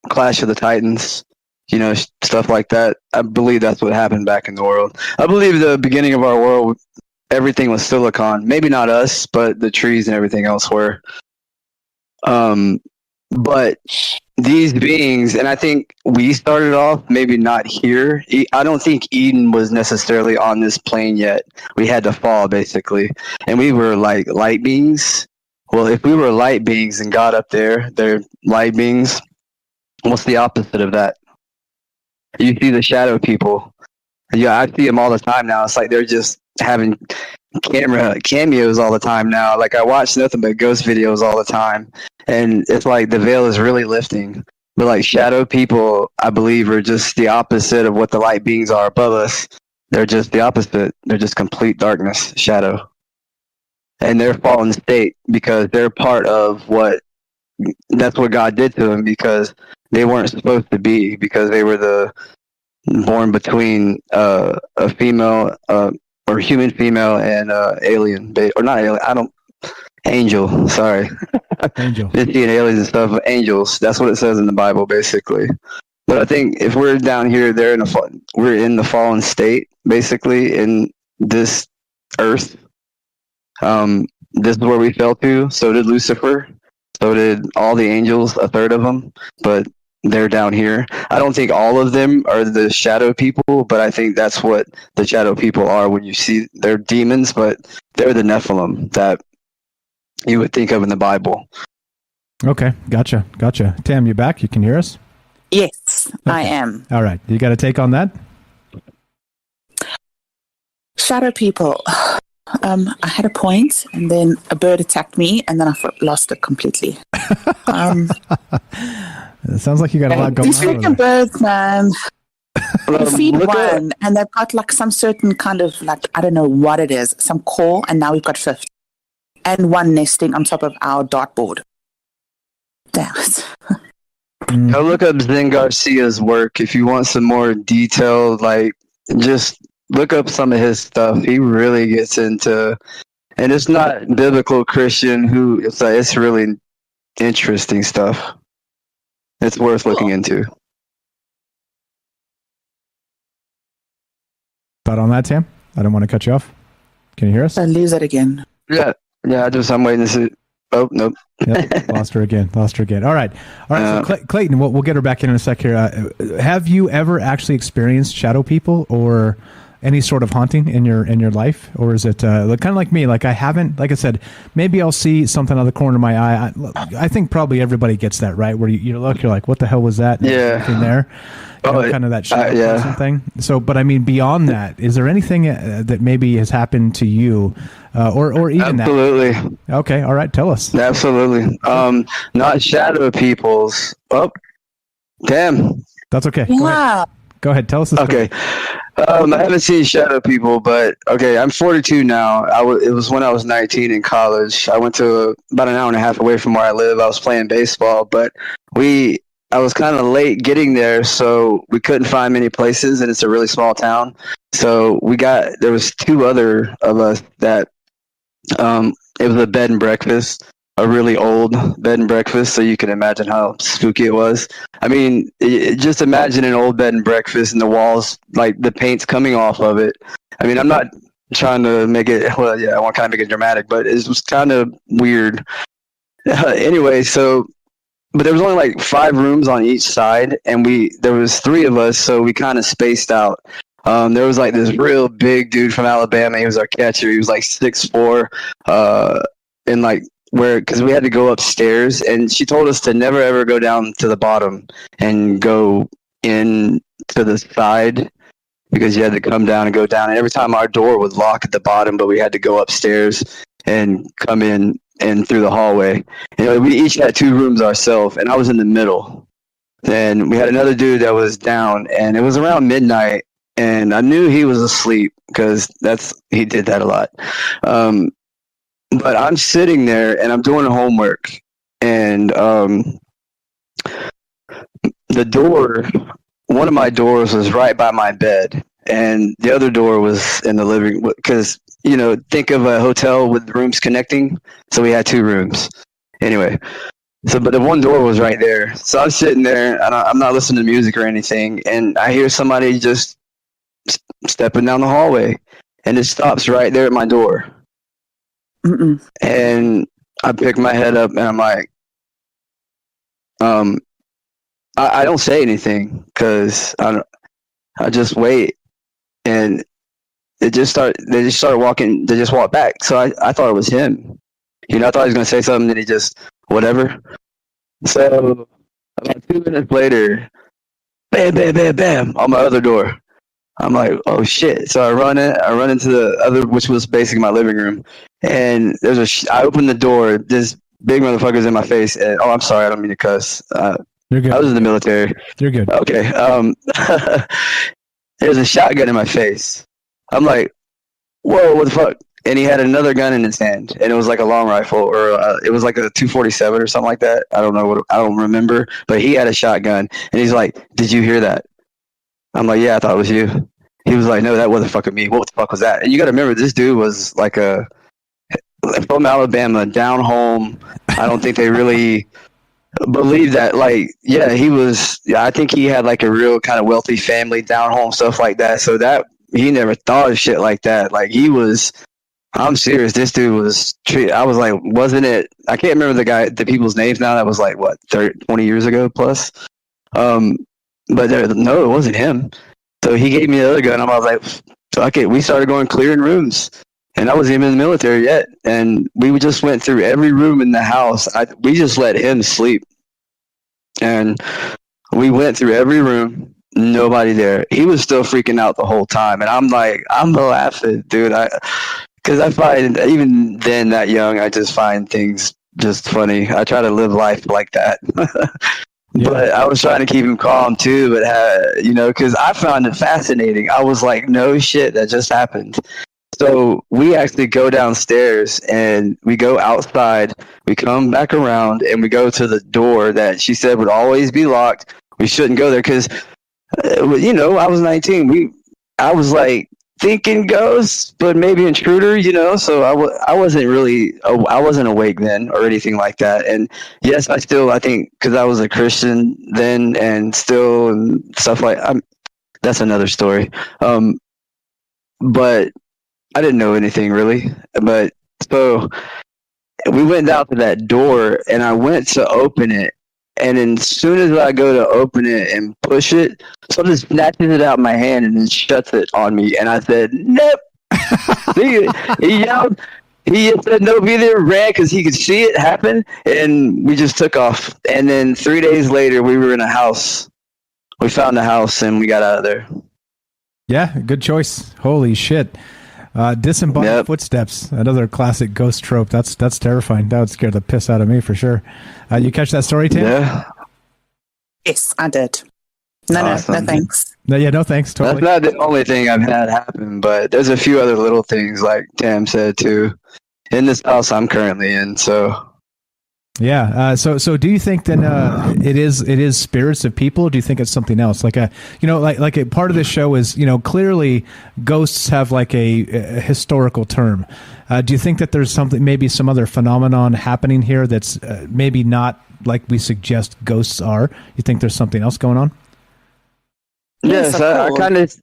Clash of the Titans, stuff like that. I believe that's what happened back in the world. I believe the beginning of our world, everything was silicon. Maybe not us, but the trees and everything else were. But these beings, and I think we started off maybe not here. I don't think Eden was necessarily on this plane yet. We had to fall, basically. And we were like light beings. Well, if we were light beings and got up there, they're light beings. What's the opposite of that? You see the shadow people. Yeah, I see them all the time now. It's like they're just having camera cameos all the time now. Like I watch nothing but ghost videos all the time, and it's like the veil is really lifting. But like shadow people, I believe, are just the opposite of what the light beings are above us. They're just the opposite. They're just complete darkness, shadow, and they're fallen state because they're part of what. That's what God did to them because they weren't supposed to be, because they were born between a female or human female and alien, or not alien. Angel. Sorry, angel. Just seeing aliens and stuff. Angels. That's what it says in the Bible, basically. But I think if we're down here, we're in the fallen state, basically, in this earth. This is where we fell to. So did Lucifer. So did all the angels, a third of them. But they're down here. I don't think all of them are the shadow people, but I think that's what the shadow people are. When you see, they're demons, but they're the Nephilim that you would think of in the Bible. Okay, gotcha. Tam, you back? You can hear us? Yes, okay. I am. All right, you got a take on that? Shadow people. I had a point, and then a bird attacked me, and then I lost it completely. It sounds like you got a lot going on. These freaking birds, man. You feed one, and they've got like some certain kind of I don't know what it is, some core, and now we've got 50. And one nesting on top of our dartboard. Damn it. Go look up Zen Garcia's work if you want some more detailed, just look up some of his stuff. He really gets into, and it's not biblical Christian. It's really interesting stuff. It's worth looking into. Thought on that, Tam? I don't want to cut you off. Can you hear us? I lose it again. Yeah. I'm waiting to see. Oh, nope. Yep, lost her again. All right. So Clayton, we'll get her back in a sec here. Have you ever actually experienced shadow people or any sort of haunting in your life, or is it kind of like me? Like I haven't. Like I said, maybe I'll see something out of the corner of my eye. I think probably everybody gets that, right? Where you look, you're like, "What the hell was that?" Anything there. Kind of that shadow person thing. So, but I mean, beyond that, is there anything that maybe has happened to you, or even absolutely. That? Okay, all right, tell us. Absolutely. Not shadow peoples. Oh, damn. That's okay. Yeah. Go ahead. Tell us. Okay. I haven't seen shadow people, but okay, I'm 42 now. It was when I was 19 in college. I went to about an hour and a half away from where I live. I was playing baseball, but I was kind of late getting there, so we couldn't find many places, and it's a really small town. So there was two other of us that it was a bed and breakfast. a really old bed and breakfast, so you can imagine how spooky it was. I mean, just imagine an old bed and breakfast and the walls, like the paint's coming off of it. I mean, I'm not trying to make it, well, yeah, I want to kind of make it dramatic, but it was kind of weird. Anyway, so, but there was only like 5 rooms on each side, and there was 3 of us, so we kind of spaced out. There was like this real big dude from Alabama. He was our catcher. He was like 6'4", and like, because we had to go upstairs, and she told us to never ever go down to the bottom and go in to the side, because you had to come down and go down. And every time our door would lock at the bottom, but we had to go upstairs and come in and through the hallway. We each had 2 rooms ourselves, and I was in the middle. And we had another dude that was down, and it was around midnight, and I knew he was asleep because he did that a lot. But I'm sitting there and I'm doing homework, and the door, one of my doors was right by my bed, and the other door was in the living room, because, think of a hotel with rooms connecting. So we had 2 rooms. Anyway, but the one door was right there. So I'm sitting there, and I'm not listening to music or anything, and I hear somebody just stepping down the hallway, and it stops right there at my door. Mm-mm. And I pick my head up, and I'm like, I don't say anything, because I just wait, and they just started walking. They just walked back. So I thought it was him. I thought he was gonna say something, and he just whatever. So about 2 minutes later, bam, bam, bam, bam, on my other door. I'm like, oh shit! So I run into the other, which was basically my living room, and I open the door. This big motherfucker's in my face, and I'm sorry, I don't mean to cuss. You're good. I was in the military. You're good. Okay. There's a shotgun in my face. I'm like, whoa, what the fuck? And he had another gun in his hand, and it was like a long rifle, or it was like a 247 or something like that. I don't remember, but he had a shotgun, and he's like, did you hear that? I'm like, yeah, I thought it was you. He was like, no, that wasn't fucking me. What the fuck was that? And you got to remember, this dude was like from Alabama, down home. I don't think they really believe that. Like, yeah, I think he had like a real kind of wealthy family, down home, stuff like that. So that he never thought of shit like that. Like, I'm serious. This dude was treated. I was like, wasn't it? I can't remember the people's names now. That was like, what, 20 years ago plus? But no, it wasn't him. So he gave me the other gun. I was like, fuck it. We started going clearing rooms. And I wasn't even in the military yet. And we just went through every room in the house. We just let him sleep. And we went through every room. Nobody there. He was still freaking out the whole time. And I'm like, I'm laughing, dude. Because I find, even then, that young, I just find things just funny. I try to live life like that. Yeah. But I was trying to keep him calm too, but because I found it fascinating. I was like, no shit, that just happened. So we actually go downstairs and we go outside. We come back around and we go to the door that she said would always be locked. We shouldn't go there because, I was 19. I was like thinking ghosts, but maybe intruder, so I wasn't awake then or anything like that. And yes, I think because I was a Christian then and still and stuff that's another story. But I didn't know anything really. But so we went down to that door and I went to open it. And as soon as I go to open it and push it, something snatches it out of my hand and then shuts it on me. And I said, nope. He yelled. He said, no, be there, ran because he could see it happen. And we just took off. And then 3 days later, we were in a house. We found a house and we got out of there. Yeah, good choice. Holy shit. Disembodied footsteps, another classic ghost trope. That's terrifying. That would scare the piss out of me for sure. You catch that story, Tim? Yeah. Yes, I did. No, awesome. no thanks. No thanks. Totally. That's not the only thing I've had happen, but there's a few other little things like Tam said too. In this house I'm currently in, so Yeah. So do you think then it is spirits of people? Or do you think it's something else? Like a part of the show is clearly ghosts have like a historical term. Do you think that there's maybe some other phenomenon happening here that's maybe not like we suggest ghosts are? You think there's something else going on? Yes, I kind of.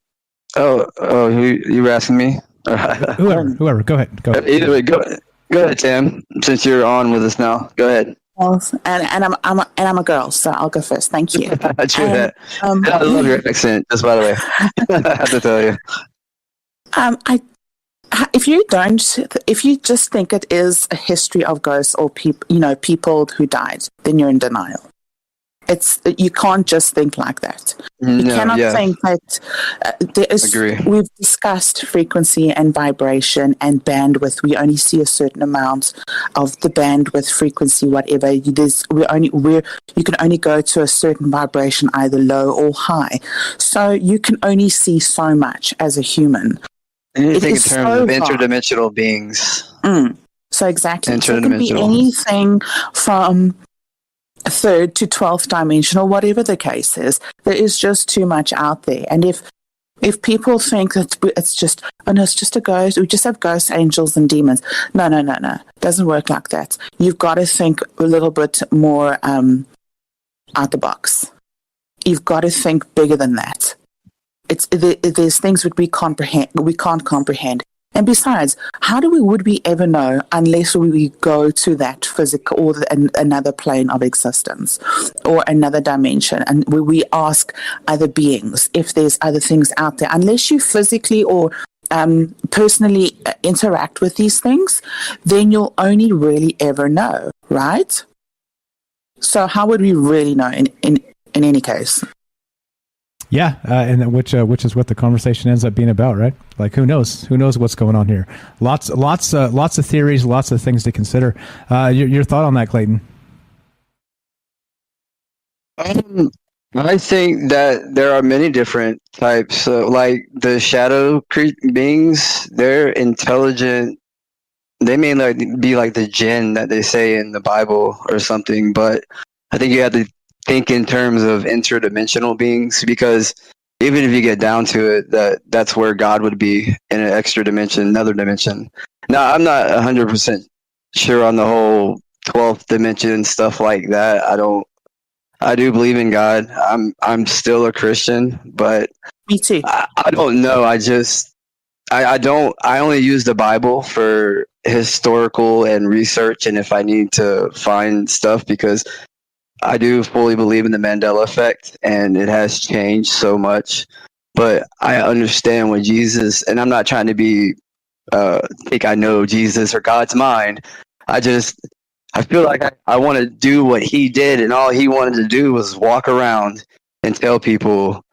Oh, you were asking me? Whoever. Go ahead. Either way, go ahead, Tim. Since you're on with us now, go ahead. Well, and I'm a girl, so I'll go first. Thank you. True that. I love your accent. Just by the way, I have to tell you. If you just think it is a history of ghosts or people who died, then you're in denial. You can't just think like that. You cannot think that there is. Agree. We've discussed frequency and vibration and bandwidth. We only see a certain amount of the bandwidth, frequency, whatever. You can only go to a certain vibration, either low or high. So you can only see so much as a human. And you think in terms of interdimensional beings. So exactly. So it can be anything from third to 12th dimension or whatever the case is. There is just too much out there. And if people think that it's just a ghost, we just have ghosts, angels and demons. No. It doesn't work like that. You've got to think a little bit more out the box. You've got to think bigger than that. There's things that we can't comprehend. And besides, how would we ever know unless we go to that physical or another plane of existence or another dimension, and we ask other beings if there's other things out there? Unless you physically or personally interact with these things, then you'll only really ever know, right? So how would we really know in any case? Yeah, and which is what the conversation ends up being about, right? Like, who knows? Who knows what's going on here? Lots of theories, lots of things to consider. Your thought on that, Clayton? I think that there are many different types. Like the shadow beings, they're intelligent. They may be like the jinn that they say in the Bible or something, but I think you have to think in terms of interdimensional beings, because even if you get down to it, that's where God would be in an extra dimension, another dimension. Now, I'm not 100% sure on the whole 12th dimension stuff like that. I do believe in God. I'm still a Christian, but me too. I don't know. I only use the Bible for historical and research, and if I need to find stuff, because I do fully believe in the Mandela effect, and it has changed so much. But I understand what Jesus, and I'm not trying to think I know Jesus or God's mind. I feel like I want to do what he did, and all he wanted to do was walk around and tell people,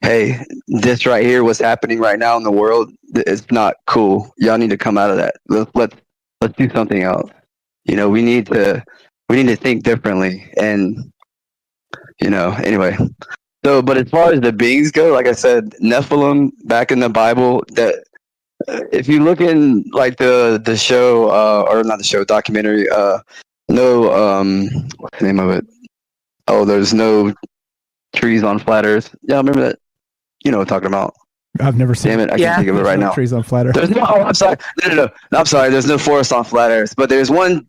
hey, this right here, what's happening right now in the world, it's not cool. Y'all need to come out of that. Let's do something else. We need to think differently. And anyway, but as far as the beings go, like I said, Nephilim back in the Bible, that if you look in like the show, or not the show, documentary, what's the name of it? Oh, there's no trees on flat earth. Yeah, I remember that. You know what I'm talking about. I've never seen. Damn it, I can't think of it right now. Trees on flat earth. There's no. Oh, I'm sorry. No. I'm sorry. There's no forest on flat earth. But there's one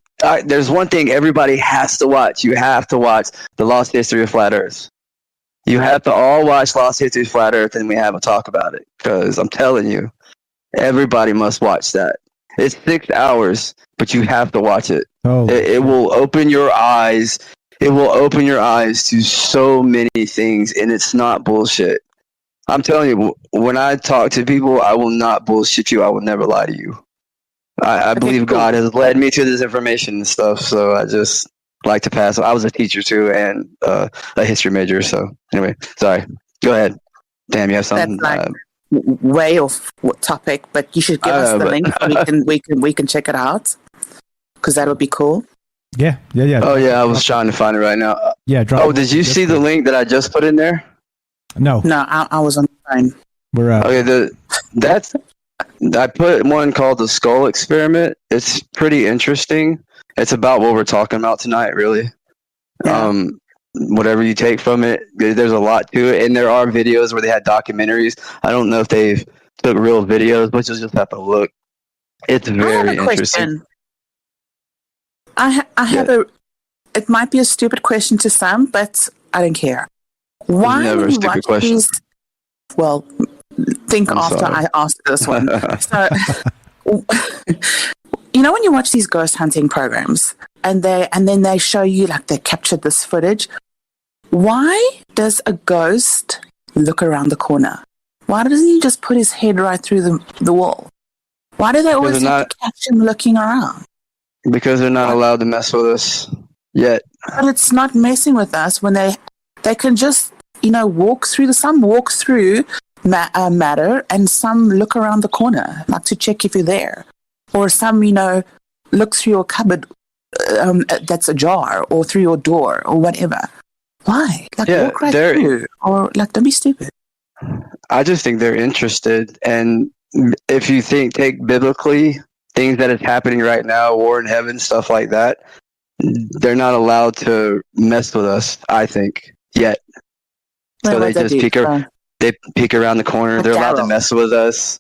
thing everybody has to watch. You have to watch The Lost History of Flat Earth. You have to all watch Lost History of Flat Earth, and we have a talk about it. Because I'm telling you, everybody must watch that. It's 6 hours, but you have to watch it. Oh, it will open your eyes. It will open your eyes to so many things, and it's not bullshit. I'm telling you, when I talk to people, I will not bullshit you. I will never lie to you. I believe God has led me to this information and stuff, so I just like to pass. I was a teacher too, and a history major. So anyway, sorry. Go ahead. Damn, you have something. That's way off topic, but you should give us the link so we can check it out, because that would be cool. Yeah. Oh yeah, I was trying to find it right now. Yeah. Did you see the link that I just put in there? No, I was on the phone. We're okay. I put one called the Skull Experiment. It's pretty interesting. it's about what we're talking about tonight, really. Whatever you take from it, there's a lot to it, and there are videos where they had documentaries. I don't know if they've took real videos, but you'll just have to look. It's very interesting. I have a. It might be a stupid question to some, but I don't care. Why Never when a you stupid watch question. these? Well, think I'm after sorry. I ask this one. So, you know, when you watch these ghost hunting programs, and then they show you like they captured this footage. Why does a ghost look around the corner? Why doesn't he just put his head right through the wall? Why do they always have to catch him looking around? Because they're not allowed to mess with us yet. But it's not messing with us when they can just, you know, walk through some walk through matter, and some look around the corner like to check if you're there, or some, you know, look through your cupboard that's ajar, or through your door or whatever. Why? Like, walk right through, or like, don't be stupid. I just think they're interested, and if you take biblically, things that is happening right now, war in heaven, stuff like that, they're not allowed to mess with us, I think, yet. So they just they peek around the corner. They're allowed to mess with us,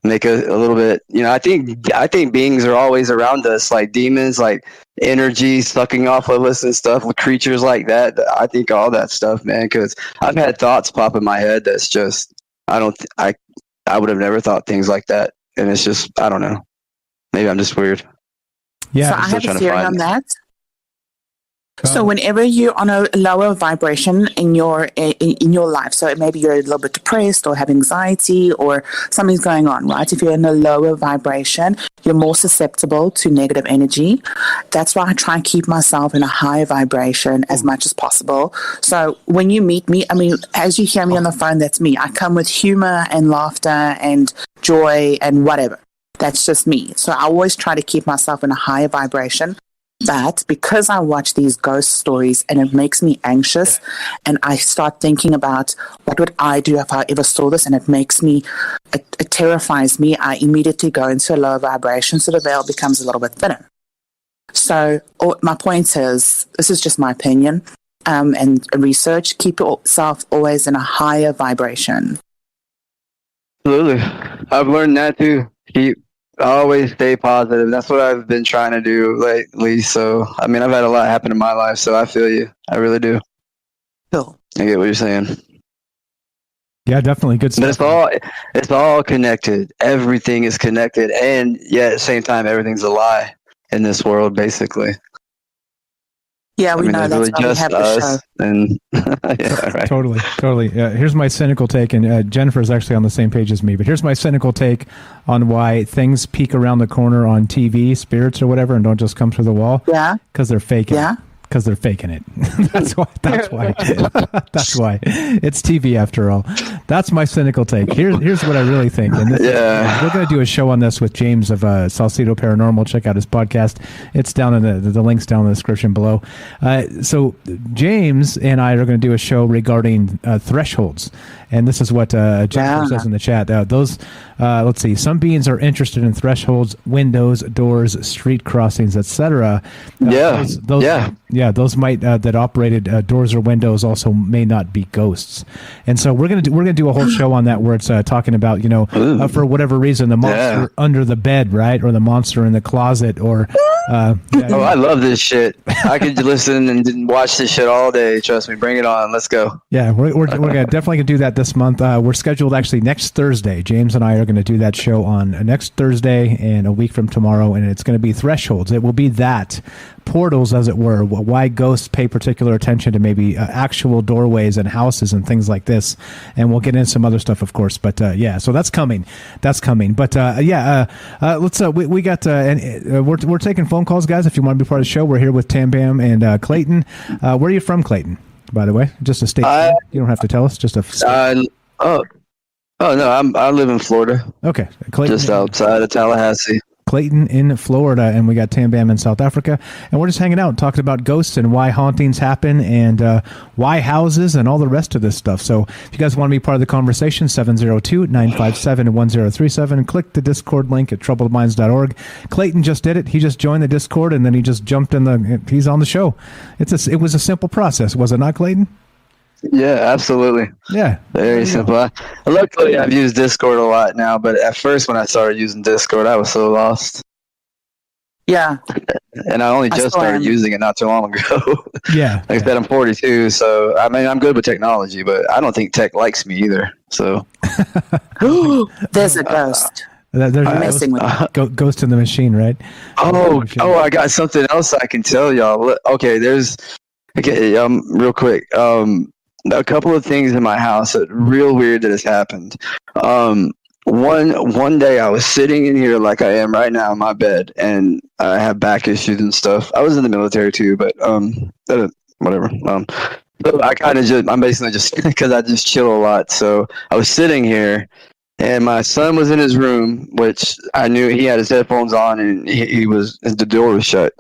make a little bit. You know, I think beings are always around us, like demons, like energy sucking off of us and stuff, with creatures like that. I think all that stuff, man, because I've had thoughts pop in my head that's just I would have never thought things like that, and it's just I don't know. Maybe I'm just weird. Yeah, so I have a theory on that. So whenever you're on a lower vibration in your life, so maybe you're a little bit depressed or have anxiety or something's going on, right? If you're in a lower vibration, you're more susceptible to negative energy. That's why I try and keep myself in a higher vibration as much as possible. So when you meet me, I mean, as you hear me on the phone, that's me. I come with humor and laughter and joy and whatever. That's just me. So I always try to keep myself in a higher vibration. But because I watch these ghost stories and it makes me anxious, and I start thinking about what would I do if I ever saw this, and it terrifies me, I immediately go into a lower vibration, so the veil becomes a little bit thinner. So my point is, this is just my opinion and research, keep yourself always in a higher vibration. Absolutely. I've learned that too. Always stay positive. That's what I've been trying to do lately. So, I mean, I've had a lot happen in my life, so I feel you. I really do. Cool. I get what you're saying. Yeah, definitely good stuff. But it's all connected. Everything is connected, and yet at the same time, everything's a lie in this world, basically. Yeah, we know that's really why we have the show. And yeah, right. Totally. Here's my cynical take, and Jennifer's actually on the same page as me, but here's my cynical take on why things peek around the corner on TV, spirits or whatever, and don't just come through the wall. Yeah. Because they're faking it. Because they're faking it. That's why. That's why. It's TV after all. That's my cynical take. Here's what I really think. And we're going to do a show on this with James of Salcedo Paranormal. Check out his podcast. It's down in the links down in the description below. So James and I are going to do a show regarding thresholds. And this is what Jennifer says in the chat. Let's see. Some beings are interested in thresholds, windows, doors, street crossings, etc. Those might that operated doors or windows also may not be ghosts. And so we're gonna do a whole show on that, where it's talking about for whatever reason the monster under the bed, right, or the monster in the closet, or. I love this shit. I could listen and watch this shit all day. Trust me. Bring it on. Let's go. Yeah, we're definitely gonna do that this month. We're scheduled actually next Thursday. James and I are going to do that show on next Thursday and a week from tomorrow, and it's going to be thresholds. It will be that portals, as it were. Why ghosts pay particular attention to maybe actual doorways and houses and things like this. And we'll get into some other stuff, of course. But so that's coming. But let's. We got and we're taking phone calls, guys. If you want to be part of the show, we're here with Tam Bam and Clayton. Where are you from, Clayton? By the way, just a state. You don't have to tell us. Just a. No, I live in Florida. Okay, Clayton, just outside of Tallahassee. Clayton in Florida, and we got Tam Bam in South Africa, and we're just hanging out talking about ghosts and why hauntings happen and why houses and all the rest of this stuff. So if you guys want to be part of the conversation, 702-957-1037, click the Discord link at troubledminds.org. Clayton just did it. He just joined the Discord, and then he just jumped he's on the show. It was a simple process, was it not, Clayton? Yeah, absolutely. Yeah. Very simple. Luckily, I've used Discord a lot now, but at first when I started using Discord, I was so lost. Yeah. And I only just started using it not too long ago. Yeah. Like I said, I'm 42, so I mean, I'm good with technology, but I don't think tech likes me either. So there's a ghost. There's I'm messing with Ghost in the Machine, right? Oh, I got something else I can tell y'all. Okay, real quick. A couple of things in my house that real weird that has happened. One day I was sitting in here like I am right now in my bed, and I have back issues and stuff. I was in the military too, but whatever. So I'm basically just because I just chill a lot. So I was sitting here, and my son was in his room, which I knew he had his headphones on, and the door was shut.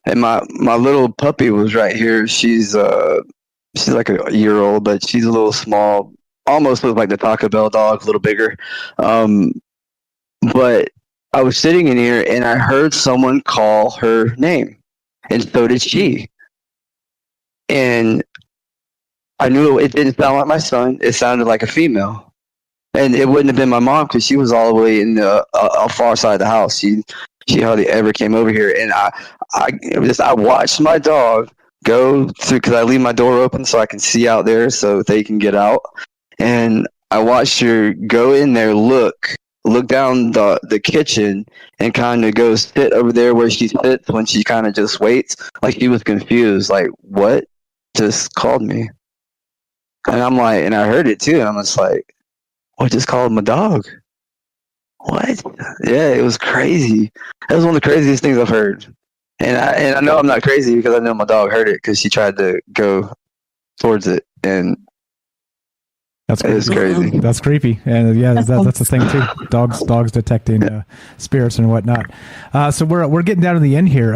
And my little puppy was right here. She's like a year old, but she's a little small, almost looks like the Taco Bell dog, a little bigger. But I was sitting in here and I heard someone call her name, and so did she. And I knew it didn't sound like my son. It sounded like a female, and it wouldn't have been my mom because she was all the way in the far side of the house. She hardly ever came over here, and I watched my dog go through because I leave my door open so I can see out there so they can get out, and I watched her go in there, look down the kitchen, and kind of go sit over there where she sits when she kind of just waits, like she was confused, like what just called me, and I'm like, and I heard it too, and I'm just like, what just called my dog? What? Yeah, it was crazy. That was one of the craziest things I've heard. And I know I'm not crazy because I know my dog heard it because she tried to go towards it, and it was crazy. That's creepy, and yeah, that's the thing too. Dogs detecting spirits and whatnot. So we're getting down to the end here.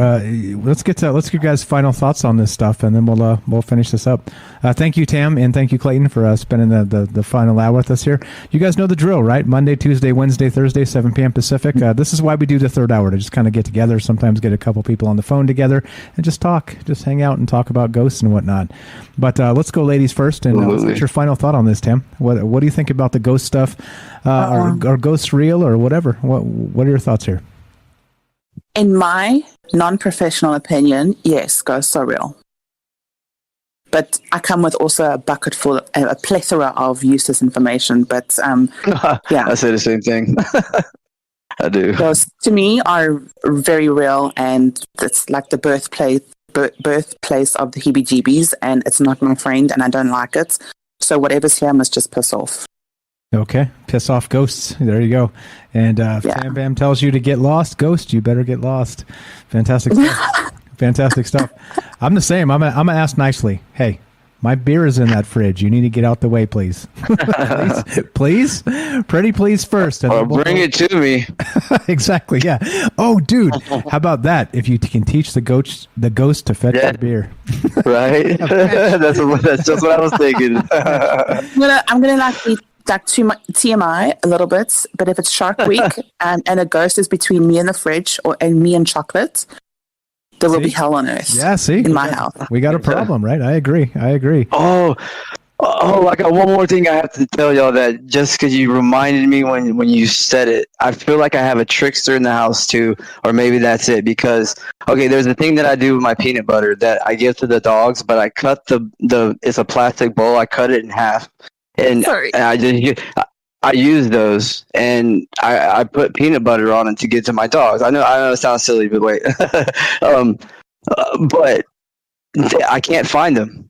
Let's get you guys' final thoughts on this stuff, and then we'll finish this up. Thank you, Tam, and thank you, Clayton, for spending the final hour with us here. You guys know the drill, right? Monday, Tuesday, Wednesday, Thursday, 7 p.m. Pacific. This is why we do the third hour, to just kind of get together. Sometimes get a couple people on the phone together and just hang out and talk about ghosts and whatnot. But let's go, ladies first, and what's your final thought on this, Tam? What do you think about the ghost stuff? Are ghosts real or whatever? What are your thoughts here? In my non-professional opinion, yes, ghosts are real. But I come with also a plethora of useless information. But yeah, I say the same thing. I do. Ghosts to me are very real, and it's like the birthplace of the heebie-jeebies, and it's not my friend, and I don't like it. So whatever's here must just piss off. Okay, piss off ghosts. There you go. And Bam Bam tells you to get lost. Ghost, you better get lost. Fantastic stuff. Fantastic stuff. I'm the same. I'm gonna ask nicely. Hey, my beer is in that fridge. You need to get out the way, please. please, pretty please first. And bring it to me. Exactly. Yeah. Oh, dude, how about that? If you can teach the ghost to fetch the beer, right? That's just what I was thinking. I'm gonna like to my TMI a little bit, but if it's Shark Week and a ghost is between me and the fridge and me and chocolate, there will be hell on earth. Yeah, in my house. We got a problem, right? I agree. Oh, I got one more thing I have to tell y'all, that just because you reminded me when you said it, I feel like I have a trickster in the house too, or maybe that's it. Because there's a thing that I do with my peanut butter that I give to the dogs, but I cut it's a plastic bowl. I cut it in half, and I use those, and I put peanut butter on it to get to my dogs. I know it sounds silly, but wait. But I can't find them,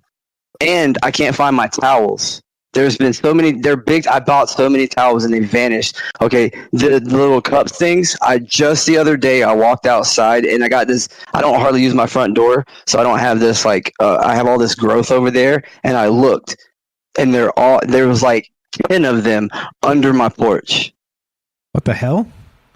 and I can't find my towels. There's been so many. They're big. I bought so many towels, and they vanished. Okay, the little cups things. Just the other day I walked outside, and I got this. I don't hardly use my front door, so I don't have this I have all this growth over there, and I looked, and there was like 10 of them under my porch. What the hell?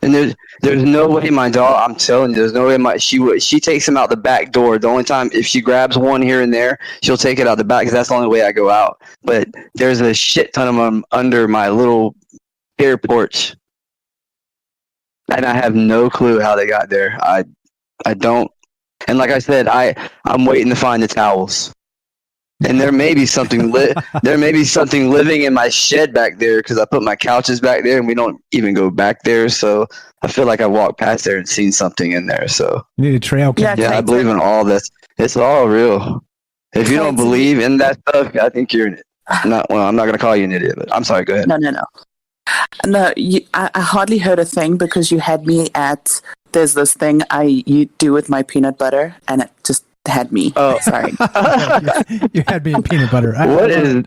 And there's no way my dog. I'm telling you, there's no way she takes him out the back door. The only time if she grabs one here and there, she'll take it out the back because that's the only way I go out. But there's a shit ton of them under my little air porch, and I have no clue how they got there. I don't. And like I said, I'm waiting to find the towels. And there may be something living in my shed back there because I put my couches back there and we don't even go back there. So I feel like I walked past there and seen something in there. So you need a trail cam. Yeah, I believe in all this. It's all real. If you don't believe in that stuff, I think you're not. Well, I'm not gonna call you an idiot, but I'm sorry. Go ahead. No. No, I hardly heard a thing because you had me at. There's this thing you do with my peanut butter, and it just had me. Oh, sorry. You had me in peanut butter. What is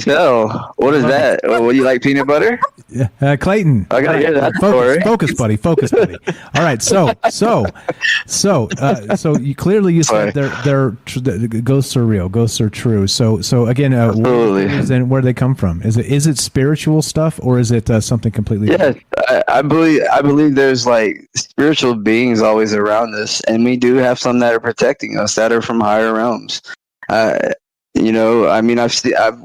that? What do you like, peanut butter? Yeah, Clayton. I gotta hear that focus, buddy. All right, so you clearly said ghosts are real, ghosts are true. So again, then where do they come from? Is it spiritual stuff or is it something completely? Yes, I believe there's like spiritual beings always around us, and we do have some that are protecting us that are from higher realms. I mean, I've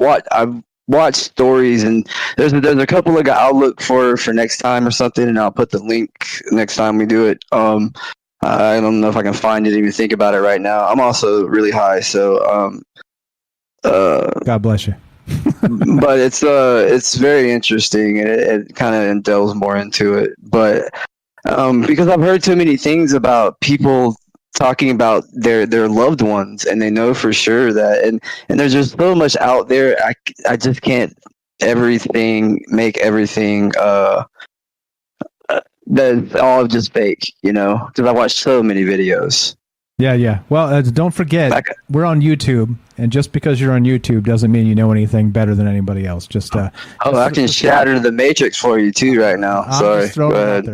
watched stories, and there's a couple that I'll look for next time or something, and I'll put the link next time we do it. I don't know if I can find it, even think about it right now. I'm also really high, so God bless you. But it's very interesting, and it kind of delves more into it. But because I've heard too many things about people talking about their loved ones, and they know for sure that, and there's just so much out there. I just can't make everything that's all just fake, because I watched so many videos. Yeah. Well, don't forget, we're on YouTube, and just because you're on YouTube doesn't mean you know anything better than anybody else. I can shatter the matrix for you too right now. Sorry.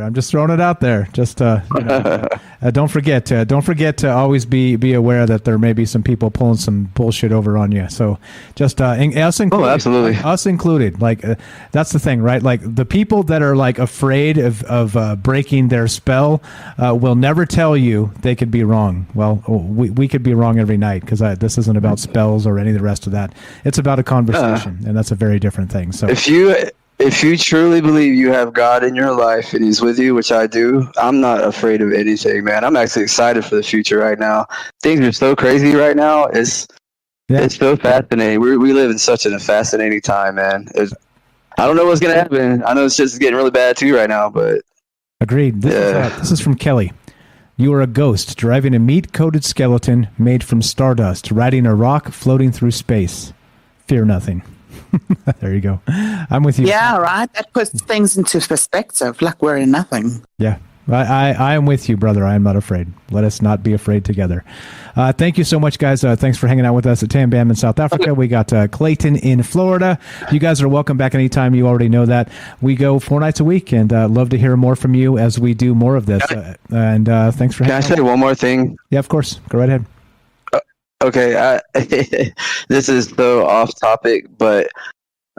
I'm just throwing it out there. Don't forget to always be aware that there may be some people pulling some bullshit over on you. So just us included. Oh, absolutely. Us included. Like that's the thing, right? Like the people that are like afraid of breaking their spell will never tell you they could be wrong. Well, we could be wrong every night because this isn't about spells or any of the rest of that. It's about a conversation, and that's a very different thing. So if you truly believe you have God in your life and He's with you, which I do, I'm not afraid of anything, man. I'm actually excited for the future right now. Things are so crazy right now. It's so fascinating. We live in such a fascinating time, man. I don't know what's gonna happen. I know it's just getting really bad too right now, but agreed. This is from Kelly. You are a ghost driving a meat-coated skeleton made from stardust, riding a rock floating through space. Fear nothing. There you go. I'm with you. Yeah, right. That puts things into perspective, like we're in nothing. Yeah. I am with you, brother. I am not afraid. Let us not be afraid together. Thank you so much, guys. Thanks for hanging out with us at Tam Bam in South Africa. We got Clayton in Florida. You guys are welcome back anytime. You already know that. We go 4 nights a week, and love to hear more from you as we do more of this. And thanks for hanging out. Can I say one more thing? Yeah, of course. Go right ahead. Okay. This is so off topic, but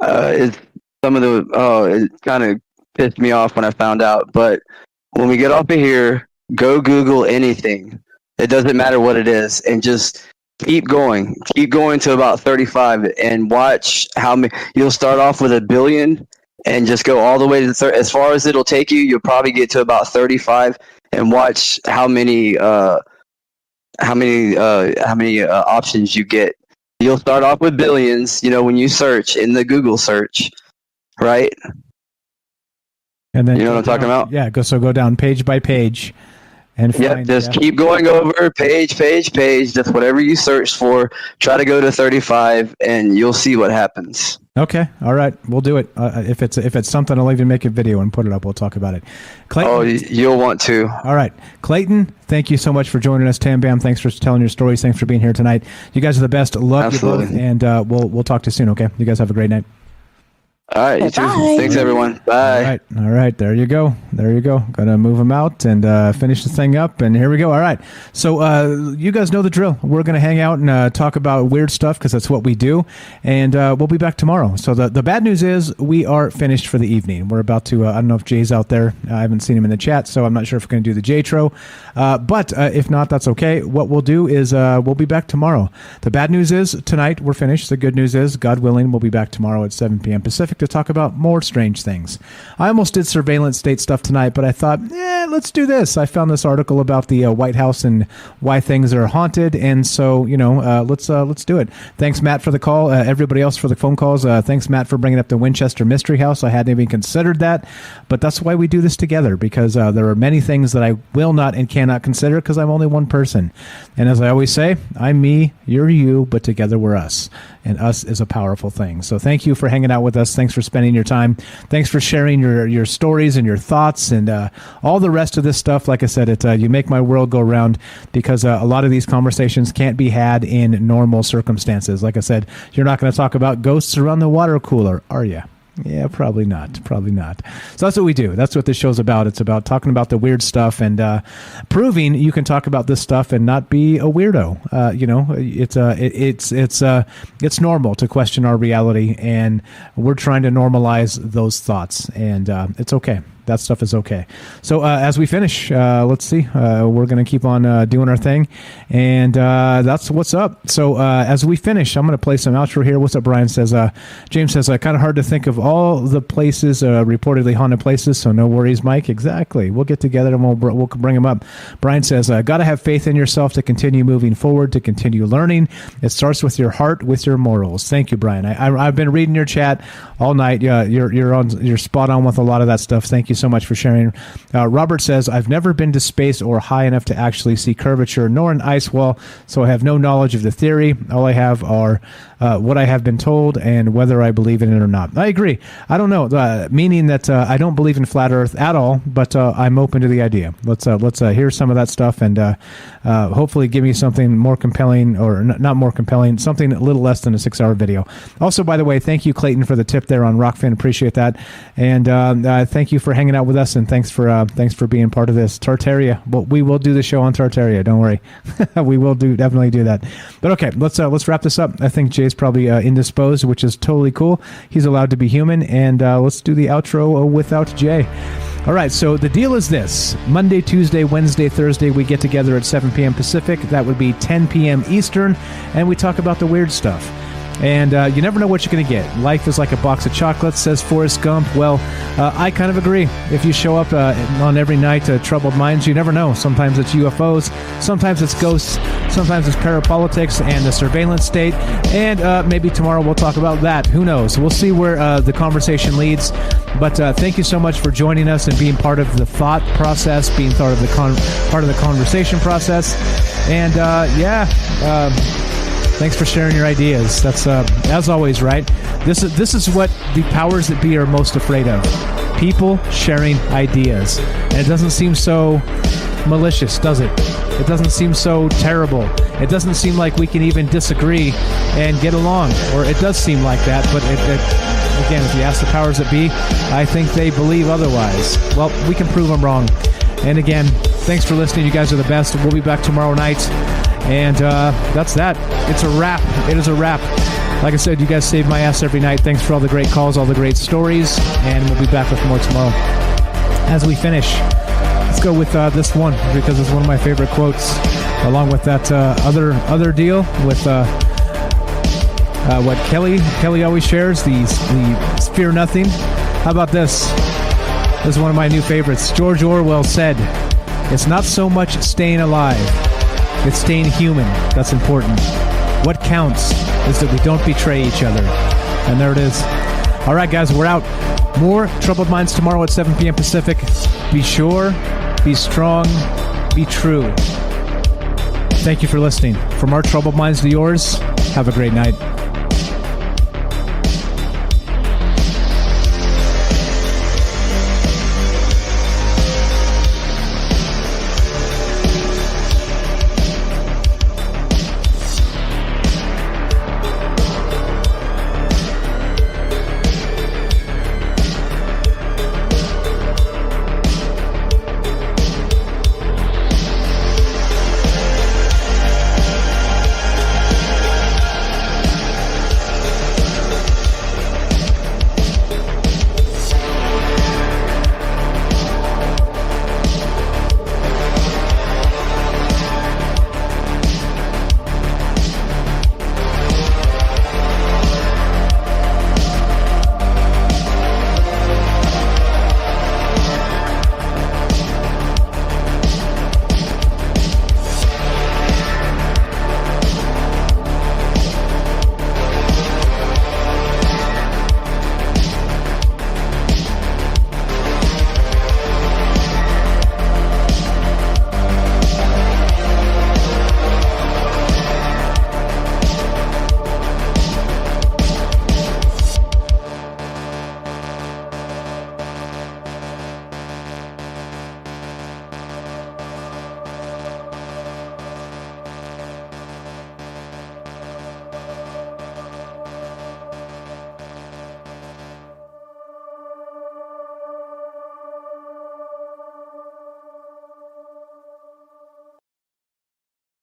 it kind of pissed me off when I found out. But when we get off of here, go Google anything. It doesn't matter what it is, and just keep going. Keep going to about 35, and watch how many. You'll start off with 1 billion, and just go all the way to as far as it'll take you. You'll probably get to about 35, and watch how many options you get. You'll start off with billions. When you search in the Google search, right? And then you know what I'm talking about? Yeah, go down page by page, and find, keep going over page, just whatever you search for. Try to go to 35, and you'll see what happens. Okay, all right, we'll do it. If it's something, I'll even make a video and put it up. We'll talk about it. Clayton, oh, you'll want to. All right, Clayton, thank you so much for joining us. Tam Bam, thanks for telling your stories. Thanks for being here tonight. You guys are the best. Love you both, and we'll talk to you soon. Okay, you guys have a great night. All right, you too. Bye. Thanks, everyone. Bye. All right. There you go. Gonna move them out and finish the thing up. And here we go. All right. So you guys know the drill. We're gonna hang out and talk about weird stuff because that's what we do. And we'll be back tomorrow. So the bad news is we are finished for the evening. We're about to. I don't know if Jay's out there. I haven't seen him in the chat, so I'm not sure if we're gonna do the J-tro. But if not, that's okay. What we'll do is we'll be back tomorrow. The bad news is tonight we're finished. The good news is, God willing, we'll be back tomorrow at 7 p.m. Pacific to talk about more strange things. I almost did surveillance state stuff tonight, but I thought, let's do this. I found this article about the White House and why things are haunted, and so let's do it. Thanks, Matt, for the call. Everybody else for the phone calls. Thanks, Matt, for bringing up the Winchester Mystery House. I hadn't even considered that, but that's why we do this together, because there are many things that I will not and cannot consider because I'm only one person. And as I always say, I'm me, you're you, but together we're us. And us is a powerful thing. So thank you for hanging out with us. Thanks for spending your time. Thanks for sharing your stories and your thoughts and all the rest of this stuff. Like I said, you make my world go round, because a lot of these conversations can't be had in normal circumstances. Like I said, you're not going to talk about ghosts around the water cooler, are you? Yeah, probably not. Probably not. So that's what we do. That's what this show's about. It's about talking about the weird stuff and proving you can talk about this stuff and not be a weirdo. It's normal to question our reality, and we're trying to normalize those thoughts, and it's okay. That stuff is okay. So as we finish, let's see. We're going to keep on doing our thing, and that's what's up. So as we finish, I'm going to play some outro here. What's up, Brian says. James says, kind of hard to think of all the places, reportedly haunted places, so no worries, Mike. Exactly. We'll get together and we'll bring them up. Brian says, got to have faith in yourself to continue moving forward, to continue learning. It starts with your heart, with your morals. Thank you, Brian. I've been reading your chat all night. You're spot on with a lot of that stuff. Thank you so much for sharing. Robert says, I've never been to space or high enough to actually see curvature nor an ice wall, so I have no knowledge of the theory. All I have are what I have been told and whether I believe in it or not. I agree. I don't know, meaning that I don't believe in flat Earth at all, but I'm open to the idea. Let's hear some of that stuff and hopefully give me something more compelling, or not more compelling, something a little less than a 6-hour video. Also, by the way, thank you, Clayton, for the tip there on Rockfin. Appreciate that. And thank you for hanging out with us, and thanks for being part of this. Tartaria. Well, we will do the show on Tartaria. Don't worry. We will definitely do that. But okay, let's wrap this up. I think Jay's probably indisposed, which is totally cool. He's allowed to be human, and let's do the outro without Jay. All right, so the deal is this. Monday, Tuesday, Wednesday, Thursday, we get together at 7 p.m. Pacific. That would be 10 p.m. Eastern, and we talk about the weird stuff. And you never know what you're going to get. Life is like a box of chocolates, says Forrest Gump. Well, I kind of agree. If you show up on every night to Troubled Minds, you never know. Sometimes it's UFOs, sometimes it's ghosts, sometimes it's parapolitics and the surveillance state, and maybe tomorrow we'll talk about that. Who knows? We'll see where the conversation leads. But thank you so much for joining us and being part of the thought process, being part of the conversation process. And thanks for sharing your ideas. That's as always, right? This is what the powers that be are most afraid of. People sharing ideas. And it doesn't seem so malicious, does it? It doesn't seem so terrible. It doesn't seem like we can even disagree and get along. Or it does seem like that, but again, if you ask the powers that be, I think they believe otherwise. Well, we can prove them wrong. And again, thanks for listening. You guys are the best. We'll be back tomorrow night. And that's that. It's a wrap. It is a wrap. Like I said, you guys save my ass every night. Thanks for all the great calls, all the great stories, and we'll be back with more tomorrow. As we finish, let's go with this one, because it's one of my favorite quotes, along with that other deal with what Kelly always shares, the fear nothing. How about this? This is one of my new favorites. George Orwell said, "It's not so much staying alive, it's staying human that's important. What counts is that we don't betray each other." And there it is. All right, guys, we're out. More Troubled Minds tomorrow at 7 p.m. Pacific. Be sure, be strong, be true. Thank you for listening. From our Troubled Minds to yours, have a great night.